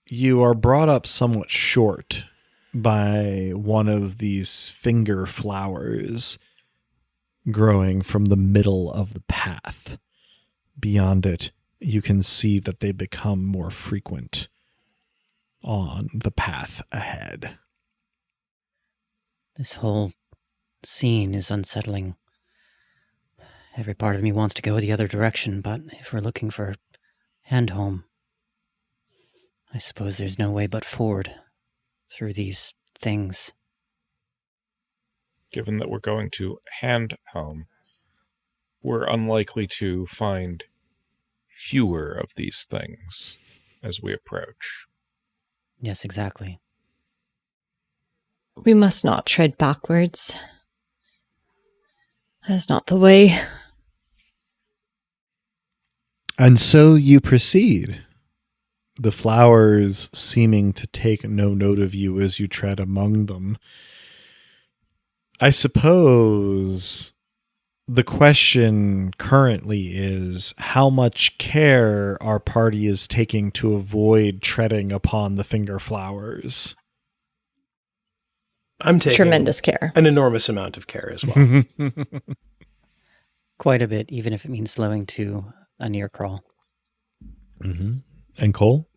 you are brought up somewhat short by one of these finger flowers growing from the middle of the path. Beyond it, you can see that they become more frequent on the path ahead. This whole scene is unsettling. Every part of me wants to go the other direction, but if we're looking for hand home, I suppose there's no way but forward through these things. Given that we're going to hand home, we're unlikely to find fewer of these things as we approach. Yes, exactly. We must not tread backwards. That is not the way. And so you proceed, the flowers seeming to take no note of you as you tread among them. I suppose the question currently is how much care our party is taking to avoid treading upon the finger flowers. I'm taking Tremendous care. an enormous amount of care as well. Quite a bit, even if it means slowing to a near crawl. Mm-hmm. And Cole?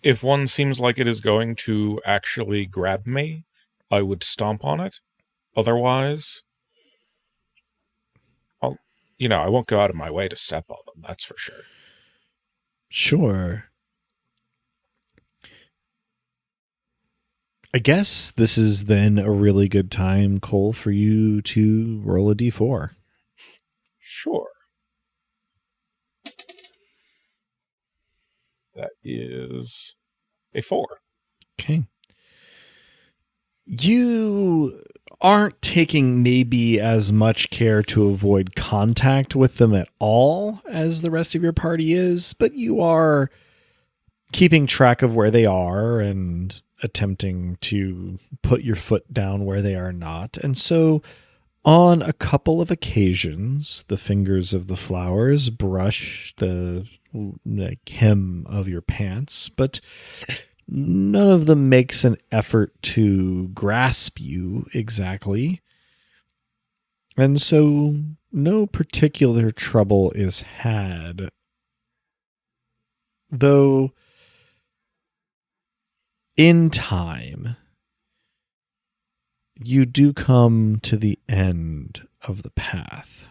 If one seems like it is going to actually grab me, I would stomp on it. Otherwise, I won't go out of my way to step on them, that's for sure. Sure. I guess this is then a really good time, Cole, for you to roll a d4. Sure. That is a 4. Okay. You aren't taking maybe as much care to avoid contact with them at all as the rest of your party is, but you are keeping track of where they are and attempting to put your foot down where they are not. And so on a couple of occasions, the fingers of the flowers brush the hem of your pants, but none of them makes an effort to grasp you exactly. And so no particular trouble is had. Though in time, you do come to the end of the path.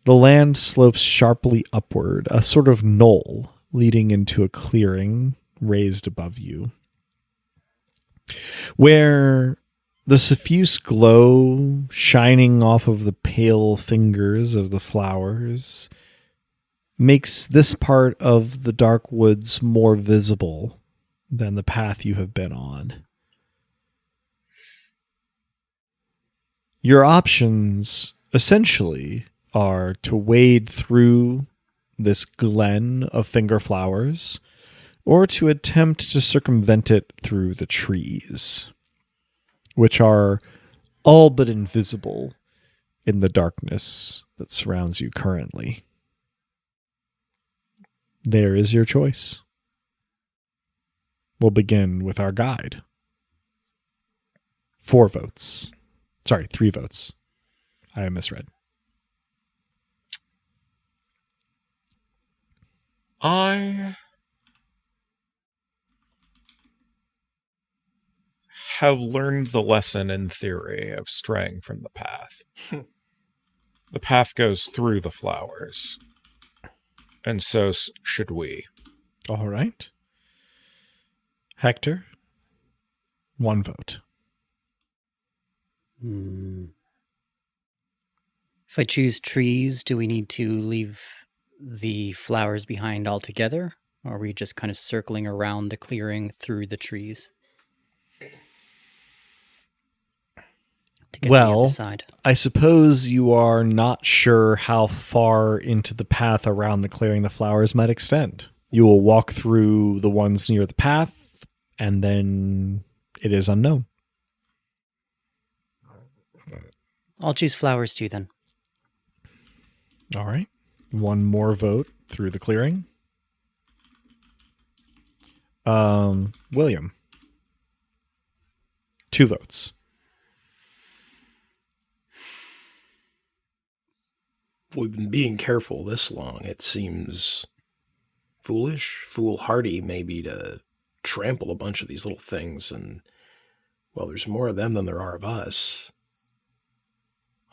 The land slopes sharply upward, a sort of knoll leading into a clearing raised above you, where the suffuse glow shining off of the pale fingers of the flowers makes this part of the dark woods more visible than the path you have been on. Your options essentially are to wade through this glen of finger flowers or to attempt to circumvent it through the trees, which are all but invisible in the darkness that surrounds you currently. There is your choice. We'll begin with our guide. 4 votes. Sorry, 3 votes. I misread. I have learned the lesson in theory of straying from the path. The path goes through the flowers, and so should we. All right. Hector, 1 vote. If I choose trees, do we need to leave the flowers behind altogether? Or are we just kind of circling around the clearing through the trees? To get to the Well, other side. I suppose you are not sure how far into the path around the clearing the flowers might extend. You will walk through the ones near the path, and then it is unknown. I'll choose flowers too then. All right. 1 more vote through the clearing. William. 2 votes. We've been being careful this long. It seems foolhardy maybe to trample a bunch of these little things, and, well, there's more of them than there are of us.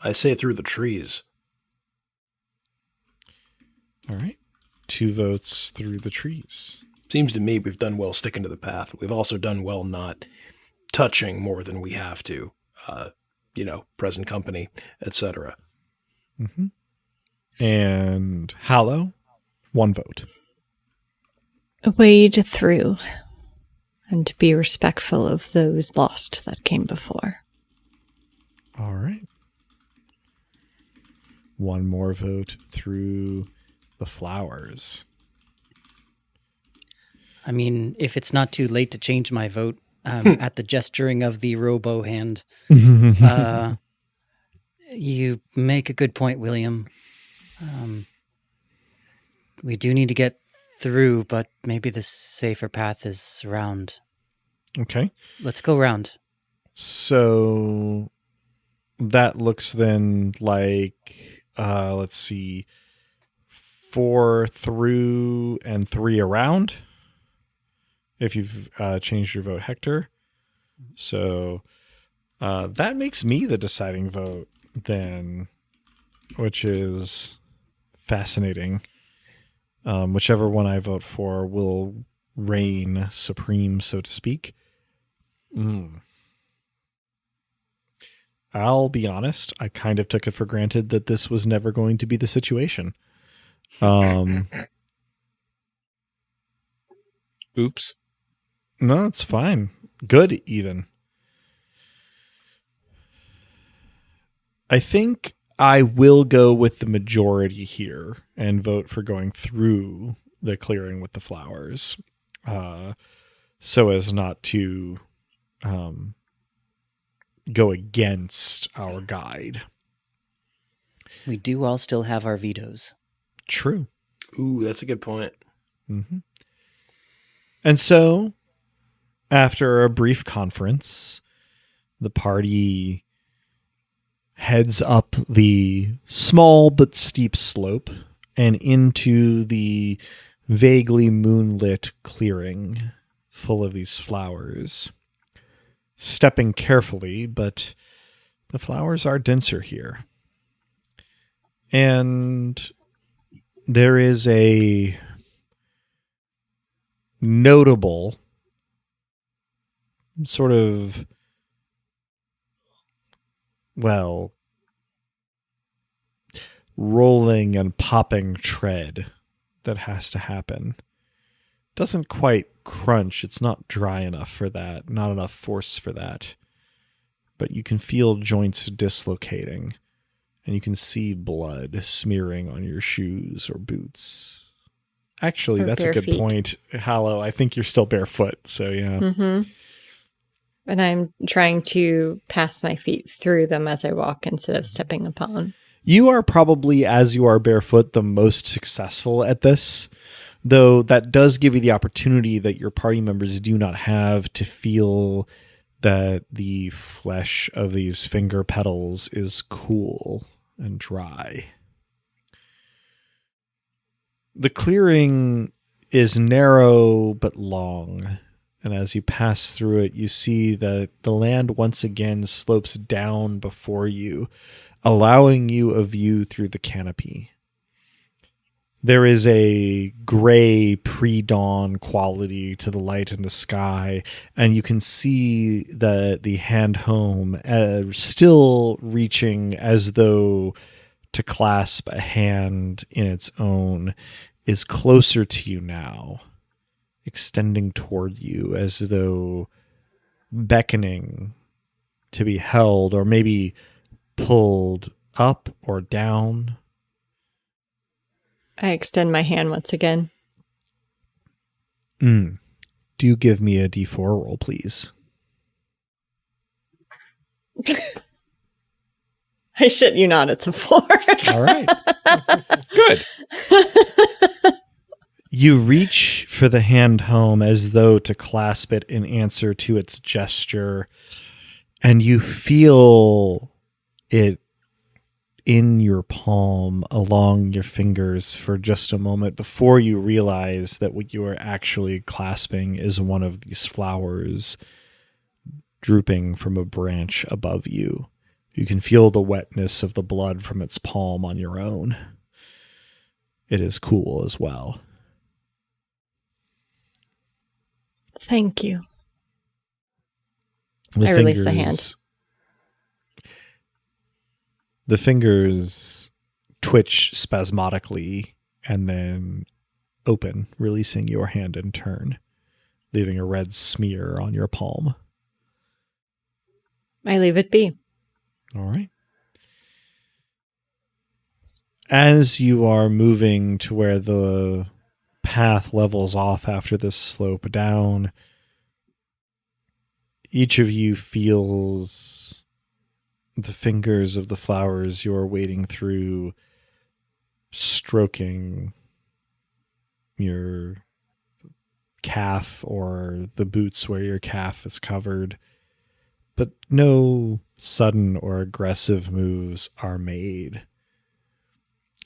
I say through the trees. All right. 2 votes through the trees. Seems to me we've done well sticking to the path. We've also done well not touching more than we have to. Present company, etc. Mm-hmm. And Hallow, 1 vote. Wade through and be respectful of those lost that came before. All right. 1 more vote through the flowers. I mean, if it's not too late to change my vote, at the gesturing of the robo hand, you make a good point, William. We do need to get through, but maybe the safer path is around. Okay. Let's go round. So that looks then like, let's see, 4 through and 3 around, if you've changed your vote, Hector. So that makes me the deciding vote then, which is fascinating. Whichever one I vote for will reign supreme, so to speak. I'll be honest, I kind of took it for granted that this was never going to be the situation. Oops. No, it's fine. Good, even. I think I will go with the majority here and vote for going through the clearing with the flowers, so as not to go against our guide. We do all still have our vetoes. True. Ooh, that's a good point. Mm-hmm. And so, after a brief conference, the party heads up the small but steep slope and into the vaguely moonlit clearing full of these flowers. Stepping carefully, but the flowers are denser here. And there is a notable sort of, well, rolling and popping tread that has to happen. Doesn't quite crunch. It's not dry enough for that. Not enough force for that. But you can feel joints dislocating. And you can see blood smearing on your shoes or boots. Actually, Or that's a bare good feet. point. Hallow, I think you're still barefoot. So, yeah. Mm-hmm. And I'm trying to pass my feet through them as I walk instead of stepping upon. You are probably, as you are barefoot, the most successful at this, though that does give you the opportunity that your party members do not have to feel that the flesh of these finger petals is cool and dry. The clearing is narrow but long, and as you pass through it, you see that the land once again slopes down before you, allowing you a view through the canopy. There is a gray pre-dawn quality to the light in the sky, and you can see that the hand home still reaching as though to clasp a hand in its own is closer to you now, extending toward you as though beckoning to be held or maybe pulled up or down. I extend my hand once again. Do you give me a D4 roll, please? I shit you not, it's a 4. All right. Good. You reach for the hand home as though to clasp it in answer to its gesture, and you feel it in your palm along your fingers for just a moment before you realize that what you are actually clasping is one of these flowers drooping from a branch above you. You can feel the wetness of the blood from its palm on your own. It is cool as well. Thank you. The I release the hand. The fingers twitch spasmodically and then open, releasing your hand in turn, leaving a red smear on your palm. I leave it be. All right. As you are moving to where the path levels off after this slope down, each of you feels the fingers of the flowers you are wading through stroking your calf or the boots where your calf is covered, but no sudden or aggressive moves are made.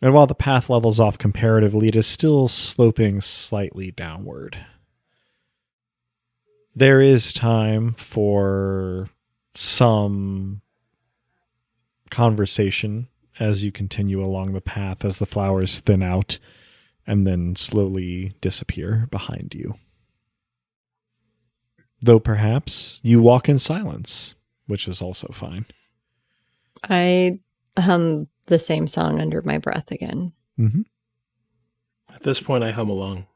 And while the path levels off comparatively, it is still sloping slightly downward. There is time for some conversation as you continue along the path as the flowers thin out and then slowly disappear behind you. Though perhaps you walk in silence, which is also fine. I hum the same song under my breath again. Mm-hmm. At this point, I hum along.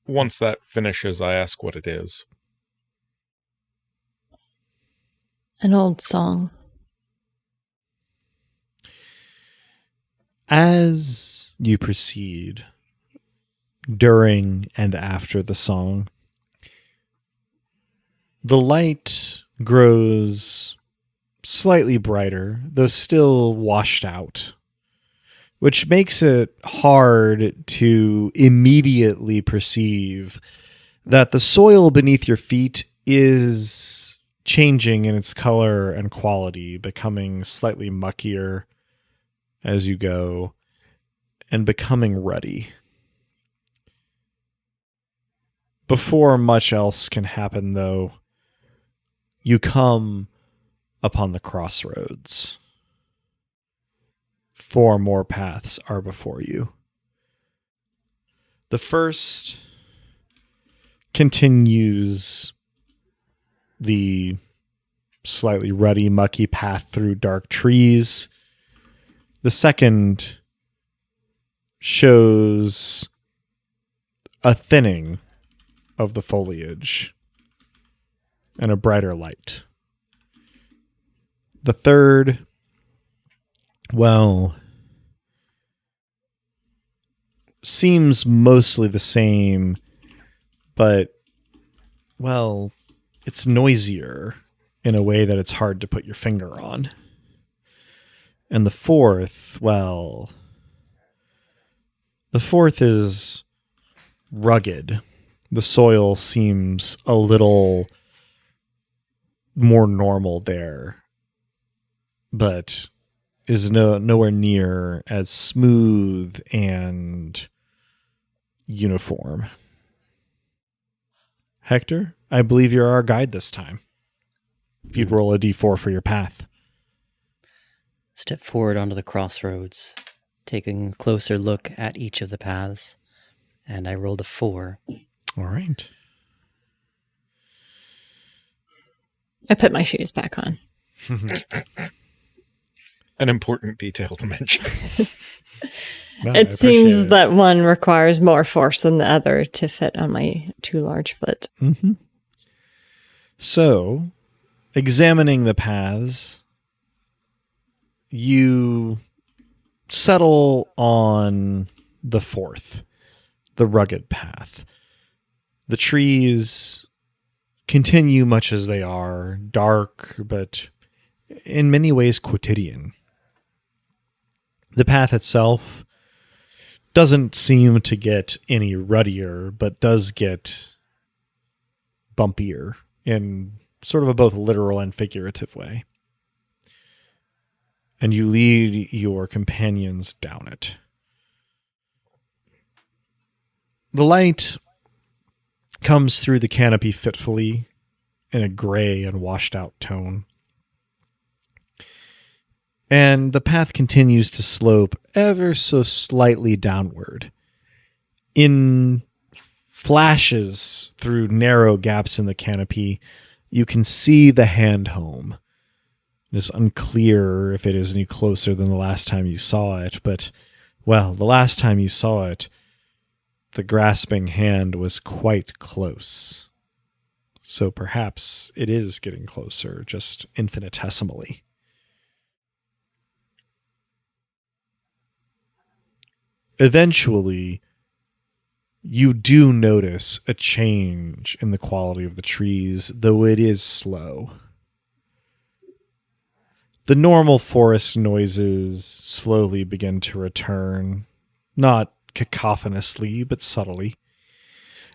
Once that finishes, I ask what it is. An old song. As you proceed, during and after the song, the light grows slightly brighter, though still washed out, which makes it hard to immediately perceive that the soil beneath your feet is changing in its color and quality, becoming slightly muckier as you go, and becoming ruddy. Before much else can happen, though, you come upon the crossroads. 4 more paths are before you. The first continues the slightly ruddy, mucky path through dark trees. The second shows a thinning of the foliage and a brighter light. The third, well, seems mostly the same, but, well, it's noisier in a way that it's hard to put your finger on. And the fourth, well, the fourth is rugged. The soil seems a little more normal there, but is nowhere near as smooth and uniform. Hector, I believe you're our guide this time. If you'd roll a d4 for your path. Step forward onto the crossroads, taking a closer look at each of the paths, and I rolled a 4. All right. I put my shoes back on. An important detail to mention. No, I It seems appreciate it. that one requires more force than the other to fit on my too large foot. Mm-hmm. So, examining the paths, you settle on the fourth, the rugged path. The trees continue much as they are, dark, but in many ways quotidian. The path itself doesn't seem to get any ruddier, but does get bumpier in sort of a both literal and figurative way. And you lead your companions down it. The light comes through the canopy fitfully in a gray and washed out tone. And the path continues to slope ever so slightly downward. In flashes through narrow gaps in the canopy, you can see the hand home. It's unclear if it is any closer than the last time you saw it, but, well, the last time you saw it, the grasping hand was quite close. So perhaps it is getting closer, just infinitesimally. Eventually, you do notice a change in the quality of the trees, though it is slow. The normal forest noises slowly begin to return, not cacophonously, but subtly.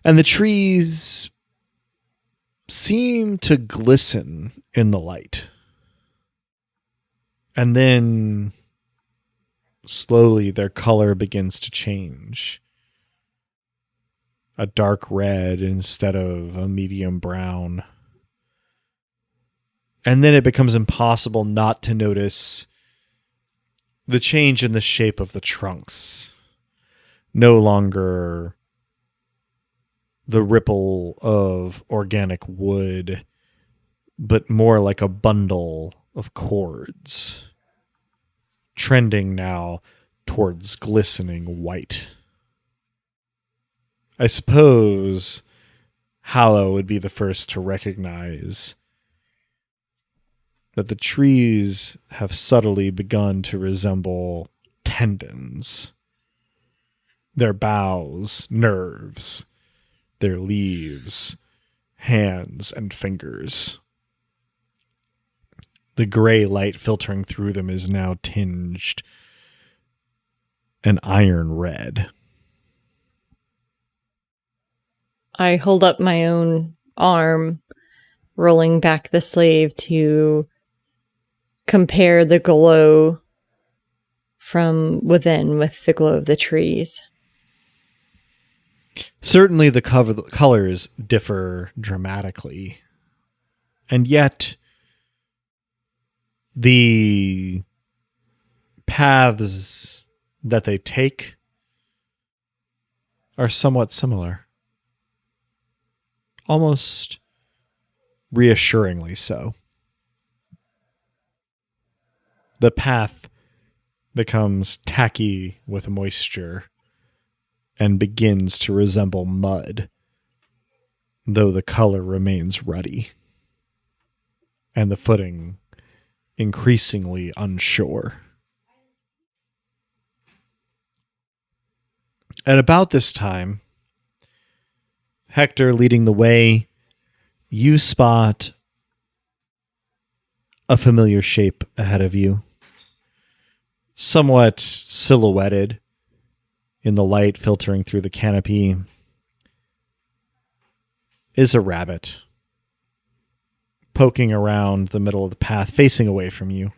And the trees seem to glisten in the light. And then slowly their color begins to change. A dark red instead of a medium brown. And then it becomes impossible not to notice the change in the shape of the trunks. No longer the ripple of organic wood, but more like a bundle of cords, trending now towards glistening white. I suppose Hallow would be the first to recognize that the trees have subtly begun to resemble tendons. Their boughs, nerves, their leaves, hands and fingers. The gray light filtering through them is now tinged an iron red. I hold up my own arm, rolling back the sleeve to compare the glow from within with the glow of the trees. Certainly the colors differ dramatically. And yet, the paths that they take are somewhat similar. Almost reassuringly so. The path becomes tacky with moisture and begins to resemble mud, though the color remains ruddy, and the footing increasingly unsure. At about this time, Hector leading the way, you spot a familiar shape ahead of you, somewhat silhouetted in the light filtering through the canopy, is a rabbit poking around the middle of the path, facing away from you.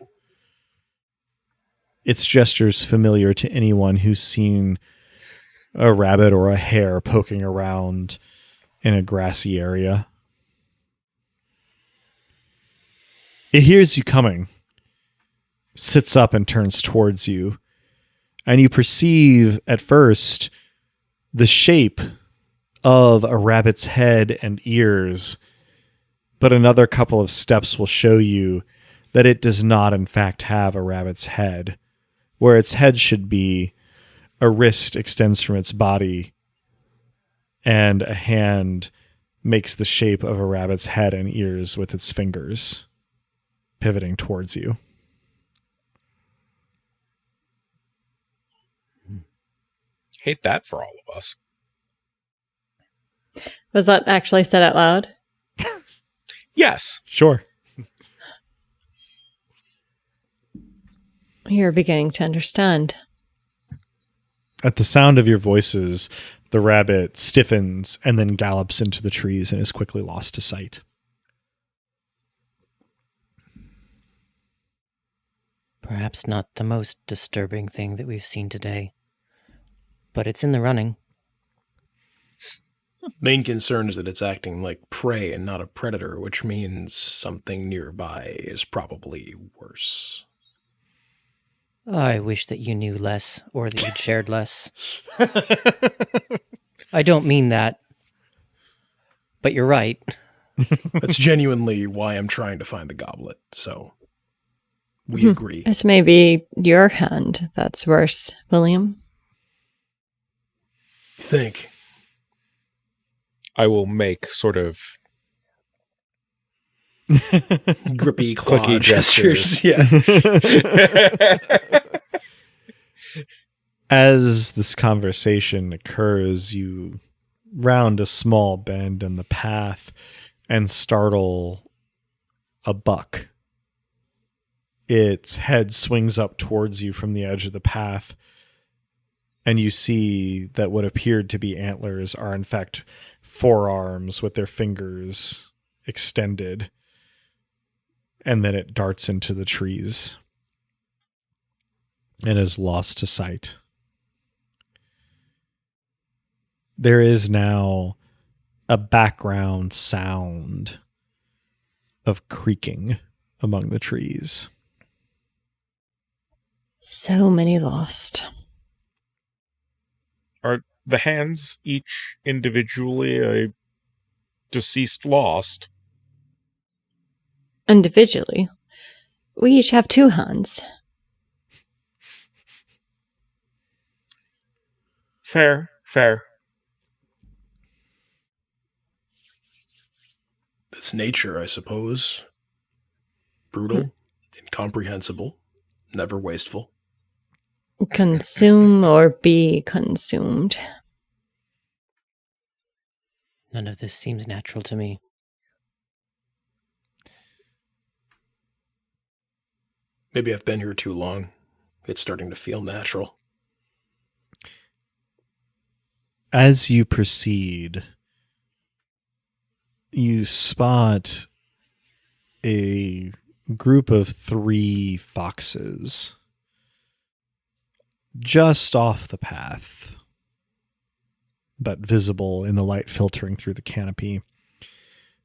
Its gestures familiar to anyone who's seen a rabbit or a hare poking around in a grassy area. It hears you coming, sits up and turns towards you, and you perceive at first the shape of a rabbit's head and ears, but another couple of steps will show you that it does not in fact have a rabbit's head. Where its head should be, a wrist extends from its body, and a hand makes the shape of a rabbit's head and ears with its fingers, pivoting towards you. Hate that for all of us. Was that actually said out loud? Yes. Sure. You're beginning to understand. At the sound of your voices, the rabbit stiffens and then gallops into the trees and is quickly lost to sight. Perhaps not the most disturbing thing that we've seen today, but it's in the running. Main concern is that it's acting like prey and not a predator, which means something nearby is probably worse. I wish that you knew less, or that you'd shared less. I don't mean that, but you're right. That's genuinely why I'm trying to find the goblet, so we agree. It may be your hand that's worse, William. Think. I will make sort of Grippy claw clicky gestures. gestures. Yeah. As this conversation occurs, you round a small bend in the path and startle a buck. Its head swings up towards you from the edge of the path, and you see that what appeared to be antlers are in fact forearms with their fingers extended, and then it darts into the trees and is lost to sight. There is now a background sound of creaking among the trees. So many lost. Are the hands each individually a deceased lost? Individually. We each have 2 hands. Fair. That's nature, I suppose. Brutal, incomprehensible, never wasteful. Consume or be consumed. None of this seems natural to me. Maybe I've been here too long. It's starting to feel natural. As you proceed, you spot a group of 3 foxes just off the path, but visible in the light filtering through the canopy,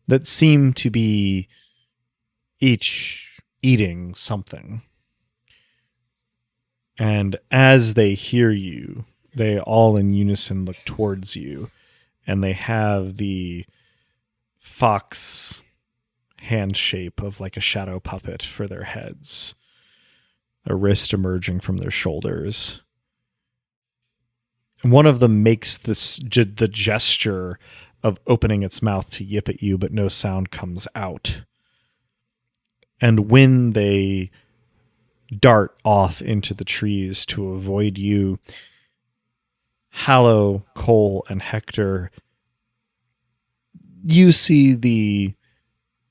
that seem to be each eating something. And as they hear you, they all in unison look towards you, and they have the fox hand shape of like a shadow puppet for their heads, a wrist emerging from their shoulders. And one of them makes the gesture of opening its mouth to yip at you, but no sound comes out. And when they dart off into the trees to avoid you, Hallow, Cole, and Hector, you see the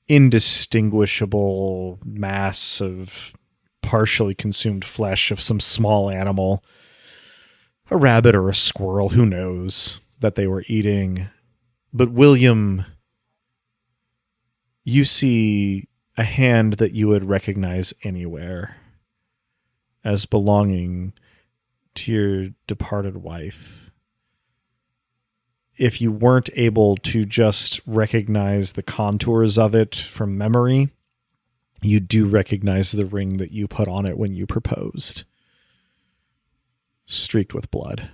indistinguishable mass of partially consumed flesh of some small animal, a rabbit or a squirrel, who knows, that they were eating. But William, you see a hand that you would recognize anywhere as belonging to your departed wife. If you weren't able to just recognize the contours of it from memory, you do recognize the ring that you put on it when you proposed, streaked with blood.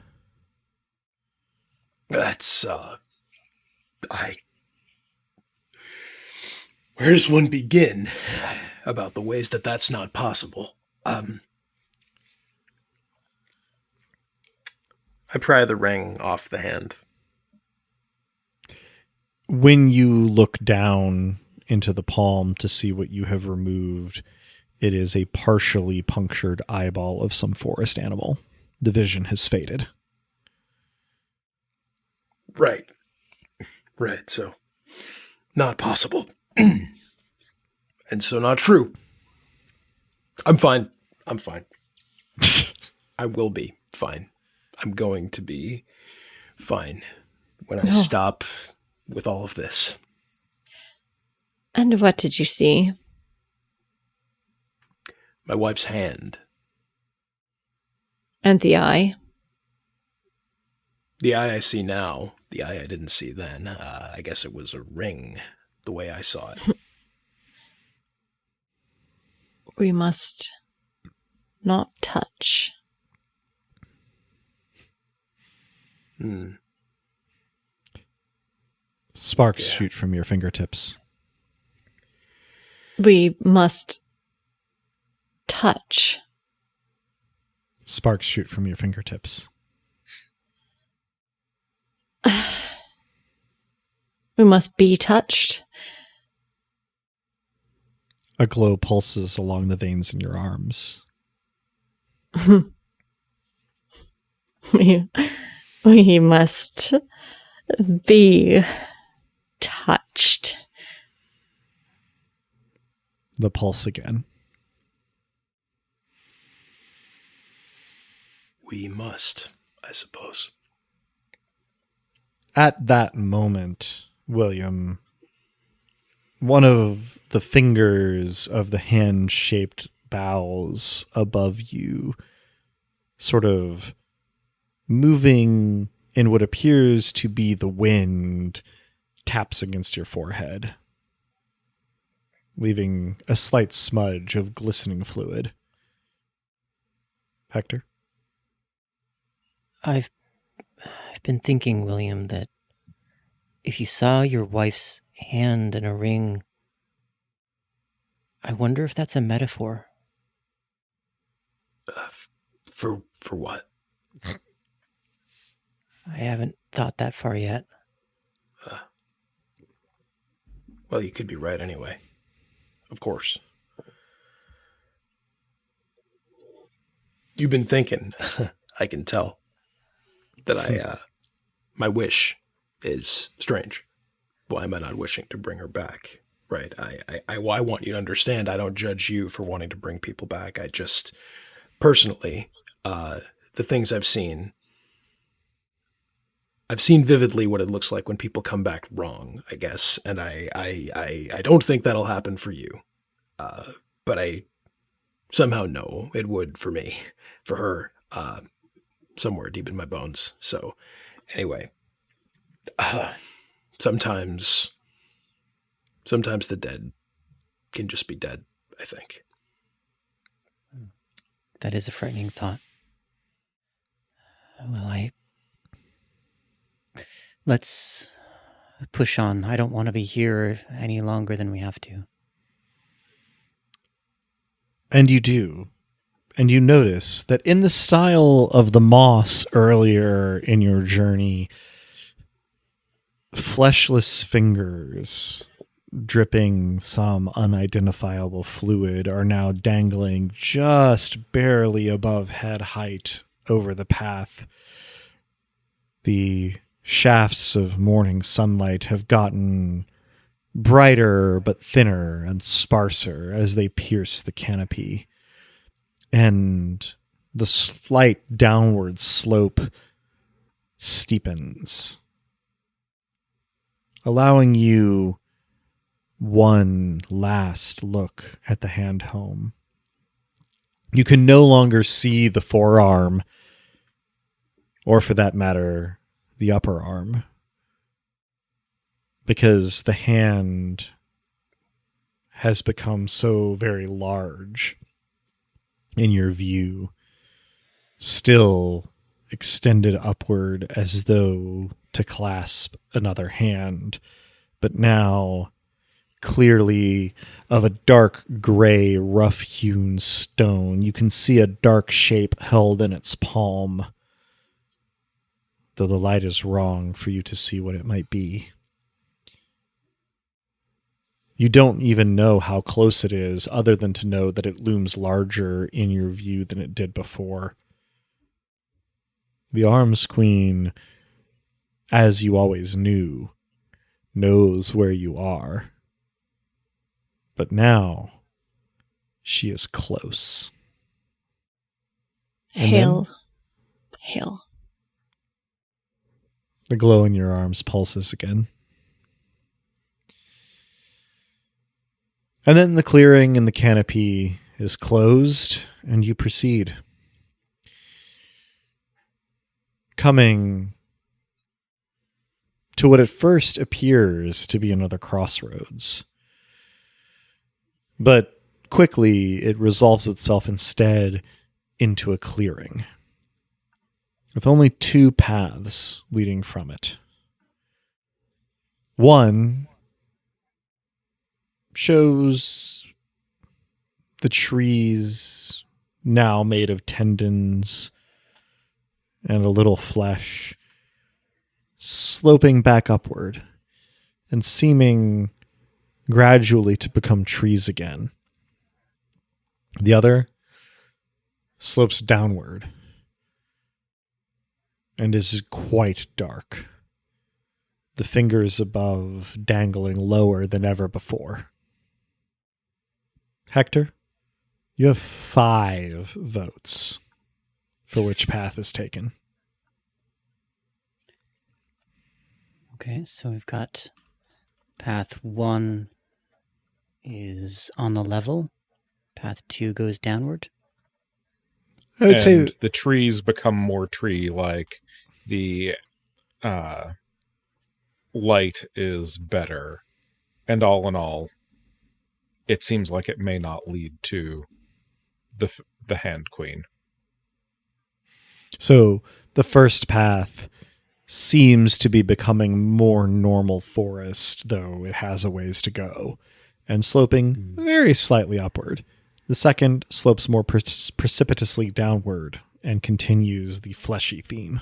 That's, where does one begin about the ways that that's not possible? I pry the ring off the hand. When you look down into the palm to see what you have removed, it is a partially punctured eyeball of some forest animal. The vision has faded. Right. So, not possible. And so not true. I'm fine. I will be fine. I'm going to be fine when I stop with all of this. And what did you see? My wife's hand. And the eye? The eye I see now, the eye I didn't see then. I guess it was a ring, the way I saw it. We must not touch. Sparks shoot from your fingertips. We must touch. Sparks shoot from your fingertips. We must be touched. A glow pulses along the veins in your arms. We must be touched. The pulse again. We must, I suppose. At that moment, William, one of the fingers of the hand-shaped boughs above you, sort of moving in what appears to be the wind, taps against your forehead, leaving a slight smudge of glistening fluid. Hector? I've been thinking, William, that if you saw your wife's hand in a ring, I wonder if that's a metaphor. For what? I haven't thought that far yet. Well, you could be right anyway. Of course. You've been thinking, I can tell, that my wish is strange. Why am I not wishing to bring her back? Right. I want you to understand, I don't judge you for wanting to bring people back. I just, personally, the things I've seen vividly what it looks like when people come back wrong, I guess. And I don't think that'll happen for you. But I somehow know it would for me, for her, somewhere deep in my bones. So anyway, sometimes the dead can just be dead, I think. That is a frightening thought. Well, let's push on. I don't want to be here any longer than we have to. And you do. And you notice that in the style of the moss earlier in your journey, fleshless fingers dripping some unidentifiable fluid are now dangling just barely above head height over the path. The shafts of morning sunlight have gotten brighter but thinner and sparser as they pierce the canopy. And the slight downward slope steepens, allowing you one last look at the hand home. You can no longer see the forearm, or for that matter, the upper arm, because the hand has become so very large in your view, still extended upward as though to clasp another hand, but now clearly of a dark gray, rough-hewn stone. You can see a dark shape held in its palm, though the light is wrong for you to see what it might be. You don't even know how close it is, other than to know that it looms larger in your view than it did before. The Arms Queen, as you always knew, knows where you are. But now, she is close. And Hail. Hail. The glow in your arms pulses again. And then the clearing in the canopy is closed, and you proceed. Coming to what at first appears to be another crossroads. But quickly it resolves itself instead into a clearing, with only two paths leading from it. One shows the trees now made of tendons and a little flesh, sloping back upward and seeming gradually to become trees again. The other slopes downward and is quite dark, the fingers above dangling lower than ever before. Hector, you have 5 votes for which path is taken. Okay, so we've got path 1 is on the level. Path 2 goes downward. I would say the trees become more tree-like. The light is better. And all in all, it seems like it may not lead to the Hand Queen. so. The first path seems to be becoming more normal forest, though it has a ways to go, and sloping very slightly upward. The second slopes more precipitously downward and continues the fleshy theme.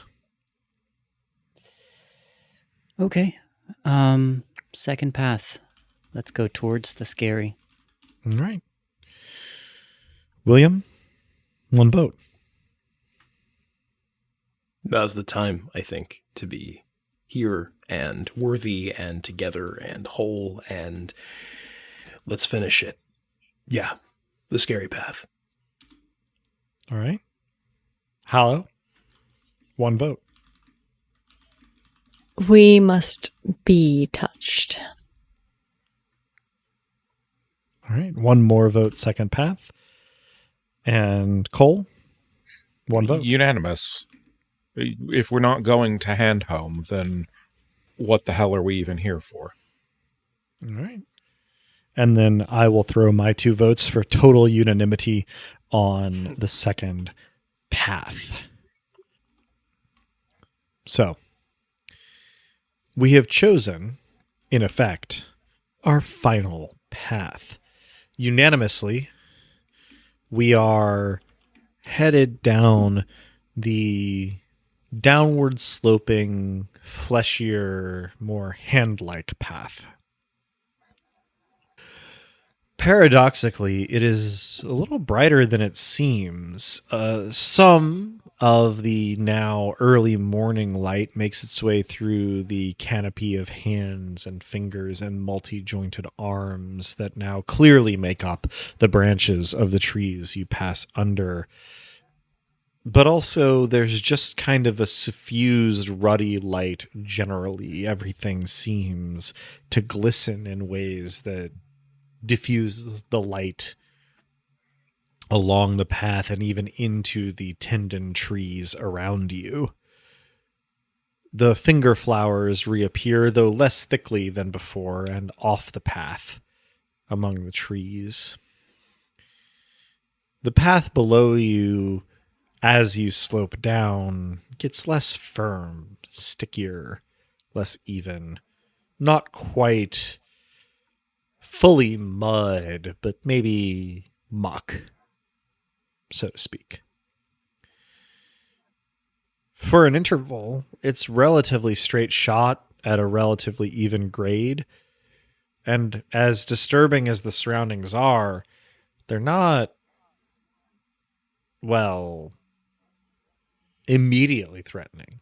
Okay. Second path. Let's go towards the scary. All right. William, 1 vote. Now's the time, I think, to be here and worthy and together and whole, and let's finish it. Yeah, the scary path. All right. Hallow, 1 vote. We must be touched. All right. 1 more vote, second path. And Cole, 1 vote. Unanimous. If we're not going to Hand Home, then what the hell are we even here for? All right. And then I will throw my 2 votes for total unanimity on the second path. So, we have chosen, in effect, our final path. Unanimously, we are headed down the downward sloping, fleshier, more hand-like path. Paradoxically, it is a little brighter than it seems. Some of the now early morning light makes its way through the canopy of hands and fingers and multi-jointed arms that now clearly make up the branches of the trees you pass under. But also, there's just kind of a suffused, ruddy light generally. Everything seems to glisten in ways that diffuse the light along the path and even into the tendon trees around you. The finger flowers reappear, though less thickly than before, and off the path among the trees. The path below you, as you slope down, gets less firm, stickier, less even. Not quite fully mud, but maybe muck, so to speak. For an interval, it's relatively straight shot at a relatively even grade, and as disturbing as the surroundings are, they're not, well, immediately threatening.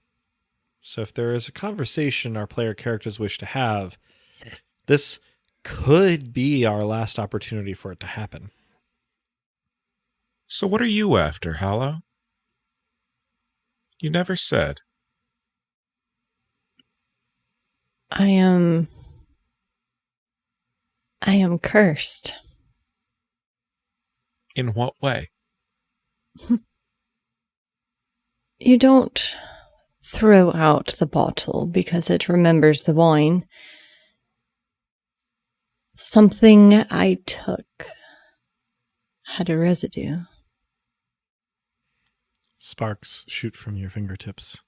So if there is a conversation our player characters wish to have, this could be our last opportunity for it to happen. So what are you after, Hallow? You never said. I am cursed. In what way? You don't throw out the bottle because it remembers the wine. Something I took had a residue. Sparks shoot from your fingertips.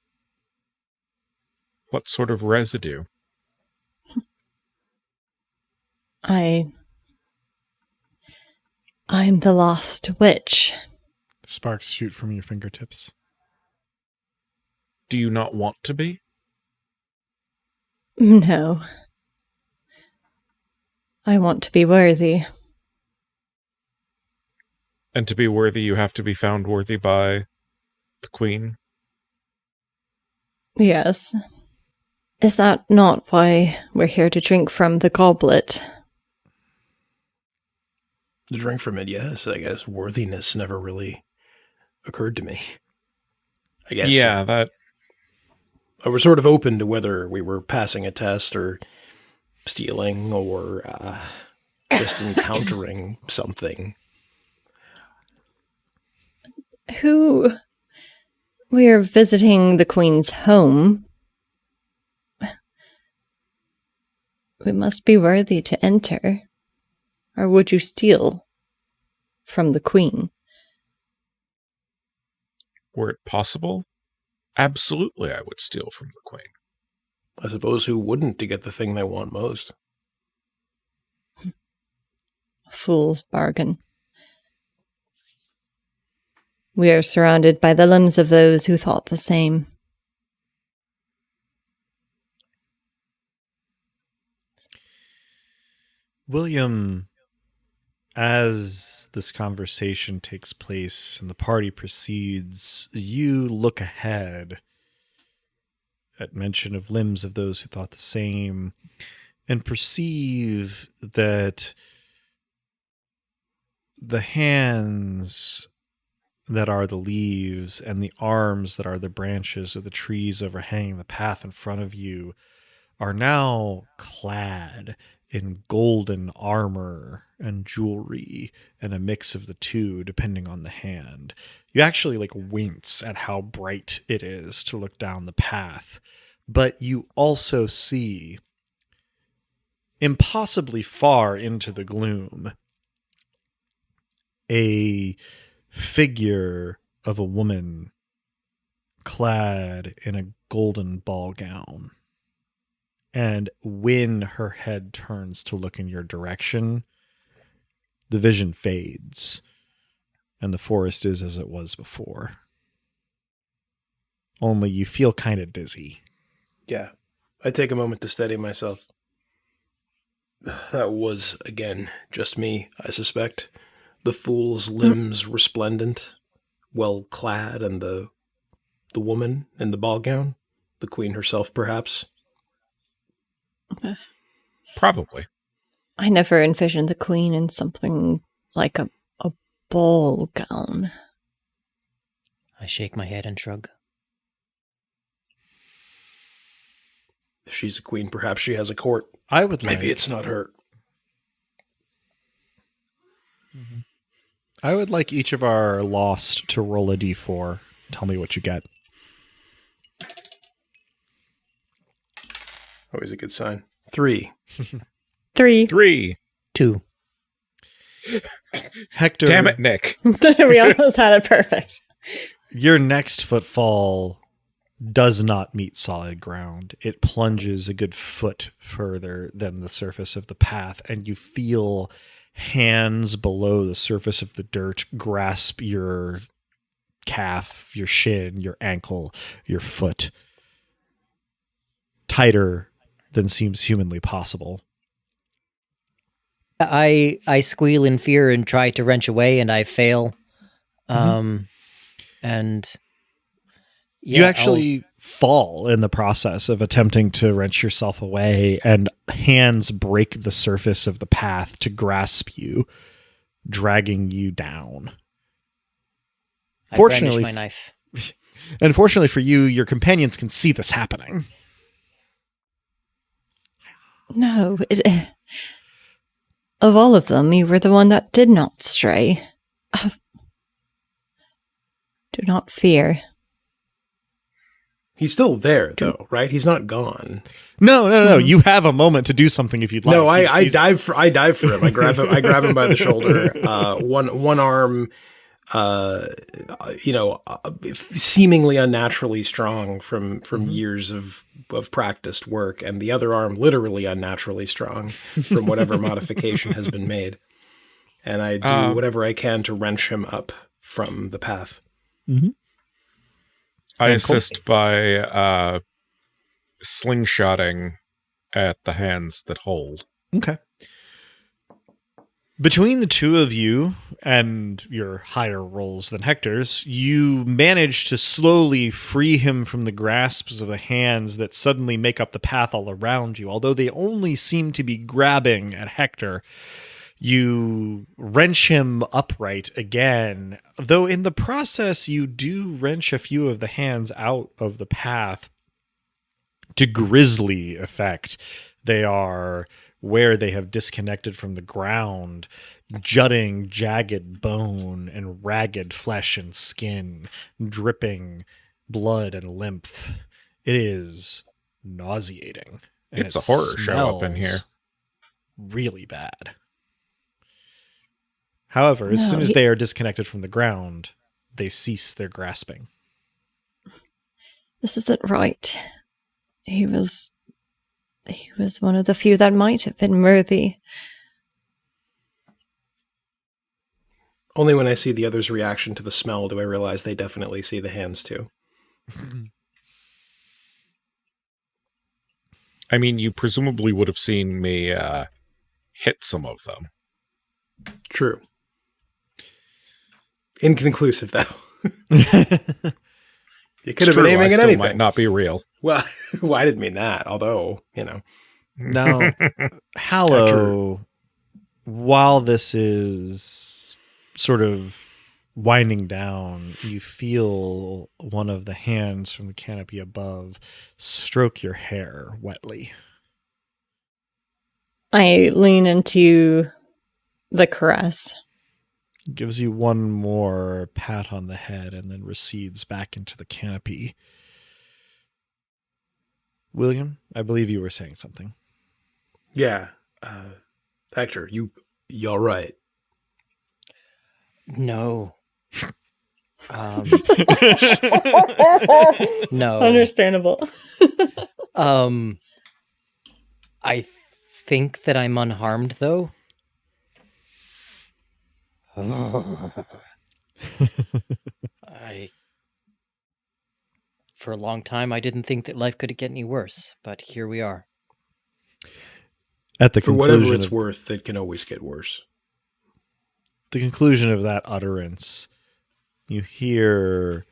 What sort of residue? I'm the lost witch. Sparks shoot from your fingertips. Do you not want to be? No. I want to be worthy. And to be worthy, you have to be found worthy by the Queen? Yes. Is that not why we're here to drink from the goblet? To drink from it, yes. I guess worthiness never really occurred to me. I guess. Yeah, that... I was sort of open to whether we were passing a test or stealing or just encountering something. We are visiting the Queen's home. We must be worthy to enter. Or would you steal from the Queen? Were it possible, absolutely I would steal from the Queen. I suppose who wouldn't to get the thing they want most? A fool's bargain. We are surrounded by the limbs of those who thought the same. William, as this conversation takes place and the party proceeds, you look ahead at mention of limbs of those who thought the same and perceive that the hands that are the leaves and the arms that are the branches of the trees overhanging the path in front of you are now clad in golden armor and jewelry and a mix of the two depending on the hand. You actually wince at how bright it is to look down the path, but you also see impossibly far into the gloom a figure of a woman clad in a golden ball gown. And when her head turns to look in your direction, the vision fades, and the forest is as it was before. Only you feel kind of dizzy. Yeah. I take a moment to steady myself. That was, again, just me, I suspect. The fool's limbs resplendent, well clad, and the woman in the ball gown, the queen herself, perhaps. Probably. I never envisioned the queen in something like a ball gown. I shake my head and shrug. If she's a queen, perhaps she has a court. I would Maybe it's not her. I would like each of our lost to roll a d4. Tell me what you get. Always a good sign. 3. 3. 3. 2. Hector, Damn it, Nick. We almost had it perfect. your next footfall does not meet solid ground. It plunges a good foot further than the surface of the path, and you feel hands below the surface of the dirt grasp your calf, your shin, your ankle, your foot, tighter than seems humanly possible. I squeal in fear and try to wrench away, and I fail. And You yeah, actually fall in the process of attempting to wrench yourself away, and hands break the surface of the path to grasp you, dragging you down. I Fortunately, brandish my knife. Unfortunately for you, your companions can see this happening. No, of all of them, you were the one that did not stray. Do not fear. He's still there, though, right? He's not gone. No. You have a moment to do something if you'd like. No, I dive for him. I grab him by the shoulder. One arm, seemingly unnaturally strong from years of practiced work, and the other arm literally unnaturally strong from whatever modification has been made. And I do whatever I can to wrench him up from the path. Mm-hmm. I assist by slingshotting at the hands that hold. Okay. Between the two of you and your higher rolls than Hector's, you manage to slowly free him from the grasps of the hands that suddenly make up the path all around you. Although they only seem to be grabbing at Hector, you wrench him upright again, though in the process you do wrench a few of the hands out of the path to grisly effect. They are where they have disconnected from the ground, jutting jagged bone and ragged flesh and skin, dripping blood and lymph. It is nauseating. And It's a horror show up in here. Really bad. However, as soon as they are disconnected from the ground, they cease their grasping. This isn't right. He was one of the few that might have been worthy. Only when I see the other's reaction to the smell do I realize they definitely see the hands too. I mean, you presumably would have seen me hit some of them. True. Inconclusive, though. You could have been aiming at anything. Might not be real. Well, I didn't mean that, although, Now, Hallow, while this is sort of winding down, you feel one of the hands from the canopy above stroke your hair wetly. I lean into the caress. Gives you one more pat on the head and then recedes back into the canopy. William, I believe you were saying something. Yeah. Hector, you all right? No. Um, no. Understandable. I think that I'm unharmed, though. I, for a long time, I didn't think that life could get any worse, but here we are. At the For whatever conclusion it's of, worth, it can always get worse. the conclusion of that utterance, you hear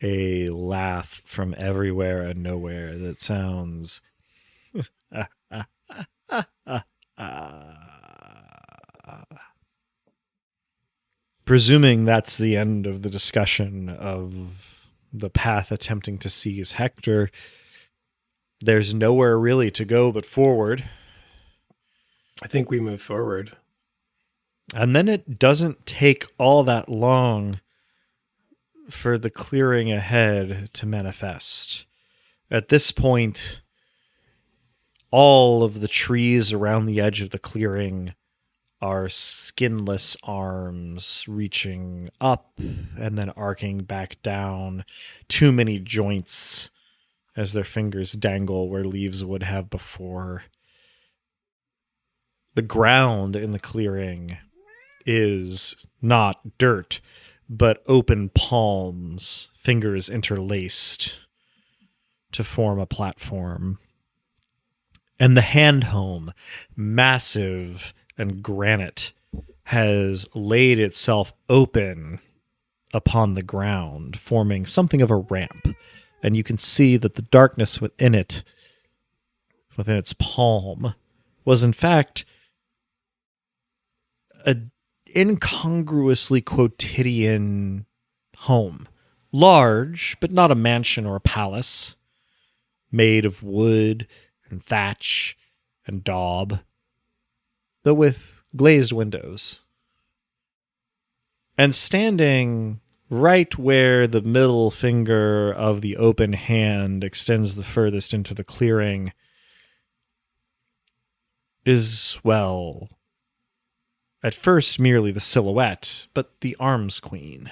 a laugh from everywhere and nowhere that sounds presuming that's the end of the discussion of the path attempting to seize Hector. There's nowhere really to go but forward. I think we move forward. And then it doesn't take all that long for the clearing ahead to manifest. At this point, all of the trees around the edge of the clearing are skinless arms reaching up and then arcing back down. Too many joints as their fingers dangle where leaves would have before. The ground in the clearing is not dirt, but open palms, fingers interlaced to form a platform. And the hand home, massive and granite, has laid itself open upon the ground, forming something of a ramp. And you can see that the darkness within it, within its palm, was in fact a incongruously quotidian home. Large, but not a mansion or a palace. Made of wood and thatch and daub, though with glazed windows. And standing right where the middle finger of the open hand extends the furthest into the clearing is, well, at first merely the silhouette, but the arms queen.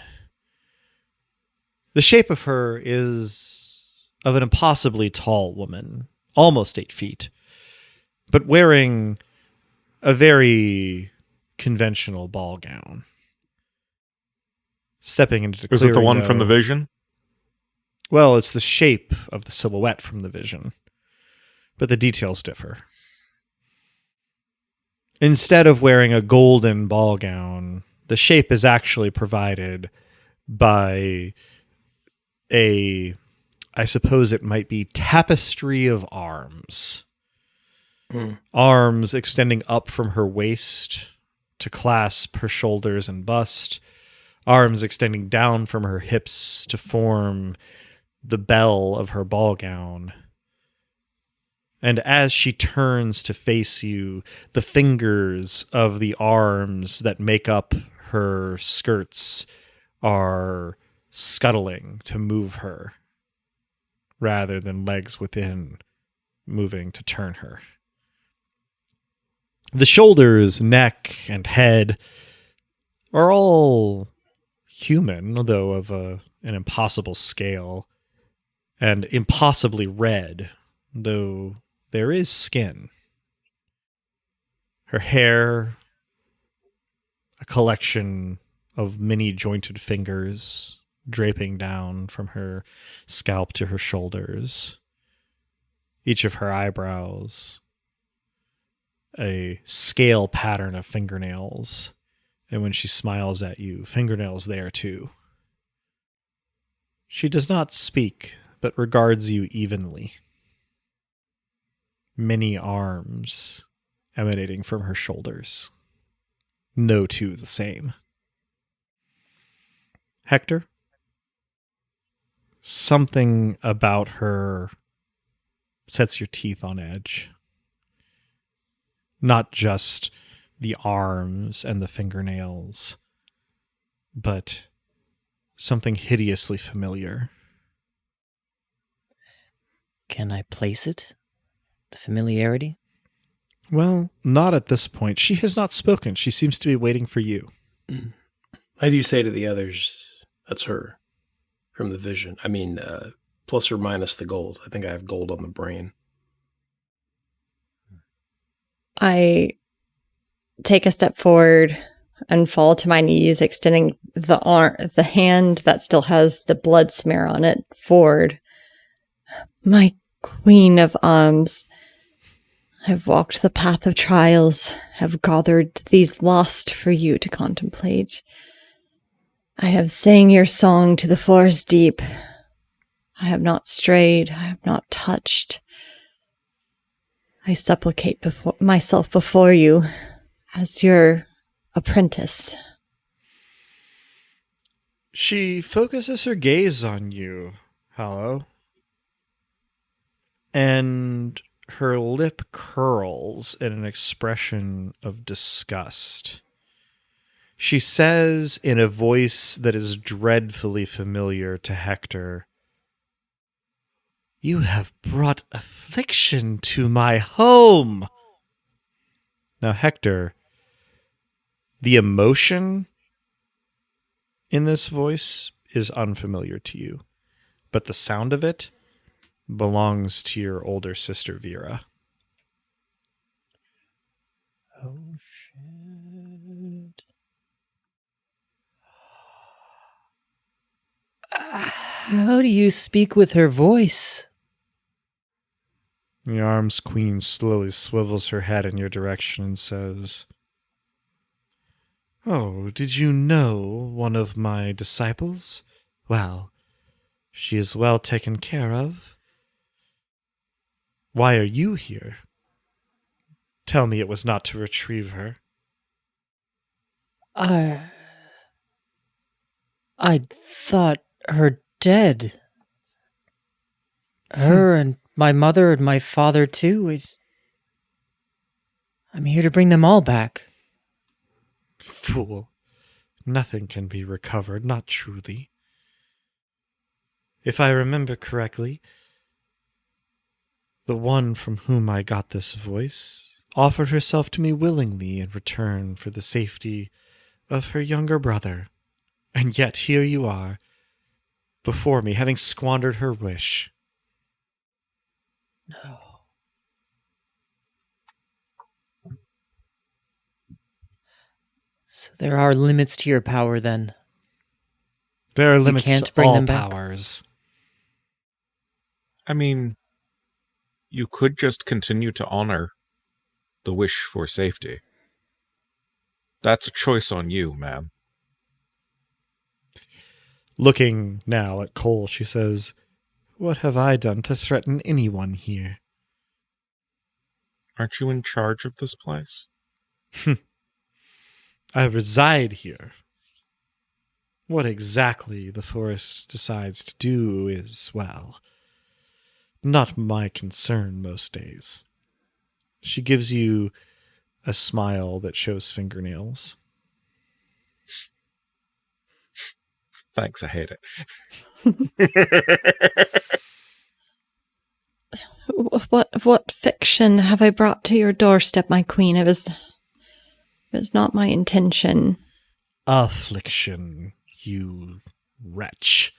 The shape of her is of an impossibly tall woman, almost 8 feet, but wearing a very conventional ball gown. Stepping into the Is clearing, it the one from the though- vision? Well, it's the shape of the silhouette from the vision, but the details differ. Instead of wearing a golden ball gown, the shape is actually provided by I suppose it might be tapestry of arms. Arms extending up from her waist to clasp her shoulders and bust. Arms extending down from her hips to form the bell of her ball gown. And as she turns to face you, the fingers of the arms that make up her skirts are scuttling to move her, rather than legs within moving to turn her. The shoulders, neck, and head are all human, though of an impossible scale, and impossibly red, though there is skin. Her hair, a collection of many jointed fingers draping down from her scalp to her shoulders. Each of her eyebrows, a scale pattern of fingernails, and when she smiles at you, fingernails there too. She does not speak, but regards you evenly. Many arms emanating from her shoulders. No two the same. Hector? Something about her sets your teeth on edge. Not just the arms and the fingernails, but something hideously familiar. Can I place it? The familiarity? Well, not at this point. She has not spoken. She seems to be waiting for you. I do say to the others, That's her from the vision. I mean, plus or minus the gold. I think I have gold on the brain. I take a step forward and fall to my knees, extending the hand that still has the blood smear on it forward. My queen of arms, I've walked the path of trials, have gathered these lost for you to contemplate. I have sang your song to the forest deep. I have not strayed, I have not touched. I supplicate myself before you as your apprentice. She focuses her gaze on you, Hollow, and her lip curls in an expression of disgust. She says in a voice that is dreadfully familiar to Hector, "You have brought affliction to my home." Now, Hector, the emotion in this voice is unfamiliar to you, but the sound of it belongs to your older sister, Vera. Oh, shit. How do you speak with her voice? The Arms Queen slowly swivels her head in your direction and says, "Oh, did you know one of my disciples? Well, she is well taken care of. Why are you here? Tell me it was not to retrieve her." I thought her dead. Her and my mother and my father too. I'm here to bring them all back. Fool. Nothing can be recovered, not truly. If I remember correctly, the one from whom I got this voice offered herself to me willingly in return for the safety of her younger brother. And yet here you are, before me, having squandered her wish. No. So there are limits to your power then. There are limits can't to bring all them back? powers. I mean, you could just continue to honor the wish for safety. That's a choice on you, ma'am. Looking now at Cole, she says, "What have I done to threaten anyone here?" Aren't you in charge of this place? I reside here. What exactly the forest decides to do is, well, not my concern most days. She gives you a smile that shows fingernails. Thanks, I hate it. What fiction have I brought to your doorstep, my queen? It was not my intention. Affliction, you wretch.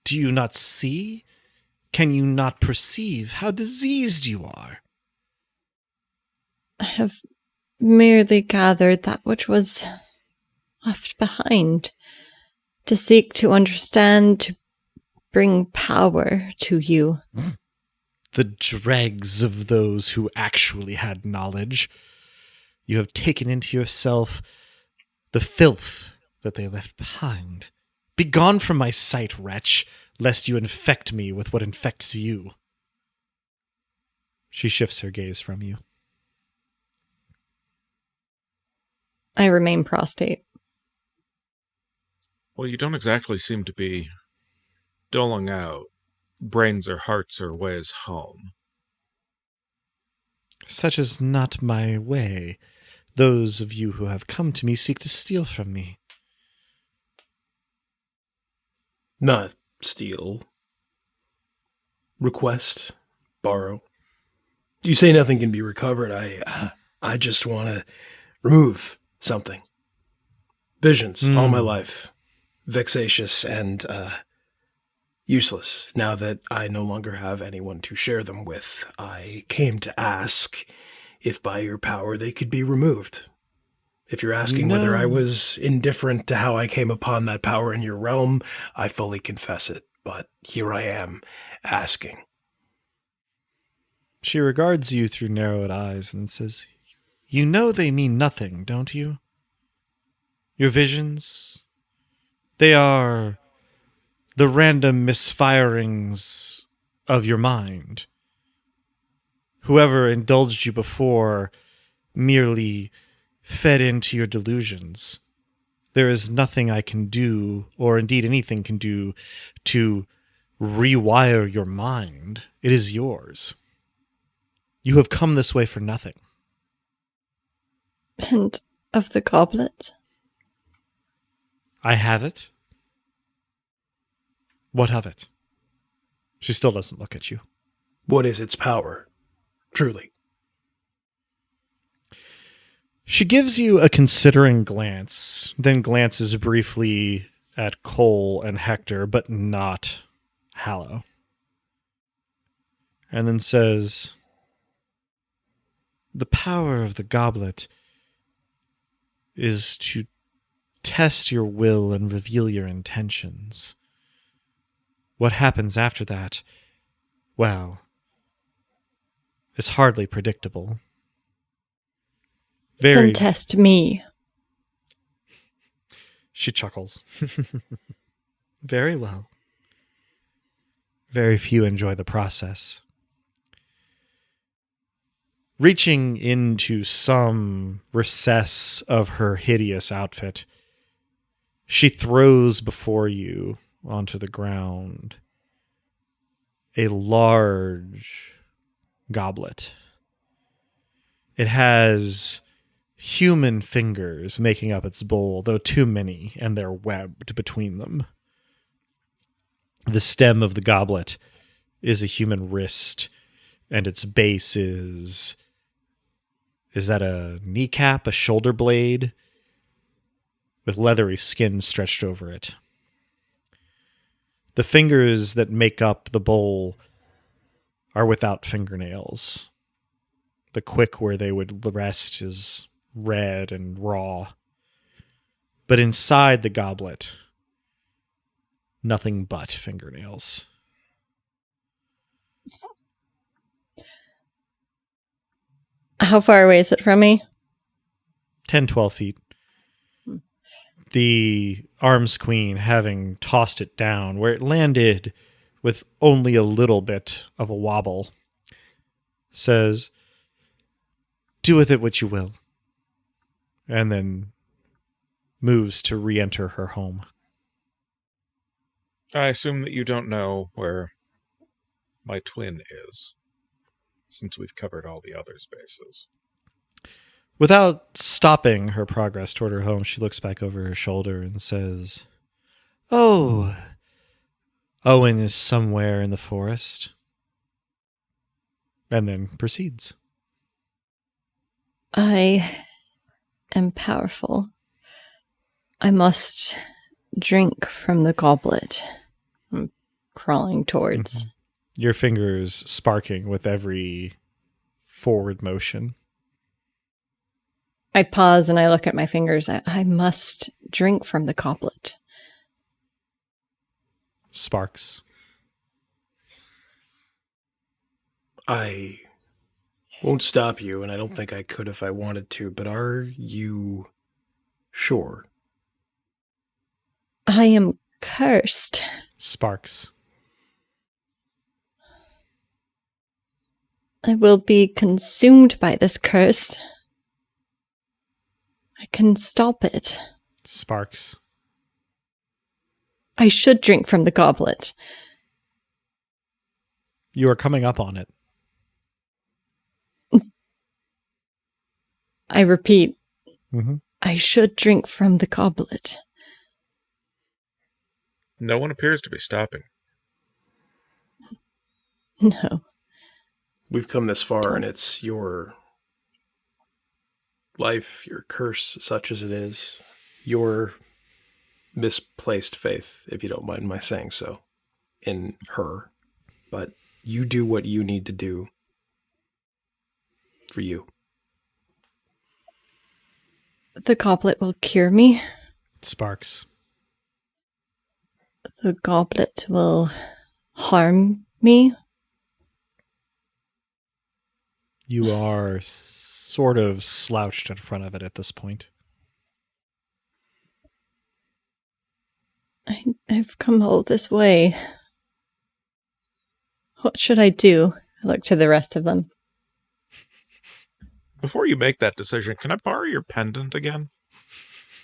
Do you not see? Can you not perceive how diseased you are? I have merely gathered that which was left behind, to seek to understand, to bring power to you. The dregs of those who actually had knowledge. You have taken into yourself the filth that they left behind. Begone from my sight, wretch, lest you infect me with what infects you. She shifts her gaze from you. I remain prostrate. Well, you don't exactly seem to be doling out brains or hearts or ways home. Such is not my way. Those of you who have come to me seek to steal from me. Not steal. Request. Borrow. You say nothing can be recovered. I just want to remove something. Visions all my life. vexatious and useless now that I no longer have anyone to share them with. I came to ask if by your power they could be removed. If you're asking whether I was indifferent to how I came upon that power in your realm, I fully confess it. But here I am, asking. She regards you through narrowed eyes and says, "You know they mean nothing, don't you? Your visions, they are the random misfirings of your mind. Whoever indulged you before merely fed into your delusions. There is nothing I can do, or indeed anything can do, to rewire your mind. It is yours. You have come this way for nothing." And of the goblet? "I have it." "What of it?" She still doesn't look at you. What is its power? Truly. She gives you a considering glance, then glances briefly at Cole and Hector, but not Hallow. And then says, "The power of the goblet is to test your will and reveal your intentions. What happens after that, well, is hardly predictable." Then test me. She chuckles. "Very well. Very few enjoy the process." Reaching into some recess of her hideous outfit, she throws before you onto the ground a large goblet. It has human fingers making up its bowl, though too many, and they're webbed between them. The stem of the goblet is a human wrist, and its base is that a kneecap, a shoulder blade, with leathery skin stretched over it. The fingers that make up the bowl are without fingernails. The quick where they would rest is red and raw. But inside the goblet, nothing but fingernails. How far away is it from me? 10, 12 feet. The Arms Queen, having tossed it down, where it landed with only a little bit of a wobble, says, "Do with it what you will," and then moves to re-enter her home. I assume that you don't know where my twin is, since we've covered all the other spaces. Without stopping her progress toward her home, she looks back over her shoulder and says, "Oh, Owen is somewhere in the forest," and then proceeds. I am powerful. I must drink from the goblet. I'm crawling towards. Your fingers sparking with every forward motion. I pause and I look at my fingers. I must drink from the goblet. Sparks. I won't stop you, and I don't think I could if I wanted to, but are you sure? I am cursed. Sparks. I will be consumed by this curse. I can stop it. Sparks. I should drink from the goblet. You are coming up on it. I repeat, Mm-hmm. I should drink from the goblet. No one appears to be stopping. No. We've come this far, and it's your life, your curse, such as it is, your misplaced faith, if you don't mind my saying so, in her. But you do what you need to do for you. The goblet will cure me. Sparks. The goblet will harm me. You are sort of slouched in front of it at this point. I've come all this way. What should I do? I look to the rest of them. Before you make that decision, can I borrow your pendant again?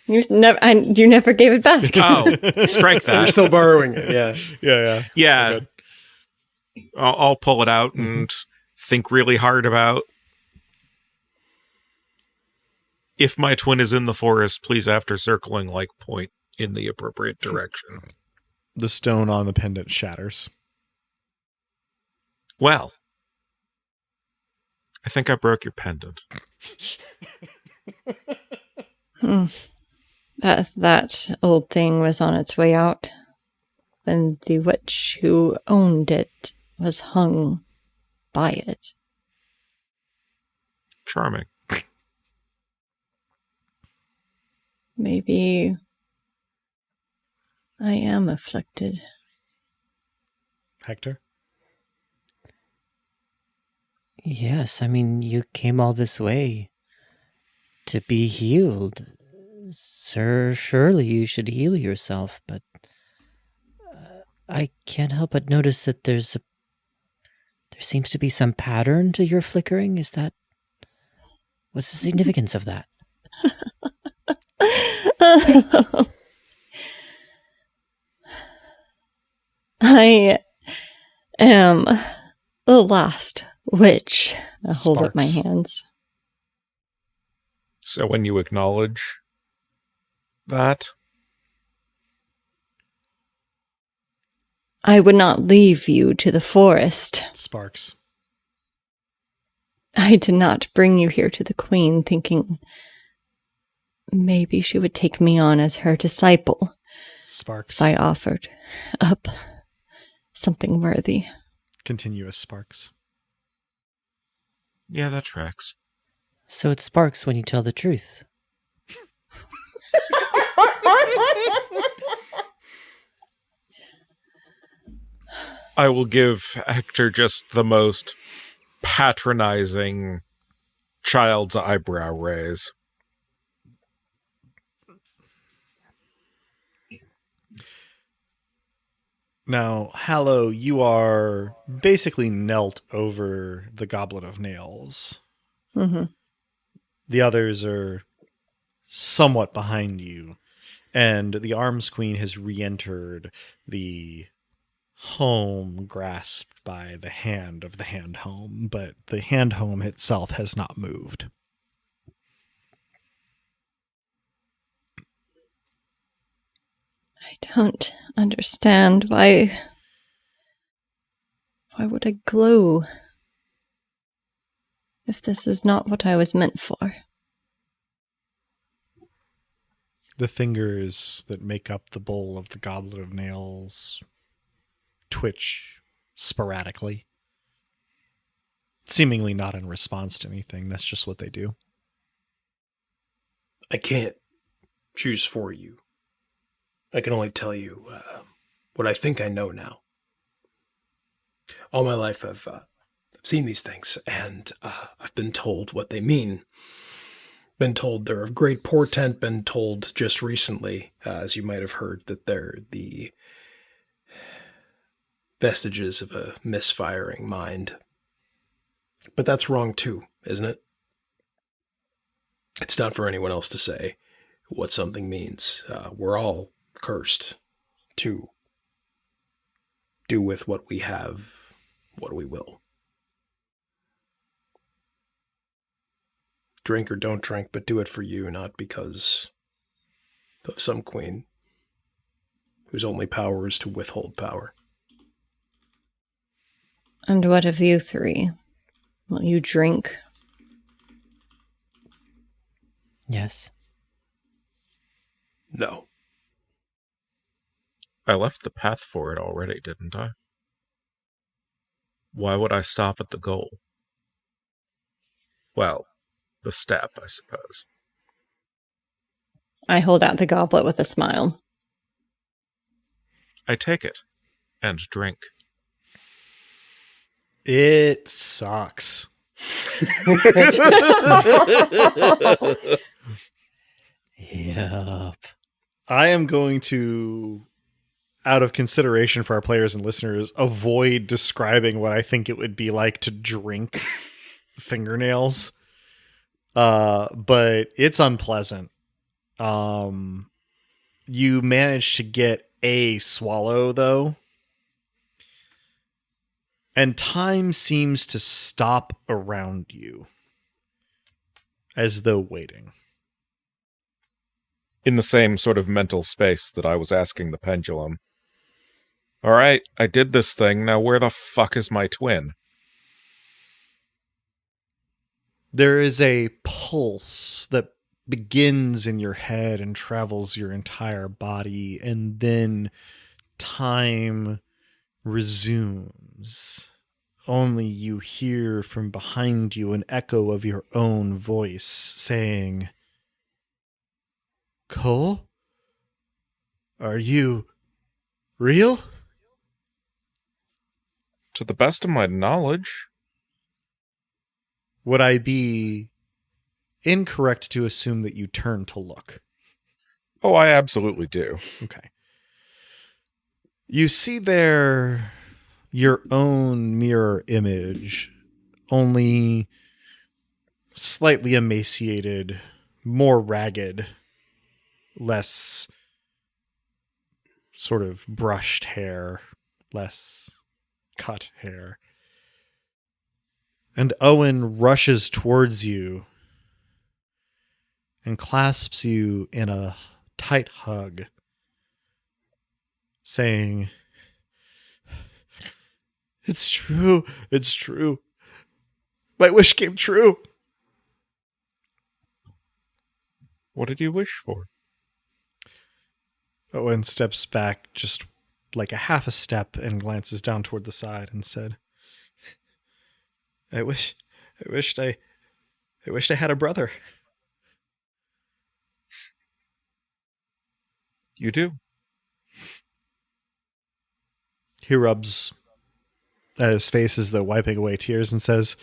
You never gave it back. Oh, strike You're that. still borrowing it, yeah. Yeah. Yeah. Okay. I'll pull it out and think really hard about. If my twin is in the forest, please, after circling, like, point in the appropriate direction. The stone on the pendant shatters. Well, I think I broke your pendant. That old thing was on its way out when the witch who owned it was hung by it. Charming. Maybe I am afflicted. Hector? Yes, I mean, you came all this way to be healed. Sir, surely you should heal yourself, but I can't help but notice that there seems to be some pattern to your flickering. What's the significance of that? I am the last witch. I hold up my Sparks. hands. So when you acknowledge that, I would not leave you to the forest. Sparks. I did not bring you here to the queen thinking maybe she would take me on as her disciple Sparks. if I offered up something worthy. Continuous sparks. yeah, that tracks. So it sparks when you tell the truth. I will give Hector just the most patronizing child's eyebrow raise. Now, Hallow, you are basically knelt over the Goblet of Nails. Mm-hmm. The others are somewhat behind you, and the Arms Queen has re-entered the home grasped by the hand of the hand home, but the hand home itself has not moved. I don't understand why would I glow if this is not what I was meant for? The fingers that make up the bowl of the Goblet of Nails twitch sporadically, seemingly not in response to anything. That's just what they do. I can't choose for you. I can only tell you what I think I know now. All my life I've seen these things, and I've been told what they mean. Been told they're of great portent, been told just recently, as you might have heard, that they're the vestiges of a misfiring mind. But that's wrong too, isn't it? It's not for anyone else to say what something means. We're all cursed to do with what we have what we will. Drink or don't drink, but do it for you, not because of some queen whose only power is to withhold power. And what of you three? Will you drink? Yes. No. I left the path for it already, didn't I? Why would I stop at the goal? Well, the step, I suppose. I hold out the goblet with a smile. I take it and drink. It sucks. Yep. I am going to, out of consideration for our players and listeners, avoid describing what I think it would be like to drink fingernails. But it's unpleasant. You manage to get a swallow, though. And time seems to stop around you, as though waiting. In the same sort of mental space that I was asking the pendulum. All right, I did this thing. Now where the fuck is my twin? There is a pulse that begins in your head and travels your entire body, and then time resumes. Only you hear from behind you an echo of your own voice saying, "Cole? Are you real?" To the best of my knowledge. Would I be incorrect to assume that you turn to look? Oh, I absolutely do. Okay. You see there your own mirror image, only slightly emaciated, more ragged, less sort of brushed hair, less cut hair. And Owen rushes towards you and clasps you in a tight hug, saying, "It's true, it's true. My wish came true." What did you wish for? Owen steps back just like a half a step and glances down toward the side and said, I wished I had a brother." You do. He rubs at his face as though wiping away tears and says,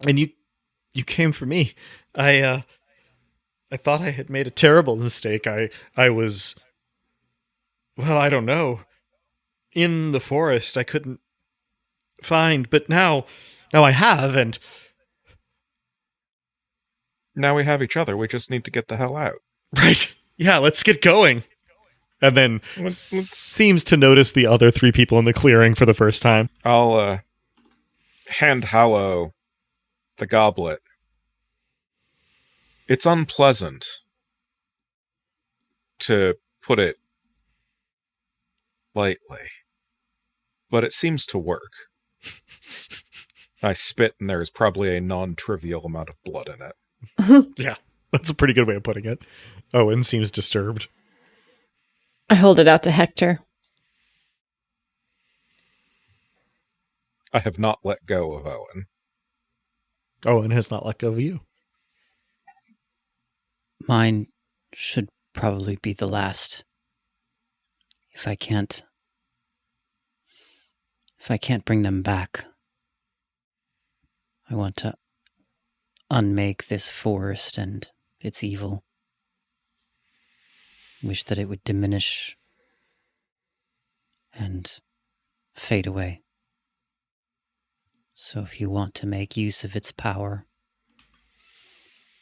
"And you came for me. I thought I had made a terrible mistake. I was, well, I don't know, in the forest. I couldn't find, but now I have, and Now we have each other. We just need to get the hell out. right. Yeah, let's get going." And then Let's- seems to notice the other three people in the clearing for the first time. I'll hand Hallow the goblet. It's unpleasant, to put it lightly, but it seems to work. I spit, and there is probably a non-trivial amount of blood in it. Yeah, that's a pretty good way of putting it. Owen seems disturbed. I hold it out to Hector. I have not let go of Owen. Owen has not let go of you. Mine should probably be the last. If I can't bring them back, I want to unmake this forest and its evil. Wish that it would diminish and fade away. So if you want to make use of its power,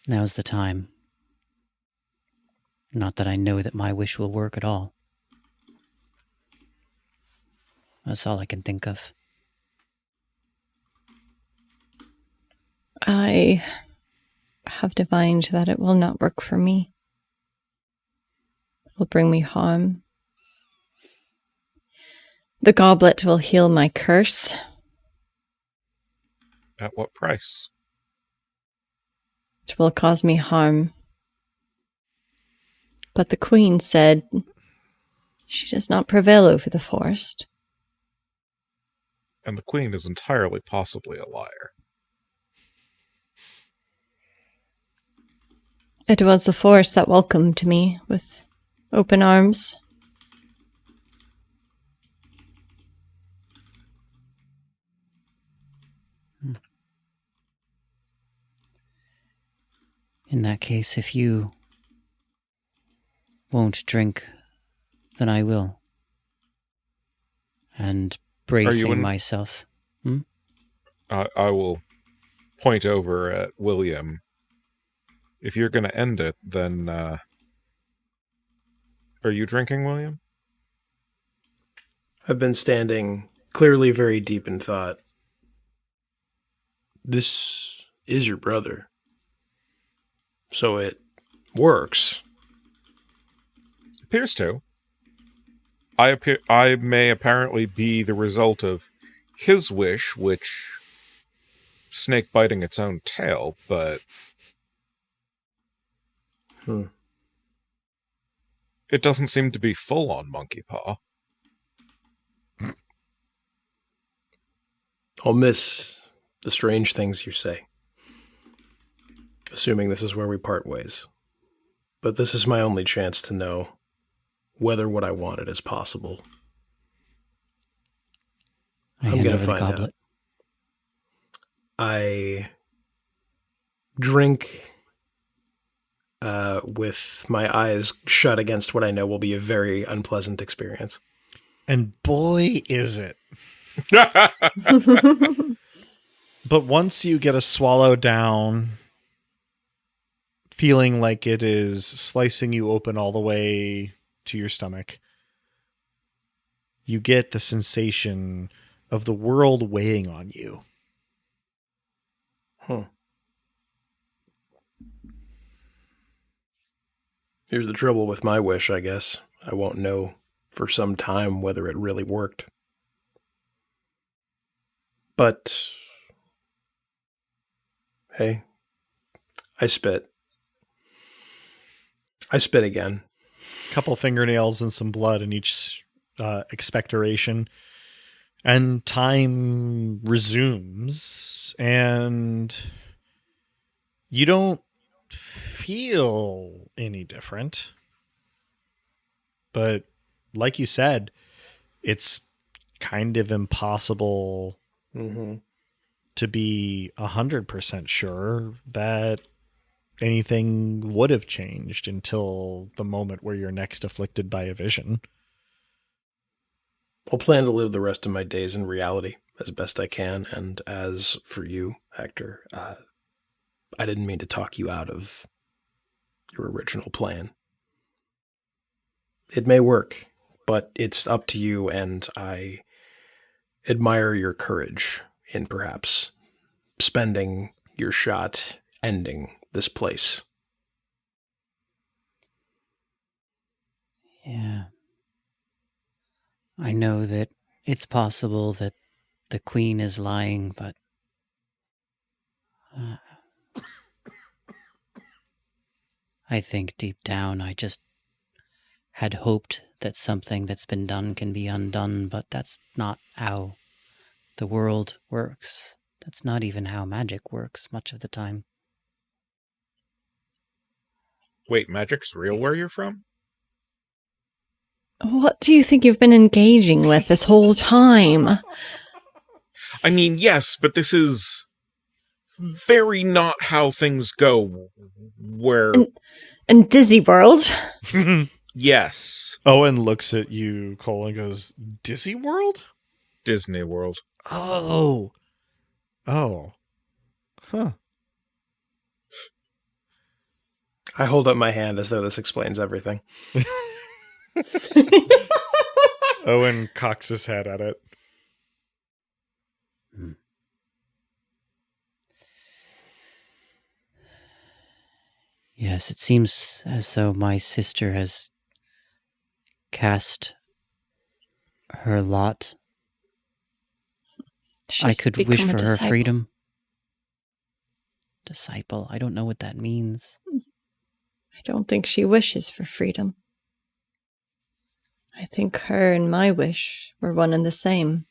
now's the time. Not that I know that my wish will work at all. That's all I can think of. I have divined that it will not work for me. It will bring me harm. The goblet will heal my curse. At what price? It will cause me harm. But the queen said she does not prevail over the forest. And the queen is entirely possibly a liar. It was the forest that welcomed me with open arms. In that case, if you won't drink, then I will. And bracing myself. I will point over at William. If you're going to end it, then are you drinking, William? I've been standing clearly very deep in thought. This is your brother. So it works. Appears to. I may apparently be the result of his wish, which snake biting its own tail, but it doesn't seem to be full on monkey paw. I'll miss the strange things you say, assuming this is where we part ways. But this is my only chance to know whether what I wanted is possible. I'm going to find out. I drink with my eyes shut against what I know will be a very unpleasant experience. And boy, is it. But once you get a swallow down, feeling like it is slicing you open all the way to your stomach, you get the sensation of the world weighing on you. Here's the trouble with my wish, I guess. I won't know for some time whether it really worked. But, hey, I spit. I spit again. Couple fingernails and some blood in each expectoration. And time resumes. And you don't feel any different. But like you said, it's kind of impossible to be 100% sure that anything would have changed until the moment where you're next afflicted by a vision. I'll plan to live the rest of my days in reality as best I can. And as for you, Hector, I didn't mean to talk you out of your original plan. It may work, but it's up to you, and I admire your courage in perhaps spending your shot ending this place. Yeah. I know that it's possible that the queen is lying, but I think deep down I just had hoped that something that's been done can be undone, but that's not how the world works. That's not even how magic works much of the time. Wait, magic's real where you're from? What do you think you've been engaging with this whole time? I mean, yes, but this is very not how things go where... In Disney World? Yes. Owen looks at you, Cole, and goes, Disney World? Disney World. Oh. Huh. I hold up my hand as though this explains everything. Owen cocks his head at it. Yes, it seems as though my sister has cast her lot. I could wish for her freedom. Disciple, I don't know what that means. I don't think she wishes for freedom. I think her and my wish were one and the same.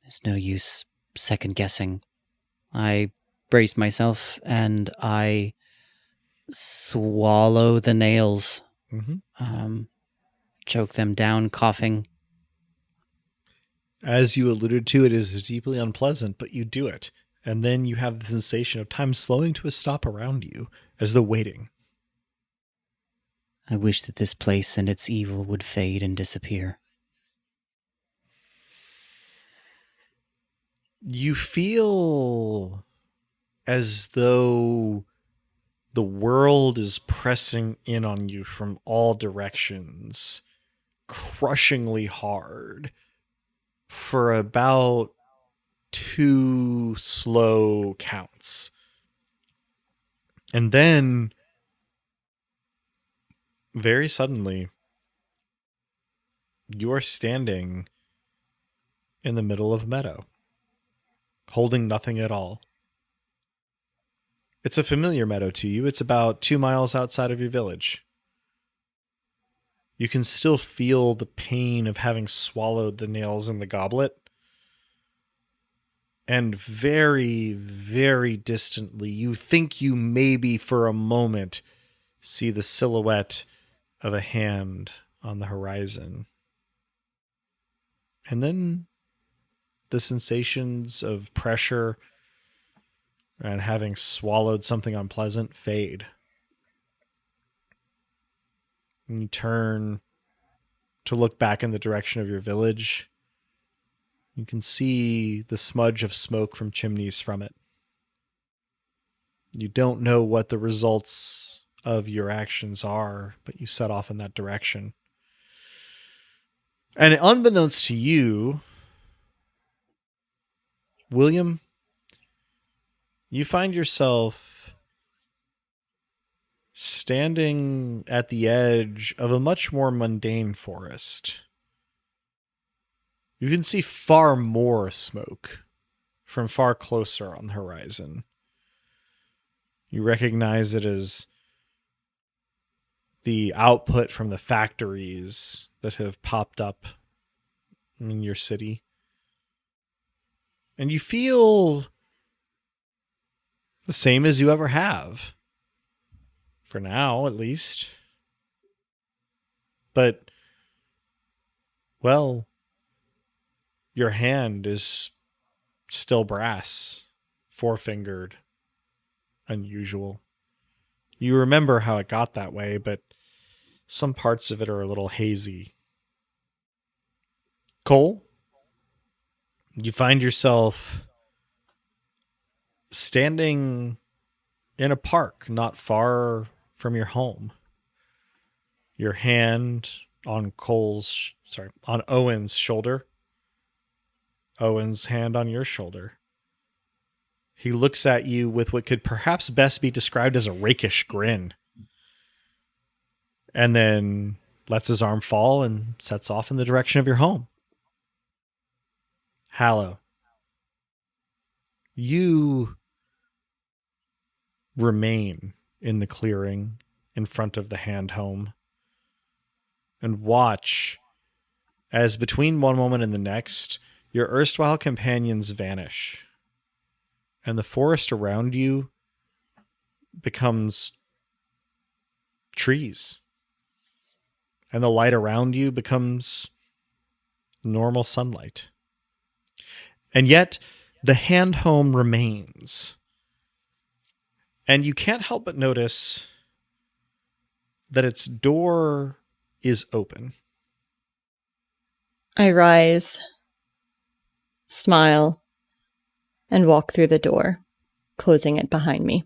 There's no use second guessing. I brace myself and I swallow the nails, choke them down, coughing. As you alluded to, it is deeply unpleasant, but you do it. And then you have the sensation of time slowing to a stop around you, as though waiting. I wish that this place and its evil would fade and disappear. You feel as though the world is pressing in on you from all directions, crushingly hard, for about 2 slow counts. And then, very suddenly, you are standing in the middle of a meadow, holding nothing at all. It's a familiar meadow to you. It's about 2 miles outside of your village. You can still feel the pain of having swallowed the nails in the goblet. And very, very distantly, you think you maybe for a moment see the silhouette of a hand on the horizon. And then the sensations of pressure and having swallowed something unpleasant fade. And you turn to look back in the direction of your village. You can see the smudge of smoke from chimneys from it. You don't know what the results of your actions are, but you set off in that direction. And unbeknownst to you, William, you find yourself standing at the edge of a much more mundane forest. You can see far more smoke from far closer on the horizon. You recognize it as the output from the factories that have popped up in your city. And you feel the same as you ever have. For now, at least. But, well, your hand is still brass, four-fingered, unusual. You remember how it got that way, but some parts of it are a little hazy. Cole, you find yourself standing in a park not far from your home. Your hand on on Owen's shoulder. Owen's hand on your shoulder. He looks at you with what could perhaps best be described as a rakish grin. And then lets his arm fall and sets off in the direction of your home. Hallow, you remain in the clearing in front of the hand home and watch as between one moment and the next, your erstwhile companions vanish and the forest around you becomes trees and the light around you becomes normal sunlight. And yet the hand home remains. And you can't help but notice that its door is open. I rise, smile, and walk through the door, closing it behind me.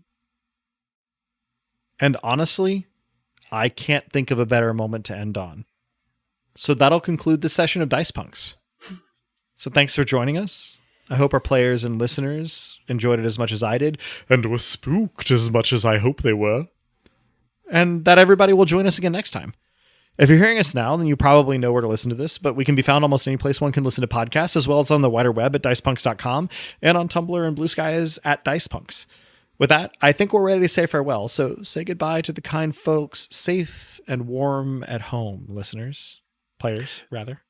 And honestly, I can't think of a better moment to end on. So that'll conclude this session of Dice Punks. So thanks for joining us. I hope our players and listeners enjoyed it as much as I did, and were spooked as much as I hope they were. And that everybody will join us again next time. If you're hearing us now, then you probably know where to listen to this, but we can be found almost any place one can listen to podcasts, as well as on the wider web at dicepunks.com and on Tumblr and Blue Skies at dicepunks. With that, I think we're ready to say farewell, so say goodbye to the kind folks, safe and warm at home, listeners. Players, rather.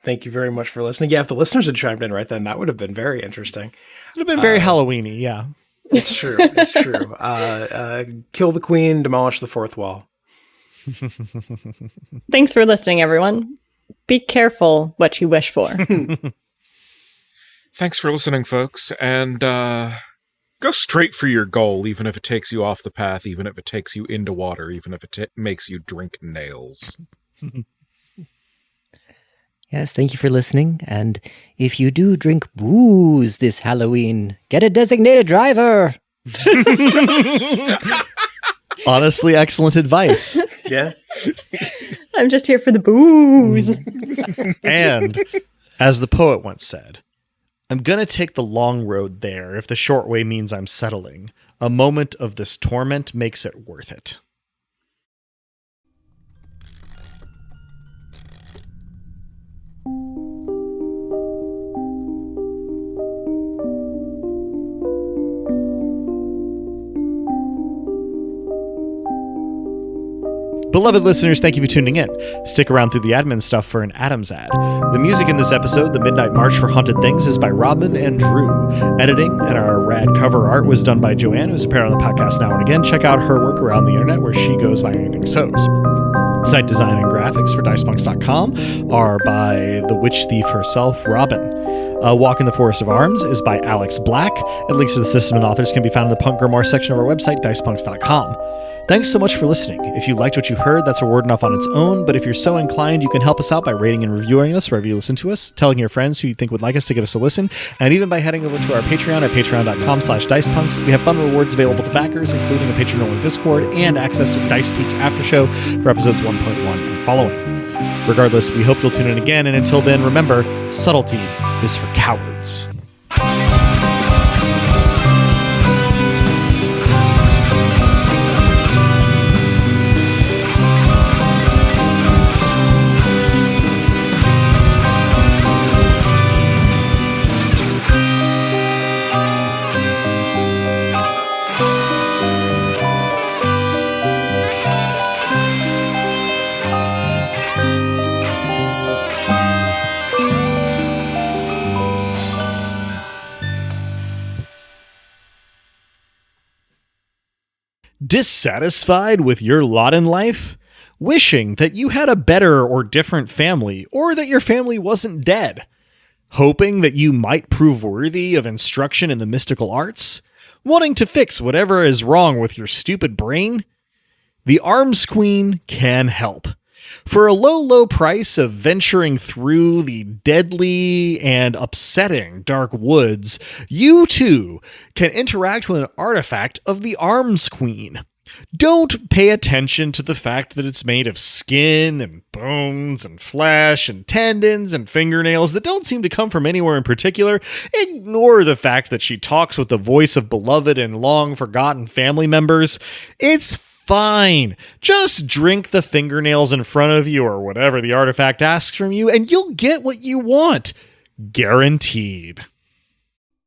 Thank you very much for listening. Yeah, if the listeners had chimed in right then, that would have been very interesting. It would have been very Halloween-y, yeah. It's true. It's true. Kill the queen, demolish the fourth wall. Thanks for listening, everyone. Be careful what you wish for. Thanks for listening, folks, and go straight for your goal, even if it takes you off the path, even if it takes you into water, even if it makes you drink nails. Yes, thank you for listening. And if you do drink booze this Halloween, get a designated driver. Honestly, excellent advice. Yeah. I'm just here for the booze. And as the poet once said, I'm going to take the long road there if the short way means I'm settling. A moment of this torment makes it worth it. Beloved listeners, thank you for tuning in. Stick around through the admin stuff for an Adams ad. The music in this episode, The Midnight March for Haunted Things, is by Robin and Drew. Editing and our rad cover art was done by Joanne, who's appeared on the podcast now and again. Check out her work around the internet where she goes by Anything Sows. Site design and graphics for dicepunks.com are by the witch thief herself, Robin. Walk in the Forest of Arms is by Alex Black, and links to the system and authors can be found in the Punk Grimoire section of our website, dicepunks.com. Thanks so much for listening. If you liked what you heard, that's reward enough on its own, but if you're so inclined, you can help us out by rating and reviewing us wherever you listen to us, telling your friends who you think would like us to give us a listen, and even by heading over to our Patreon at patreon.com/dicepunks. We have fun rewards available to backers, including a patron-only Discord and access to Dice Peaks After Show for episodes 1.1 and following. Regardless, we hope you'll tune in again, and until then, remember, subtlety is for cowards. Dissatisfied with your lot in life? Wishing that you had a better or different family, or that your family wasn't dead? Hoping that you might prove worthy of instruction in the mystical arts? Wanting to fix whatever is wrong with your stupid brain? The Arms Queen can help. For a low, low price of venturing through the deadly and upsetting dark woods, you too can interact with an artifact of the Arms Queen. Don't pay attention to the fact that it's made of skin and bones and flesh and tendons and fingernails that don't seem to come from anywhere in particular. Ignore the fact that she talks with the voice of beloved and long-forgotten family members. It's fine. Just drink the fingernails in front of you or whatever the artifact asks from you, and you'll get what you want. Guaranteed.